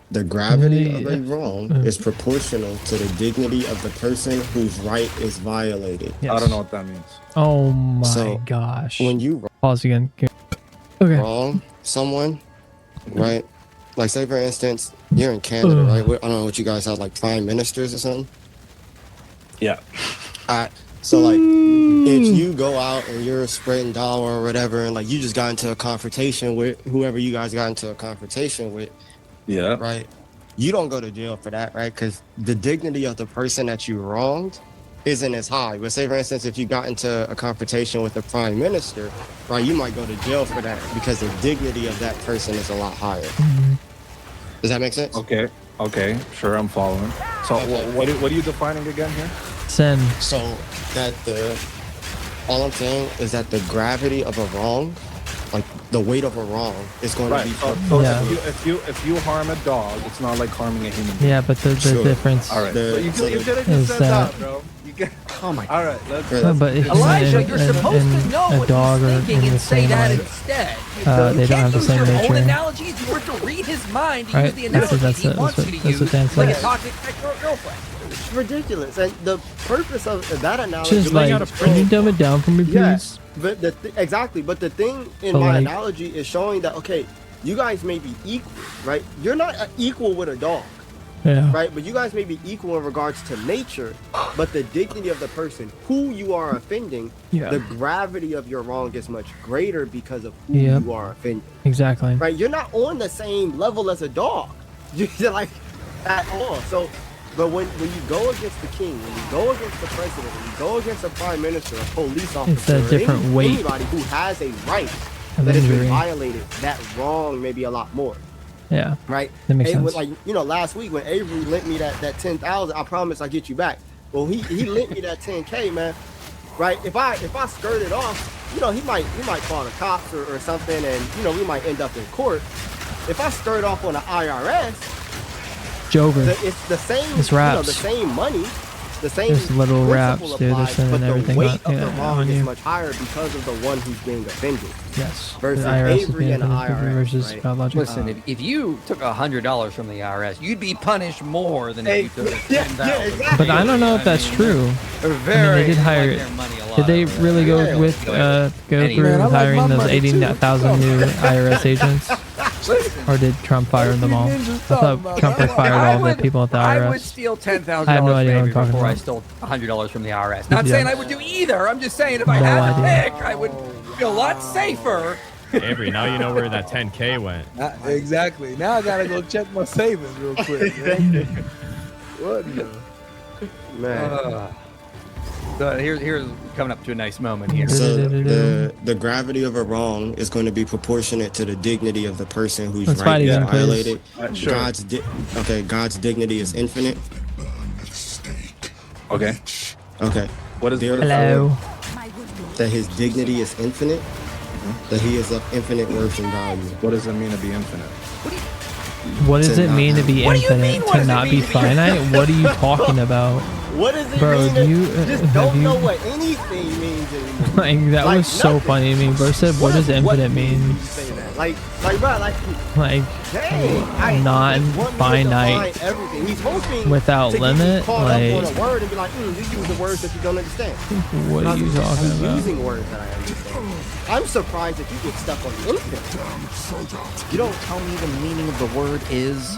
The gravity of a wrong is proportional to the dignity of the person whose right is violated. Yes. I don't know what that means. Oh my gosh. When you pause again. Okay. Wrong someone, right? Like, say for instance, you're in Canada, right? I don't know what you guys have, like prime ministers or something. Yeah. So like, if you go out and you're spreading dollar or whatever, and like you just got into a confrontation with whoever you guys got into a confrontation with, yeah, right? You don't go to jail for that, right? Because the dignity of the person that you wronged isn't as high. But say for instance, if you got into a confrontation with the prime minister, right, you might go to jail for that because the dignity of that person is a lot higher. Does that make sense? Okay, sure, I'm following. So what are you defining again here? Sin. So that all I'm saying is that the gravity of a wrong, like the weight of a wrong, is going to be. So if you harm a dog, it's not like harming a human being. Yeah, but the difference. All right. So you could have just said that, bro. Oh my God. All right. Let's but it's Elijah, you're supposed to know a what dog he's thinking and say that like, instead. they don't have the same your nature. own analogies. You were to read his mind. You Right? use the analogies he wants you to use. Like a toxic girlfriend. It's ridiculous. And the purpose of that analogy... Just like, can you dumb it down for me, please? Yes, but exactly. But the thing in my analogy is showing that, okay, you guys may be equal, right? You're not equal with a dog. Yeah. Right, but you guys may be equal in regards to nature, but the dignity of the person who you are offending, the gravity of your wrong is much greater because of who you are offending. Exactly. Right, you're not on the same level as a dog, you're like at all. So, but when you go against the king, when you go against the president, when you go against a prime minister, a police officer, it's a different weight. Anybody who has a right that has been violated, that wrong may be a lot more. Yeah. Right. That makes sense. Like, you know, last week when Avery lent me that 10,000, I promise I'll get you back. Well, he lent me that 10K, man. Right. If I skirt it off, you know, he might call the cops or something, and you know, we might end up in court. If I skirt off on the IRS, it's the same. It's raps. You know, the same money. The same There's little raps, dude. They're sending but everything the weight of the wrong on is you. much higher because of the one who's being offended. Yes. Versus the IRS Avery and the IRS. Versus Right? Listen, if you took $100 from the IRS, you'd be punished more than if you took $10,000. But I don't know if that's true. They did hire. Did they really go with go through hiring those 80,000 new IRS agents? Or did Trump fire them all? I thought Trump had fired all the people at the IRS. I would steal $10,000 I have no idea what I'm talking before I about. stole $100 from the IRS. Not saying I would do either. I'm just saying if I had to pick, I would feel a lot safer. Avery, now you know where that 10K went. Exactly. Now I gotta go check my savings real quick. Man. What the? Man. So here's coming up to a nice moment here. So the gravity of a wrong is going to be proportionate to the dignity of the person whose right is violated. Sure. God's dignity is infinite. Okay. What is Hello? That his dignity is infinite. That he is of infinite worth and value. What does it mean to be infinite? What does it mean to be infinite? To not be finite? What are you talking about? What does it bro, mean? You just don't know what anything means anymore. Like that was so funny to me. Bro said, "What does infinite mean?" Like, bro, dang, non-finite, He's hoping without limit. Like, on a word and be like, you use the words that you don't understand. What are you talking about? I'm using words that I understand. I'm surprised that you get stuck on the infinite. You don't tell me the meaning of the word is.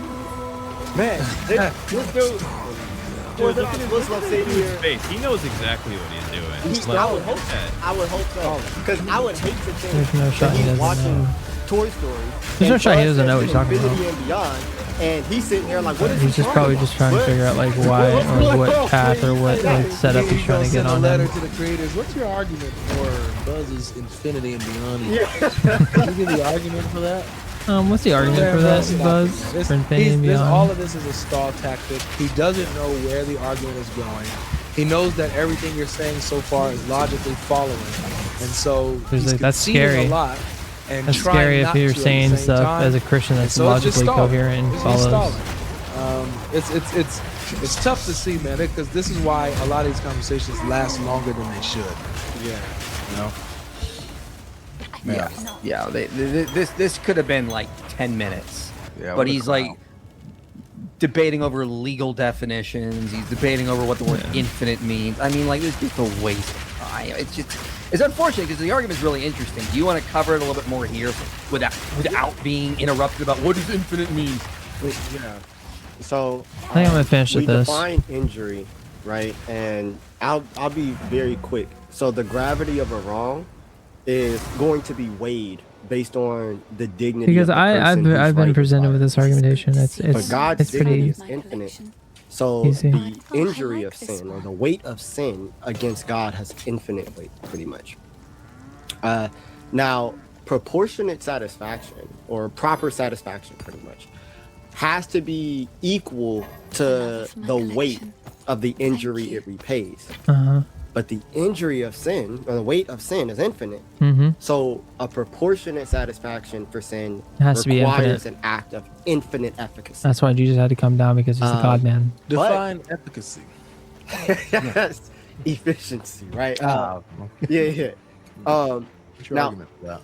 Man, this dude. Dude, look at his face. He knows exactly what he's doing. I would hope so. I would hope so. Because I would hate to think There's no shot that he he's doesn't watching know. Toy Story. There's no shot he doesn't know what he's talking Infinity about. and Beyond, and he's sitting there like, what is He's just probably just trying to figure out like why or what path or what like setup he's trying to get on a letter him. to the creators. What's your argument for Buzz's Infinity and Beyond? Can you give the argument for that? What's the argument for that, Buzz? For Infinity and Beyond? All of this is a stall tactic. He doesn't know where the argument is going. He knows that everything you're saying so far is logically following, and so he's that's scary. a lot. And that's scary if you're saying stuff time. as a Christian that's so logically coherent and follows. It's tough to see, man, because this is why a lot of these conversations last longer than they should. Yeah. You know. Yeah. This could have been like 10 minutes. Yeah. But he's like debating over legal definitions. He's debating over what the word infinite means. I mean, like, it's just a waste of time. It's unfortunate because the argument is really interesting. Do you want to cover it a little bit more here without being interrupted about what does infinite mean? Yeah. So I think I'm gonna finish with this. We define injury, right? And I'll be very quick. So the gravity of a wrong is going to be weighed based on the dignity. Because of the I've been presented with this argumentation. But God's dignity is infinite. So easy. the injury of sin or the weight of sin against God has infinite weight, pretty much. Now, proportionate satisfaction or proper satisfaction, pretty much, has to be equal to the weight of the injury it repays. But the injury of sin, or the weight of sin, is infinite. So a proportionate satisfaction for sin requires an act of infinite efficacy. That's why Jesus had to come down, because he's the God man. Define efficacy. Yes, efficiency, right? Yeah. What's your Now, argument for that?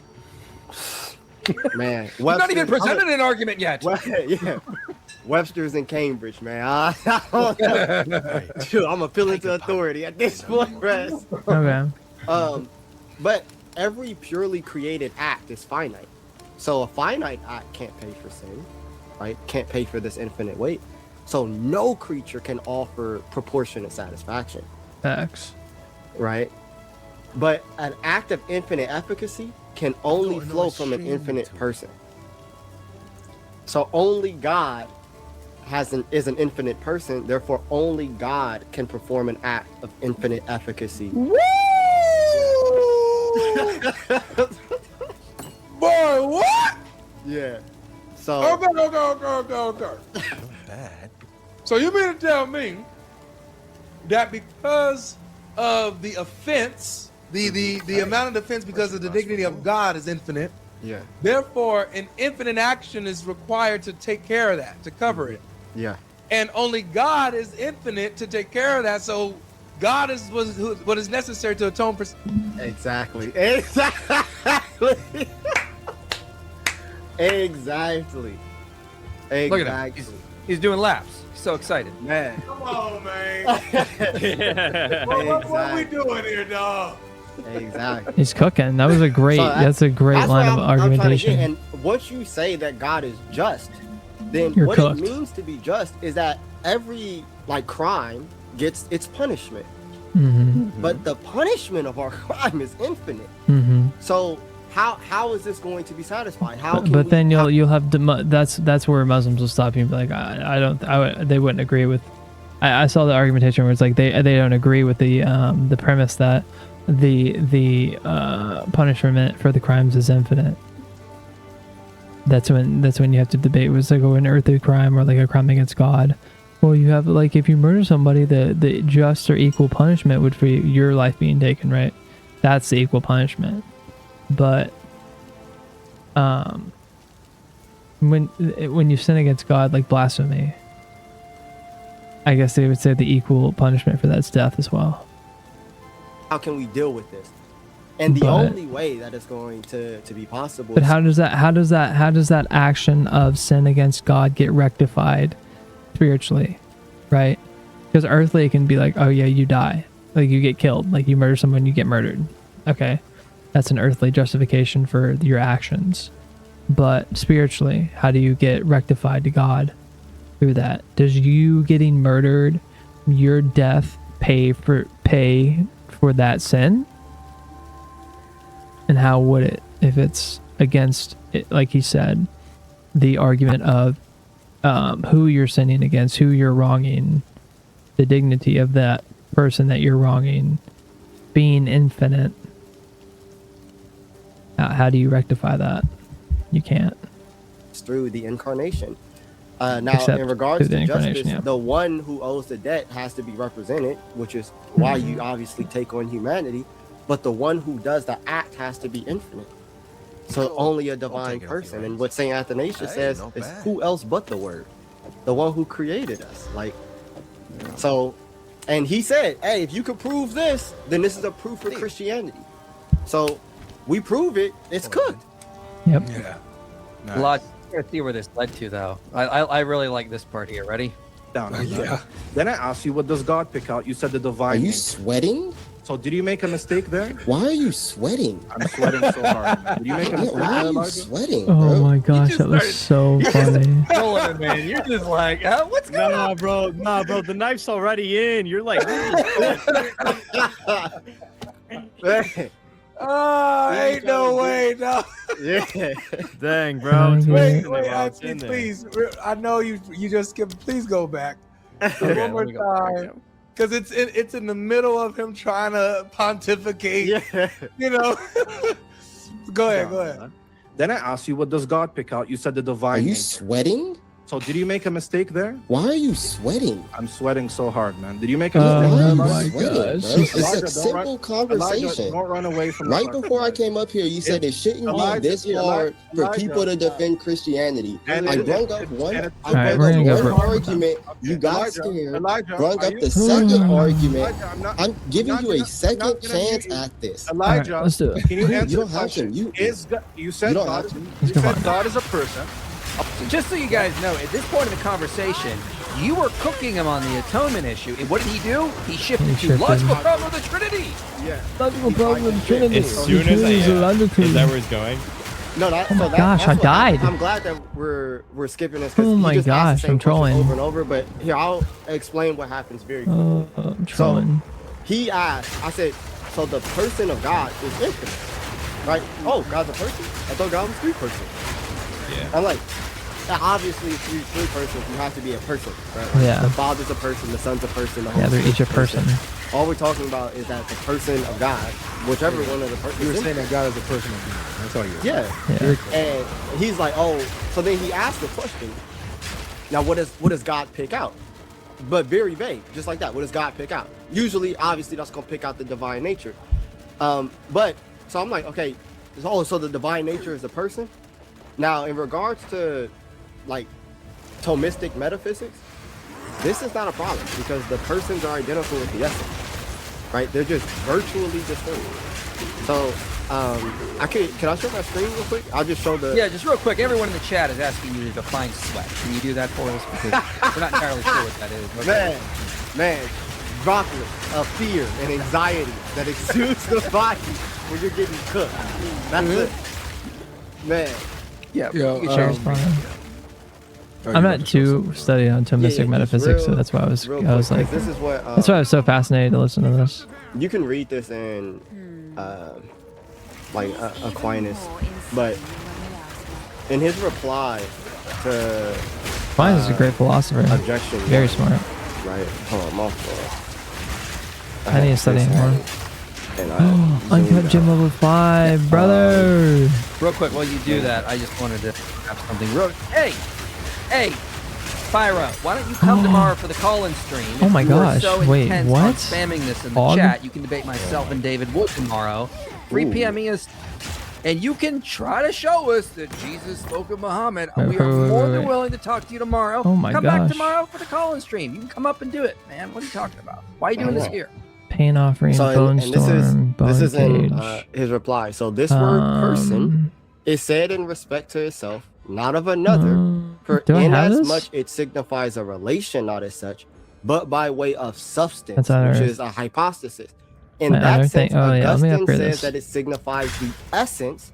Man, We've not even presented an argument yet. Yeah. Webster's in Cambridge, man. Dude, I'm appealing to authority at this point, Rez. Okay. But every purely created act is finite. So a finite act can't pay for sin, right? Can't pay for this infinite weight. So no creature can offer proportionate satisfaction. Facts. Right? But an act of infinite efficacy can only flow from an infinite person. So only God is an infinite person, therefore only God can perform an act of infinite efficacy. Woo! Boy, what? Yeah. So Okay. Bad. So you mean to tell me that because of the offense, the amount of defense because of the dignity of God is infinite. Yeah. Therefore, an infinite action is required to take care of that, to cover it. Yeah. And only God is infinite to take care of that. So God is what is necessary to atone for. Exactly. Exactly. Exactly. Look at him. He's doing laps. He's so excited. Man. Come on, man. What are we doing here, dog? Exactly. He's cooking. That was a great. That's a great line of argumentation. And once you say that God is just, then You're what cooked. it means to be just is that every crime gets its punishment. But the punishment of our crime is infinite. So how is this going to be satisfied? But then you'll have that's where Muslims will stop you and be like, they wouldn't agree with. I saw the argumentation where it's like they don't agree with the premise that the punishment for the crimes is infinite. That's when you have to debate was like an earthly crime or like a crime against God. Well, you have like if you murder somebody, the just or equal punishment would be your life being taken, right? That's the equal punishment. But when you sin against God, like blasphemy, I guess they would say the equal punishment for that's death as well. How can we deal with this? And the only way that is going to be possible. But how does that action of sin against God get rectified spiritually, right? Because earthly it can be like, oh yeah, you die, like you get killed, like you murder someone, you get murdered. Okay, that's an earthly justification for your actions. But spiritually, how do you get rectified to God through that? Does you getting murdered, your death pay for that sin? And how would it, if it's against it, like he said, the argument of who you're sinning against, who you're wronging, the dignity of that person that you're wronging, being infinite. How do you rectify that? You can't. It's through the incarnation. Now, in regards to justice, the one who owes the debt has to be represented, which is why you obviously take on humanity. But the one who does the act has to be infinite. So only a divine person. And what St. Athanasius says is who else but the Word? The one who created us. Like, so, and he said, hey, if you could prove this, then this is a proof for Christianity. So we prove it, it's cooked. Yep. Yeah. Nice. Let's see where this led to, though. I really like this part here. Ready? Down. Yeah. Then I asked you, what does God pick out? You said the divine. Are you sweating? So did you make a mistake there? Why are you sweating? I'm sweating so hard, man. Did you make a mistake? Why are you sweating, Oh bro? my gosh, that was so funny. Man, you're just like, what's going on? Nah, bro, the knife's already in. You're like, oh, ain't no way, no. Yeah. Dang, bro. Wait, please. I know you just skipped. Please go back. Okay, one more time. Because it's in the middle of him trying to pontificate. Yeah. You know. Go ahead. Then I asked you, what does God pick out? You said the divine. Are you nature. sweating? So did you make a mistake there? Why are you sweating? I'm sweating so hard, man. Did you make a mistake there? Oh my gosh. It's Elijah, a simple conversation. Elijah, don't run away from right before I came up here, you said it shouldn't be this hard for people to defend Christianity. I brought up one argument. You got scared. Brought up the second argument. I'm giving you a second chance at this. Elijah, let's do it. Can you answer you don't have to. You said God is a person. Just so you guys know, at this point in the conversation, you were cooking him on the atonement issue. And what did he do? He shifted to logical problem of the Trinity. Yeah. Logical problem of the Trinity. As soon as is that where he's going? No, oh my gosh, I died. I'm glad that we're skipping this. Oh my gosh, I'm trolling over and over. But here, I'll explain what happens very quickly. I'm trolling. So he asked, I said, so the person of God is infinite, right? Oh, God's a person? I thought God was three persons. Yeah. I'm like, obviously, three persons, you have to be a person, right? Like, yeah. The Father's a person, the Son's a person, the Holy They're each a person. All we're talking about is that the person of God, whichever one of the persons. You were saying that God is a person of God. That's all you were saying. Yeah. And he's like, oh, so then he asked the question. Now, what does God pick out? But very vague, just like that. What does God pick out? Usually, obviously, that's going to pick out the divine nature. But so I'm like, okay, so the divine nature is a person. Now, in regards to like Thomistic metaphysics, this is not a problem because the persons are identical with the essence, right? They're just virtually distinct. So, can I show my screen real quick? I'll just show the. Yeah, just real quick. Everyone in the chat is asking you to define sweat. Can you do that for us? Because we're not entirely sure what that is. Okay. Man, droplets of fear and anxiety that exudes the body when you're getting cooked. That's it, man. Yeah. I'm not too studied on Thomistic metaphysics, so that's why I was like, this is what, that's why I was so fascinated to listen to this. You can read this in like Aquinas, but in his reply to Aquinas is a great philosopher. Objection. Very smart. Right. Hold on, my fault. I need to study more. Uncut Gym level 5, brother. Real quick, while you do that, I just wanted to have something. Hey, Pyro, why don't you come tomorrow for the call-in stream? Oh my gosh! So wait, what? On spamming this in the chat. You can debate myself and David Wood tomorrow, 3 p.m. And you can try to show us that Jesus spoke of Muhammad. We are more than willing to talk to you tomorrow. Oh my Come gosh. back tomorrow for the call-in stream. You can come up and do it, man. What are you talking about? Why are you doing this here? Pain offering, bone storm, bone this is in cage. his reply. So this word person is said in respect to itself, not of another. For in as much it signifies a relation, not as such, but by way of substance, which is a hypostasis. In that sense, Augustine says that it signifies the essence,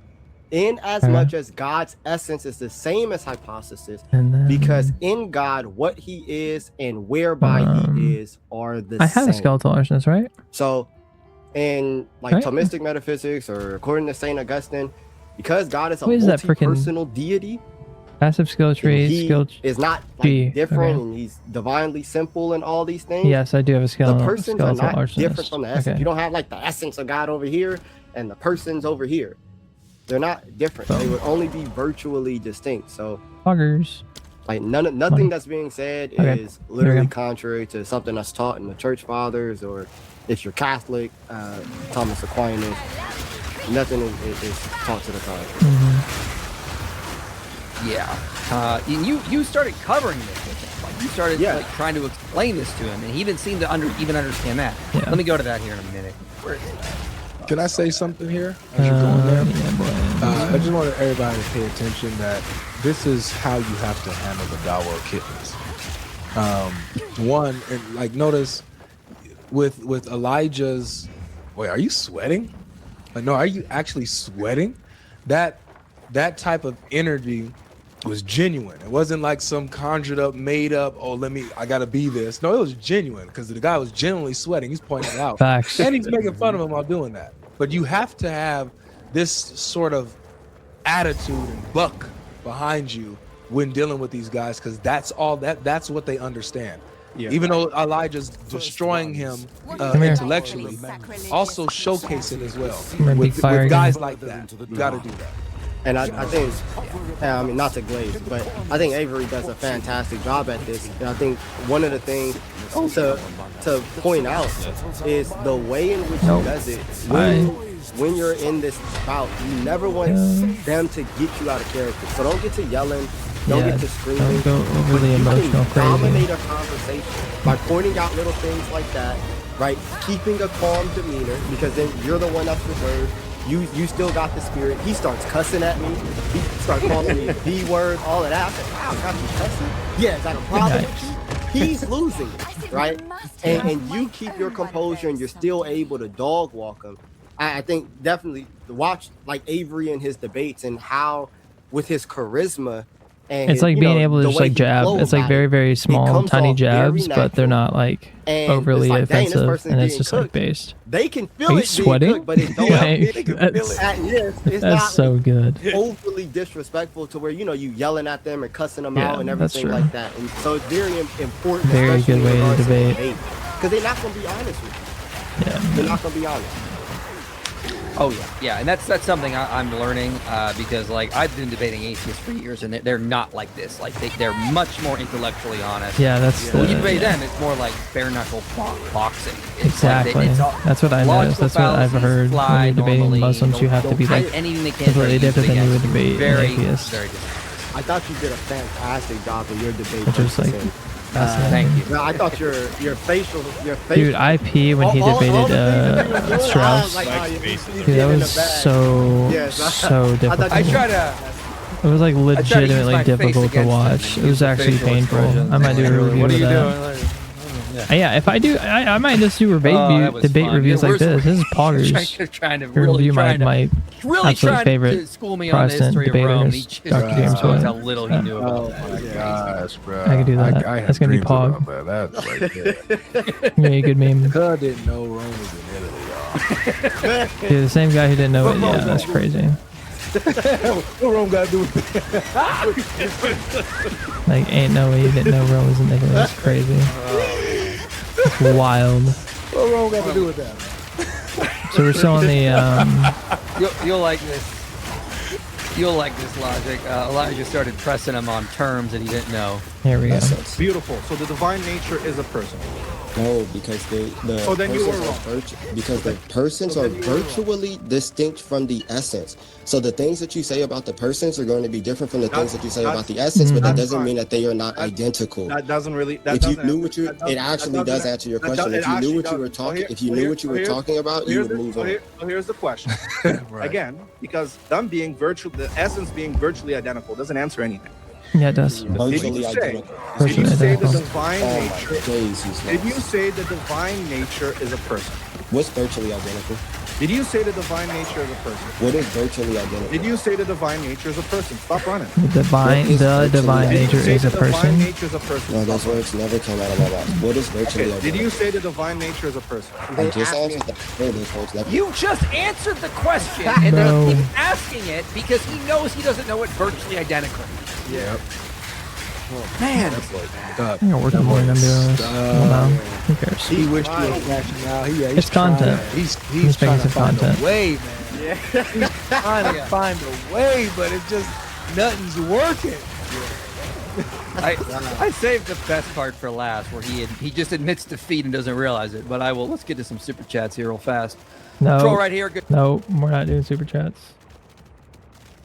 in as much as God's essence is the same as hypostasis, because in God, what he is and whereby he is are the same. I have a skeletal arsonist, right? So, in like Thomistic metaphysics, or according to Saint Augustine, because God is a multi-personal deity, passive skill tree, is not like different, and he's divinely simple and all these things. Yes, I do have a skeletal. The persons are not arsonist. different from the essence. You don't have like the essence of God over here and the persons over here. They're not different. They would only be virtually distinct. So buggers. Like nothing that's being said is literally contrary to something that's taught in the church fathers, or if you're Catholic, Thomas Aquinas. Nothing is taught to the contrary. Yeah, and you started covering this with him. Like you started like trying to explain this to him, and he didn't seem to even understand that. Yeah. Let me go to that here in a minute. Where is that? Can I say something here as you're going there? I just want everybody to pay attention that this is how you have to handle the Dawa kittens. One, and like notice with Elijah's. Wait, are you sweating? Like, no, are you actually sweating? That type of energy was genuine. It wasn't like some conjured up, made up, I gotta be this. No, it was genuine, because the guy was genuinely sweating. He's pointing it out. Facts. And he's making fun of him while doing that. But you have to have this sort of attitude and buck behind you when dealing with these guys, because that's what they understand. Yeah. Even though Elijah's destroying him intellectually, also showcase it as well. With guys like that, you gotta do that. And I think, I mean, not to glaze, but I think Avery does a fantastic job at this. And I think one of the things to point out is the way in which he does it. When you're in this bout, you never want them to get you out of character. So don't get to yelling, don't get to screaming. Don't go overly emotional, crazy. Dominate a conversation by pointing out little things like that, right? Keeping a calm demeanor, because then you're the one that's reserved. You still got the spirit. He starts cussing at me. He starts calling me B word, all of that. I said, wow, got you cussing? Yeah, is that a problem with you? He's losing, right? And you keep your composure and you're still able to dog walk him. I think definitely watch like Avery in his debates and how with his charisma. And it's like being able to just like jab. It's like very, very small, tiny jabs, but they're not like overly offensive, and it's just like based. They can feel Are you it sweating? Cooked, but it don't. That's so good. Overly disrespectful to where you yelling at them and cussing them out and everything like that. And so it's very important. Very good way to debate. Because they're not going to be honest with you. Yeah, they're not going to be honest. Oh yeah, and that's something I'm learning because like I've been debating atheists for years, and they're not like this. Like they're much more intellectually honest. Yeah, that's when you debate them, it's more like bare knuckle boxing. It's exactly. Like that's what I noticed. That's what I've heard. When you're debating Muslims, you have to be like anything they can. Completely different than you would debate atheists. Very different. I thought you did a fantastic job in your debate. Which is like. Thank you. No, I thought your facial. Dude, I pee when he debated Strauss. Dude, that was so difficult. I try to. It was like legitimately difficult to watch. It was actually painful. I might do a review of that. Yeah, if I do, I might just do debate reviews like this. This is Poggers. Trying to really my absolute favorite Protestant debaters, Dr. James White. How little he knew about my gosh, bro. I can do that. That's gonna be Pog. That's right there. Yeah, good meme. Cuz didn't know Rome was in Italy, y'all. Dude, the same guy who didn't know it. Yeah, that's crazy. What Rome got to do with that? Like, ain't no way you didn't know Rome was in Italy. That's crazy. It's wild. What Rome got to do with that? So we're still on the. You'll like this. You'll like this logic. Elijah started pressing him on terms that he didn't know. Here we go. Beautiful. So the divine nature is a person. No, because the then you were wrong. Because the persons are virtually distinct from the essence. So the things that you say about the persons are going to be different from the things that you say about the essence, but that doesn't mean that they are not identical. That doesn't really. If you knew what you, it actually does answer your question. If you knew what you were talking, if you knew what you were talking about, you would move on. So here's the question. Again, because them being virtual, the essence being virtually identical doesn't answer anything. Yeah, it does. Did you say the divine nature? Did you say the divine nature is a person? What's virtually identical? Did you say the divine nature is a person? What is virtually identical? Did you say the divine nature is a person? Stop running. The divine nature is a person. Divine nature is a person. No, those words never came out of my mouth. What is virtually identical? Did you say the divine nature is a person? I just answered that. You just answered the question, and they're keep asking it because he knows he doesn't know what virtually identical is. Yeah. Oh, man. I'm gonna work in the morning. I'm doing this. Who cares? He wished he was crashing out. It's content. He's making some find content. a way, man. Yeah. He's trying to find a way, but it's just nothing's working. I saved the best part for last, where he just admits defeat and doesn't realize it. But let's get to some super chats here real fast. No. Troll right here. Good. No, we're not doing super chats.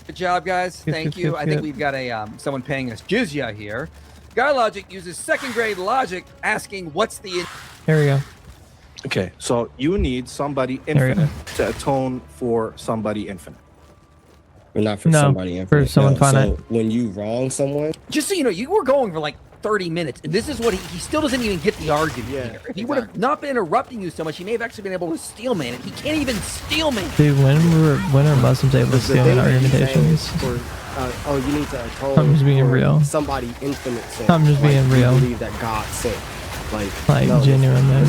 Good job, guys. Thank you. I think we've got someone paying us jizya here. Guy Logic uses second grade logic, asking what's the. Here we go. Okay, so you need somebody infinite to atone for somebody infinite. But not for somebody infinite. For someone finite. So when you wrong someone, just so you know, you were going for like 30 minutes, and this is what he still doesn't even get the argument here. If he would have not been interrupting you so much, he may have actually been able to steel man it. He can't even steel man. Dude, when are Muslims able to steal man argumentations? You need to atone. I'm just being real. Somebody infinite sin. I'm just being real. Believe that God sinned. Like no, genuinely.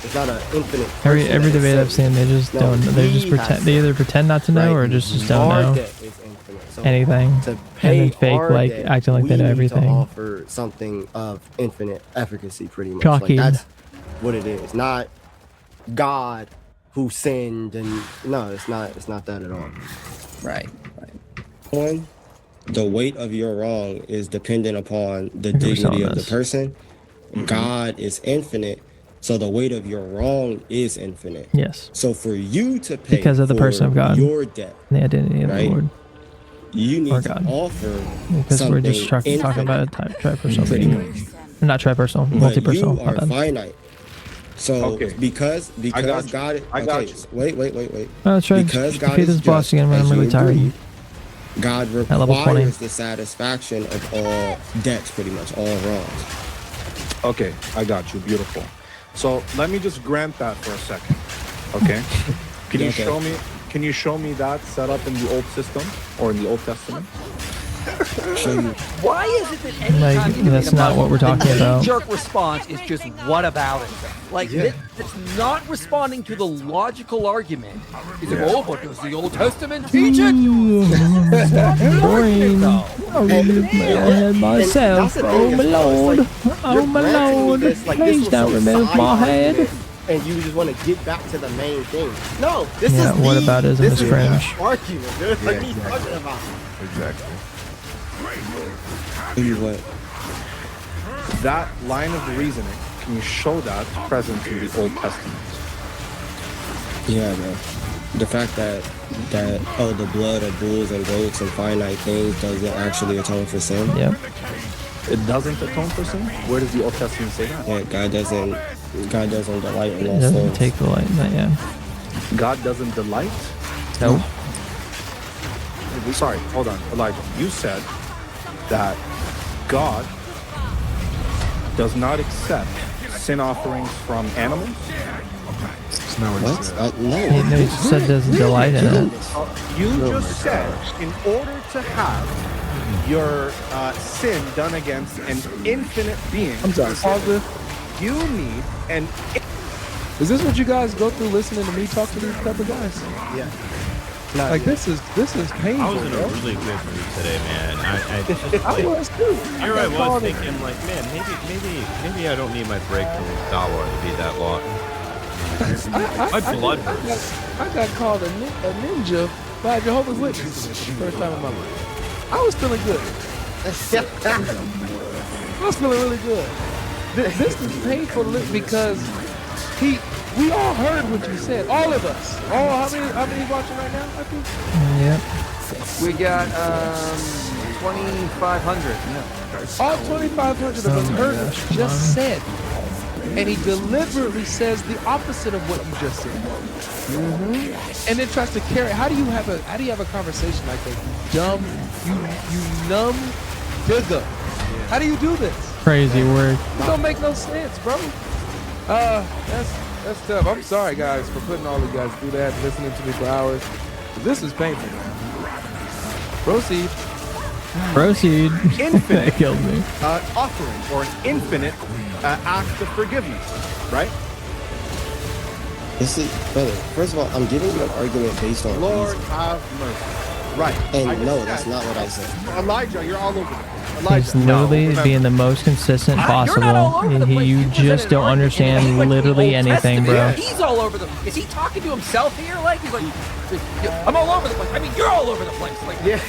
It's not an infinite. Every debate I've seen, they just don't. They just pretend. They either pretend not to know or just don't know anything, and then fake like acting like they know everything. To offer something of infinite efficacy, pretty much. Cocky. Like, that's what it is. Not God who sinned, and no, it's not that at all. Right. One, the weight of your wrong is dependent upon the dignity of the person. God is infinite, so the weight of your wrong is infinite. Yes. So for you to pay because of the person of God, your debt, the identity of the Lord, you need to offer because we're just talking about a tripersonal being, not tripersonal, multipersonal. You are finite. So because God, wait. Because God is boss again when I'm really tired. God requires the satisfaction of all debts, pretty much all wrongs. Okay, I got you. Beautiful. So let me just grant that for a second. Okay. Can you show me that set up in the old system or in the Old Testament? Why is it that anytime that's not what we're talking about? The jerk response is just what about it? Like it's not responding to the logical argument. He's like, oh, but does the Old Testament teach it? Boring. I myself. Oh my lord. Oh my lord. Please don't remove my head. And you just want to get back to the main thing. No, this is what aboutism is cringe. Argument, dude. Like he's talking about. Exactly. What? That line of reasoning, can you show that present in the Old Testament? Yeah, man. The fact that the blood of bulls and goats and finite things doesn't actually atone for sin. Yeah. It doesn't atone for sin? Where does the Old Testament say that? Yeah, God doesn't delight in those things. things. Take delight in that, yeah. God doesn't delight? Nope. Sorry, hold on, Elijah. You said that God does not accept sin offerings from animals? That's not what he said. No. He said doesn't delight in it. You just said in order to have your sin done against an infinite being, you need an... Is this what you guys go through listening to me talk to these type of guys? Yeah. This is painful. I was in a really good mood today, man. I was too. Here I was thinking, like, man, maybe I don't need my break from Star Wars to be that long. My blood hurts. I got called a ninja by Jehovah's Witnesses the first time in my life. I was feeling good. I was feeling really good. This is painful because we all heard what you said. All of us. How many watching right now? I think. Yep. We got 2,500. Yeah. All 2,500 of us heard what you just said. And he deliberately says the opposite of what you just said. And then tries to carry. How do you have a conversation like that? You numb digger. How do you do this? Crazy word. It don't make no sense, bro. That's tough. I'm sorry, guys, for putting all of you guys through that, listening to me for hours. This is painful, man. Proceed. Infinite That killed me. offering or an infinite act of forgiveness, right? This is, brother, first of all, I'm giving you an argument based on Lord reason. have mercy. Right. And no, that's not what I said. Elijah, you're all over the place. He's literally being the most consistent possible. You just don't understand literally anything, bro. He's all over the place. Is he talking to himself here? Like, he's like, I'm all over the place. I mean, you're all over the place. Like, Yeah.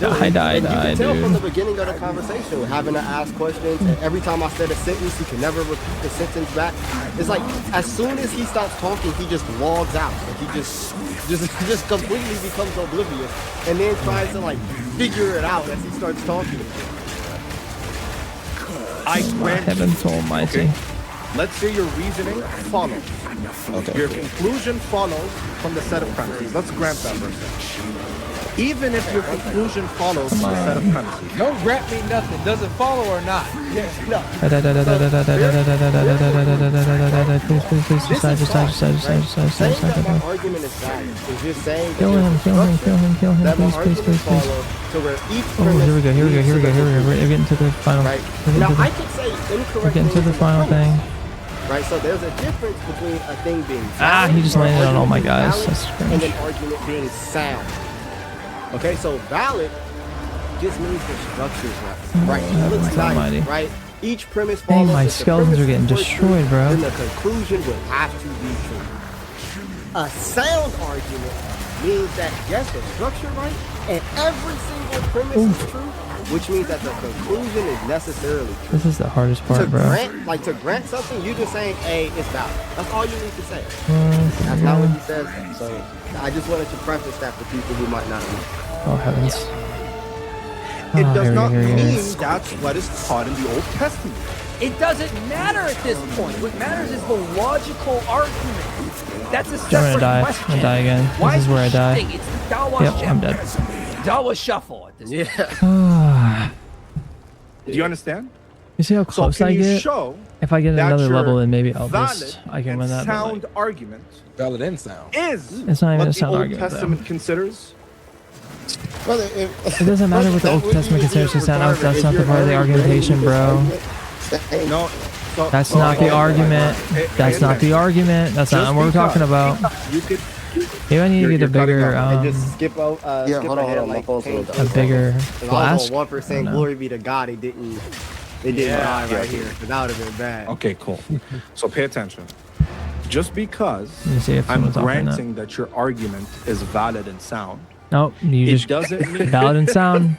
Die, You can tell from the dude. beginning of the conversation, having to ask questions, and every time I said a sentence, he can never repeat the sentence back. It's like, as soon as he stops talking, he just logs out. Like, he just completely becomes oblivious, and then tries to, like, figure it out as he starts talking. I grant Heavens almighty. Okay. Let's say your reasoning follows. Okay. Your conclusion follows from the set of premises. Let's grant that for a second. Even if your conclusion follows from the set of premises. Don't grant me nothing. Does it follow or not? Yes. No. Please, decide. Saying that my argument is valid is just saying that Kill him, that my please. argument follows to where each Oh, here we go. We're getting to the final. Right. Now, I can say incorrect. We're getting to the final thing. Right, so there's a difference between a thing being Ah, he just valid, landed on all my argument guys. being That's valid, and an argument being sound. Okay, so valid just means the structure's right. It looks nice, almighty. right? Each premise Dang, follows. my if the skeletons premise are getting is true, destroyed, bro. Then the conclusion would have to be true. A sound argument means that yes, the structure right, and every single premise is true, which means that the conclusion is necessarily true. This is the hardest part, to bro. to grant something, you just saying, "Hey, it's valid." That's all you need to say. That's not what he says. So I just wanted to preface that for people who might not know. Oh heavens. It Oh, does not here he mean is. that's what is taught in the Old Testament. it doesn't matter at this point. What matters is the logical argument. That's a I'm separate gonna die. question. I'm gonna die again. Why This is where I die. shifting? It's the Dawa Yep, shift. I'm dead. Dawa shuffle at this Ah. Do you understand? You see how close so I can you get? show If I get that another your level, then maybe I can win and that. but, sound argument Valid and sound. is It's not even what a the sound Old argument, though. Testament considers. Brother, It doesn't matter what the Old Testament considers to sound. That's not the part of the argumentation, bro. No. That's not the argument. That's not the argument. That's not what we're talking about. You could. Maybe I need to get a bigger, and just skip over. yeah, skip hold on, ahead, hold on, like, my phone's change gonna a bigger If I flask. was on 1%, glory be to God, it didn't die right here. That would have been bad. Okay, cool. So pay attention. Just because Let me see if I'm someone's offering that. granting that your argument is valid and sound, Nope, you it just doesn't mean valid and sound.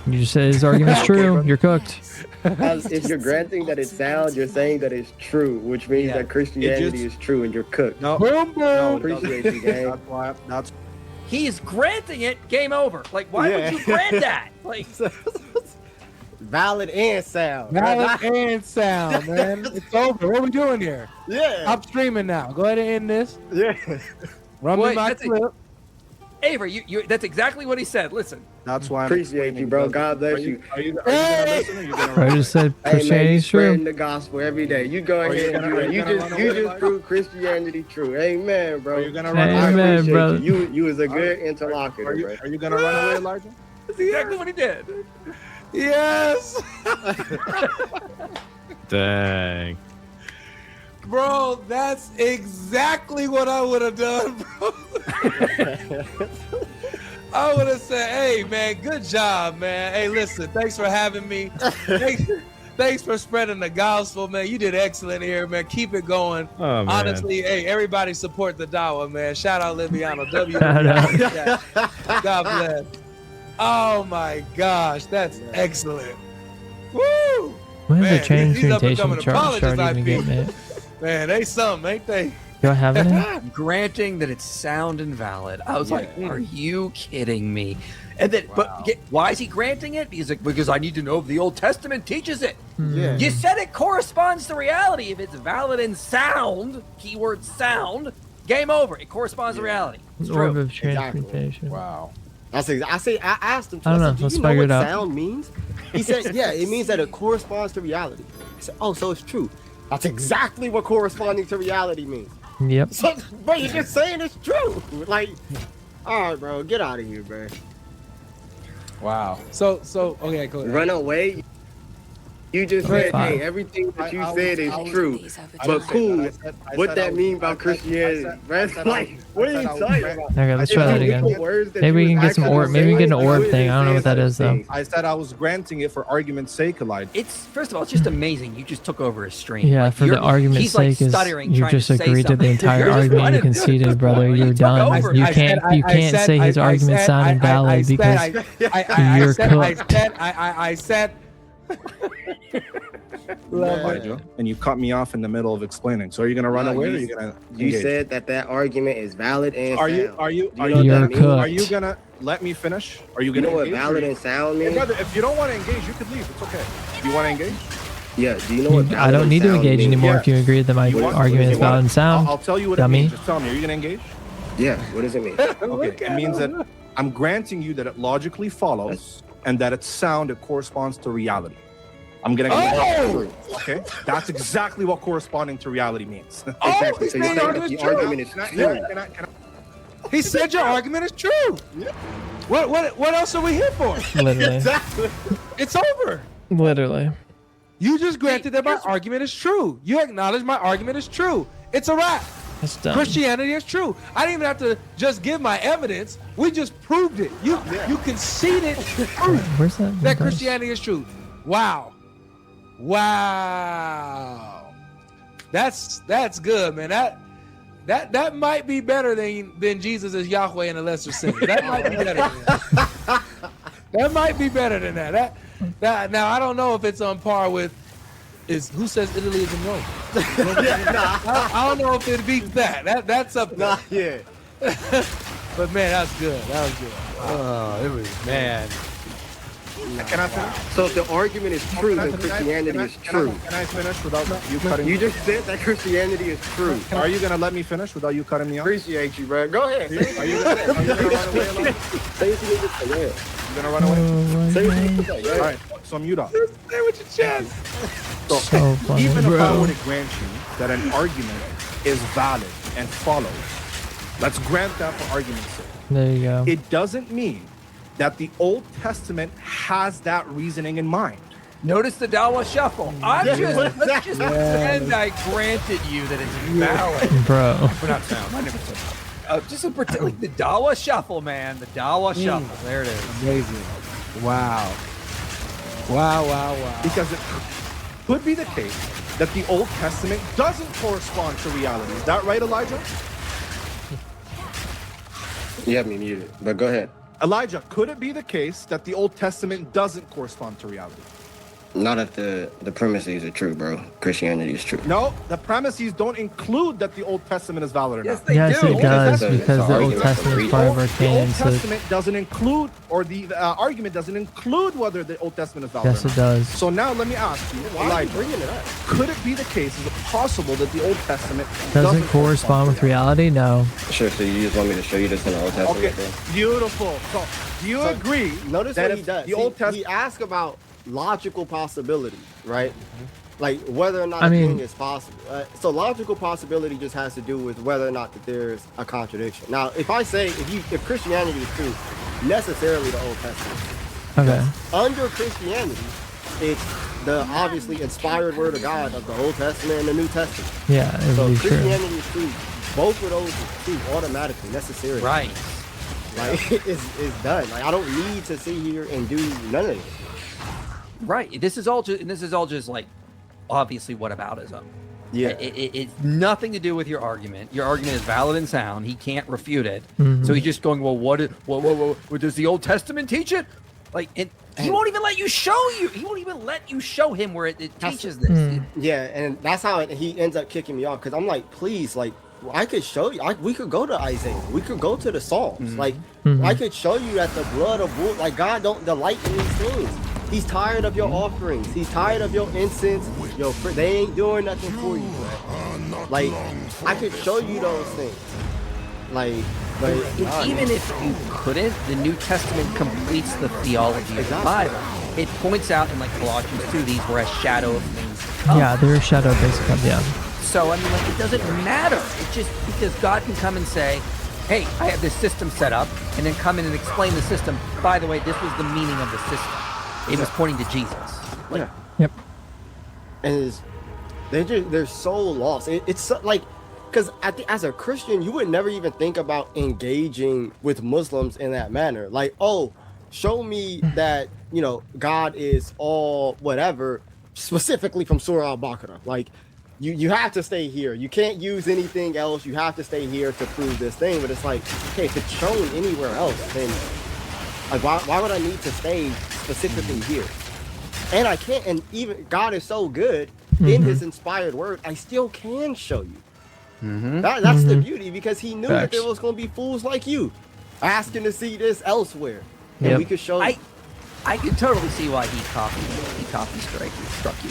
You just said his argument's true. You're cooked. If you're granting that it's sound, you're saying that it's true, which means that Christianity is true and you're cooked. No, no, appreciate you, gang. That's why. That's He's granting it. Game over. Like, why would you grant that? Like, valid and sound. Valid and sound, man. It's over. What are we doing here? Yeah. I'm streaming now. Go ahead and end this. Yeah. Run me Wait, my that's clip. Avery, that's exactly what he said. Listen. That's why. Appreciate you, bro. God bless you. Are you gonna listen or you gonna I just said Hey man, you Christianity's spreading true. the gospel every day. You go ahead. You just proved Christianity true. Amen, bro. Are you gonna I run away? Amen, appreciate bro. you was a good interlocutor, bro. Are you gonna run away, Elijah? That's exactly what he did. Yes. Dang. Bro, that's exactly what I would have done, bro. I would have said, hey, man, good job, man. Hey, listen, thanks for having me. Thanks for spreading the gospel, man. You did excellent here, man. Keep it going. Oh, man. Honestly, hey, everybody support the Dawa, man. Shout out Liviano. God bless. Oh, my gosh. That's excellent. Woo! When did the transmutation chart even get made? Man, they something, ain't they? Do I have it? Granting that it's sound and valid. I was like, are you kidding me? And then, but why is he granting it? He's like, because I need to know if the Old Testament teaches it. Yeah. You said it corresponds to reality. If it's valid and sound, keyword sound, game over. It corresponds to reality. It's true. Orb of transmutation. Wow. I asked him. I don't know. Do Let's you know figure what it out. sound means? He said, yeah, it means that it corresponds to reality. I said, oh, so it's true. That's exactly what corresponding to reality means. Yep. So, bro, you're just saying it's true. Like, all right, bro, get out of here, bro. Wow. So okay, cool. Run away. You just said, hey, everything that you said is true. But cool, what that mean about Christianity? Like, what are you talking about? Okay, let's try that again. Maybe we can get some orb. Maybe we can get an orb thing. I don't know what that is though. I said I was granting it for argument's sake, Elijah. It's first of all, it's just amazing. You just took over his stream. Yeah, Like, for the argument's he's, sake, like, is stuttering, you trying just to say agreed to the something. entire You're just argument. You running. conceded, brother. You're done. over. You can't say his argument sounded valid because you're cooked. I said. Elijah, and you cut me off in the middle of explaining. So are you gonna run away or are you gonna You said that argument is valid and Are you sound. are you Do you know what that means? are you gonna let me finish? Are you You gonna know what engage? valid and sound Hey, means? brother, if you don't want to engage, you could leave. It's okay. You want to engage? Yeah, do you know what valid I don't and need to sound engage means? anymore Yeah. if you agree that my You want- argument is you want- valid and sound. I'll tell you what dummy. it means. Just tell me. Are you gonna engage? Yeah, what does it mean? Okay. It means that I'm granting you that it logically follows and that it's sound. It corresponds to reality. I'm gonna. Okay. That's exactly what corresponding to reality means. Exactly. So you're saying that the argument is true. He said your argument is true. What else are we here for? Literally. Exactly. It's over. Literally. You just granted that my argument is true. You acknowledge my argument is true. It's a wrap. That's dumb. Christianity is true. I didn't even have to just give my evidence. We just proved it. You conceded Where's that? that Christianity is true. Wow. That's good, man. That might be better than Jesus is Yahweh and a lesser sin. That might be better than that. That might be better than that. That now I don't know if it's on par with who says Italy is in Rome. I don't know if it beats that. That's up there. Yeah. But man, that's good. That was good. Oh, it was, man. Can I finish? So if the argument is true, then Christianity is true. Can I finish without you cutting me You just said that Christianity is true. Are you gonna let me finish without you cutting me off? Appreciate you, bro. Go ahead. Are you gonna run away alone? Say what you need to say. Go ahead. You gonna run away? Say what you need to say. Go All ahead. right. So mute up. Say with your chest. So funny, Even if I bro. were to grant you that an argument is valid and follows, let's grant that for argument's sake. There you go. It doesn't mean that the Old Testament has that reasoning in mind. Notice the Dawa shuffle. Let's just pretend I granted you that it's valid. Bro. We're not sound. 100%. Just a pretend, like the Dawa shuffle, man. The Dawa shuffle. There it is. Amazing. Wow. Because it could be the case that the Old Testament doesn't correspond to reality. Is that right, Elijah? You have me muted, but go ahead. Elijah, could it be the case that the Old Testament doesn't correspond to reality? Not if the premises are true, bro. Christianity is true. No, the premises don't include that the Old Testament is valid or not. Yes, it does, because the Old Testament is part of our The canon. Old So Testament doesn't include, or the argument doesn't include whether the Old Testament is valid yes, or it not. does. So now let me ask you, Elijah, could it be the case, is it possible that the Old Testament Doesn't correspond with reality? No. Sure, so you just want me to show you this in the Old Testament? Okay, beautiful. So do you agree? Notice that what he does. The Old Testament. He asks about logical possibility, right? Like whether or not I a mean- thing is possible. So logical possibility just has to do with whether or not that there's a contradiction. Now, if I say if Christianity is true, necessarily the Old Testament. Okay. Under Christianity, it's the obviously inspired word of God of the Old Testament and the New Testament. Yeah, it So would be true. Christianity is true. Both of those are true automatically, necessarily. Right. Like it's done. Like I don't need to sit here and do none of it. Right. This is all just like obviously whataboutism. Yeah. It's nothing to do with your argument. Your argument is valid and sound. He can't refute it. Mhm. So he's just going, well, what does the Old Testament teach it? Like, He won't even let you show you. He won't even let you show him where it teaches this. Yeah, and that's how he ends up kicking me off because I'm like, please, like, I could show you. We could go to Isaiah. We could go to the Psalms. Like, I could show you that the blood of bulls, like, God don't delight in these things. He's tired of your offerings. He's tired of your incense. They ain't doing nothing for you, bro. Like, I could show you those things. Like, but even if you couldn't, the New Testament completes the theology of the Bible. It points out in like Colossians 2, these were a shadow of things to come. Yeah, they're a shadow of things to come, yeah. So, I mean, like, it doesn't matter. It's just because God can come and say, hey, I have this system set up, and then come in and explain the system. By the way, this was the meaning of the system. It was pointing to Jesus. Like, yep. And they're so lost. It's so, like, because as a Christian, you would never even think about engaging with Muslims in that manner. Like, oh, show me that, God is all whatever, specifically from Surah Al-Baqarah. Like, you have to stay here. You can't use anything else. You have to stay here to prove this thing. But it's like, okay, if it's shown anywhere else, then like, why would I need to stay specifically here? And I can't, and even God is so good in his inspired word, I still can show you. That's the beauty, because he knew that there was going to be fools like you asking to see this elsewhere. And we could show you. I can totally see why he struck you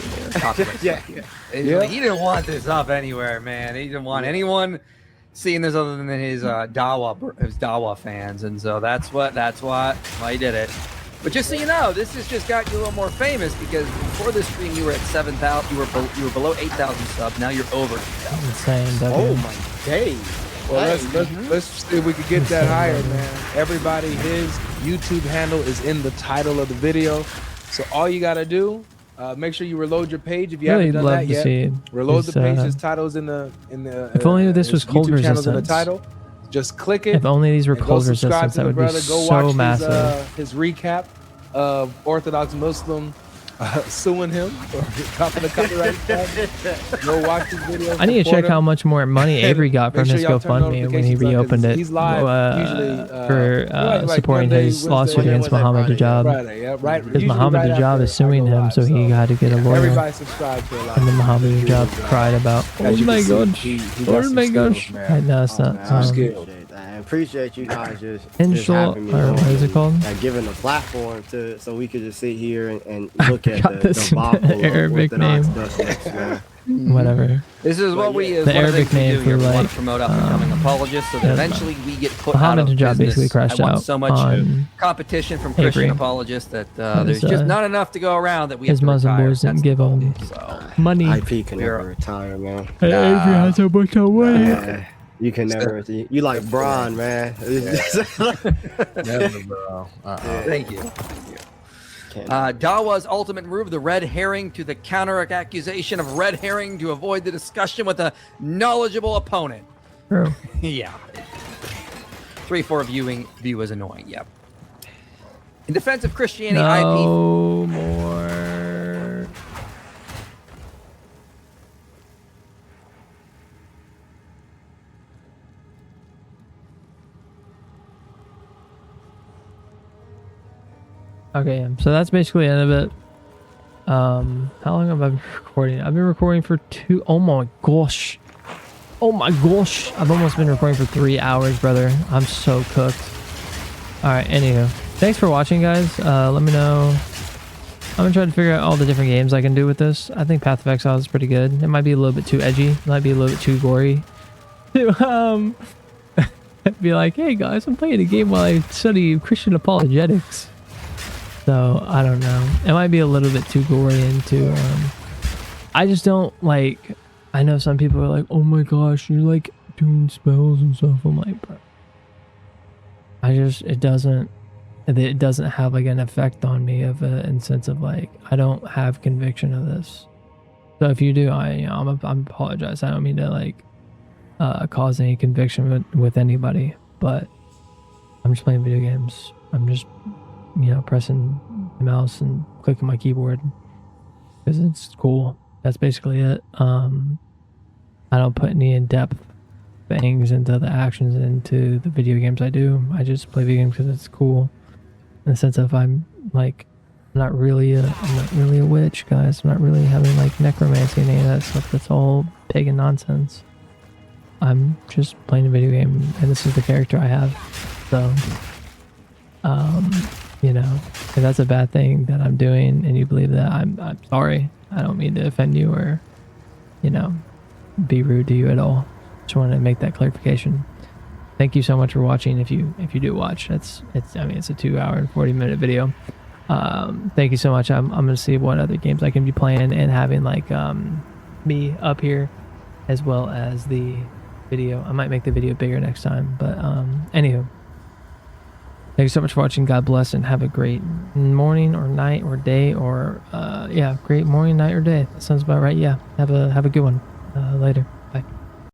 there. He didn't want this up anywhere, man. He didn't want anyone seeing this other than his Dawa fans, and so that's why he did it. But just so you know, this has just got you a little more famous, because before this stream you were at 7,000. You were below 8,000 subs. Now you're over 8,000. Insane. Oh my days. Well, let's see if we can get that higher, man. Everybody, his YouTube handle is in the title of the video. So all you got to do, make sure you reload your page if you haven't done that yet. Reload the page. His title's in the if only this was cold resistance. In the title. Just click it. If only these were cold resistance, that would be so massive. His recap of Orthodox Muslim suing him or dropping a copyright strike. Go watch his video. I need to check how much more money Avery got from his GoFundMe when he reopened it for supporting his lawsuit against Muhammad Hijab. Because Muhammad Hijab is suing him, so he had to get a lawyer. Everybody subscribe to a lot. And then Muhammad Hijab cried about, oh my gosh, oh my gosh. No, it's not. I appreciate you guys just having me on, what is it called? Giving a platform so we could just sit here and look at the debacle Arabic name. Whatever. This is what we the Arabic name for like want to promote up and coming apologists, so that eventually we get put out of business. Basically crashed I want out so much competition from Christian apologists that there's just not enough to go around that we have to Muslim boys didn't give him money. IP can never retire, man. Avery has a bunch of money. You can never. You like Braun, man. Never, bro. Thank you. Dawa's ultimate move, the red herring to the counter accusation of red herring to avoid the discussion with a knowledgeable opponent. True. Yeah. 3-4 view is annoying. Yep. In defense of Christianity, no more. Okay, so that's basically the end of it. How long have I been recording? I've been recording for oh my gosh. I've almost been recording for 3 hours, brother. I'm so cooked. Alright, anywho. Thanks for watching, guys. Let me know. I'm gonna try to figure out all the different games I can do with this. I think Path of Exile is pretty good. It might be a little bit too edgy. It might be a little bit too gory. To, be like, hey guys, I'm playing a game while I study Christian apologetics. So, I don't know. It might be a little bit too gory and too, I just don't, like, I know some people are like, oh my gosh, you're, like, doing spells and stuff. I'm like, bro. It doesn't have, like, an effect on me in sense of, like, I don't have conviction of this. So if you do, I apologize. I don't mean to, like, cause any conviction with anybody, but I'm just playing video games. I'm just pressing the mouse and clicking my keyboard because it's cool. That's basically it. I don't put any in-depth things into the actions into the video games I do. I just play video games because it's cool in the sense of I'm like not really a witch, guys. I'm not really having like necromancy and any of that stuff. That's all pagan nonsense. I'm just playing a video game, and this is the character I have. So, you know, if that's a bad thing that I'm doing, and you believe that, I'm sorry. I don't mean to offend you or, you know, be rude to you at all. Just wanted to make that clarification. Thank you so much for watching. If you do watch, it's I mean, it's a 2 hour and 40-minute video. Thank you so much. I'm gonna see what other games I can be playing and having like me up here, as well as the video. I might make the video bigger next time, but anywho, thank you so much for watching. God bless, and have a great morning or night or day, or yeah, great morning, night, or day. That sounds about right. Yeah, have a good one. Later.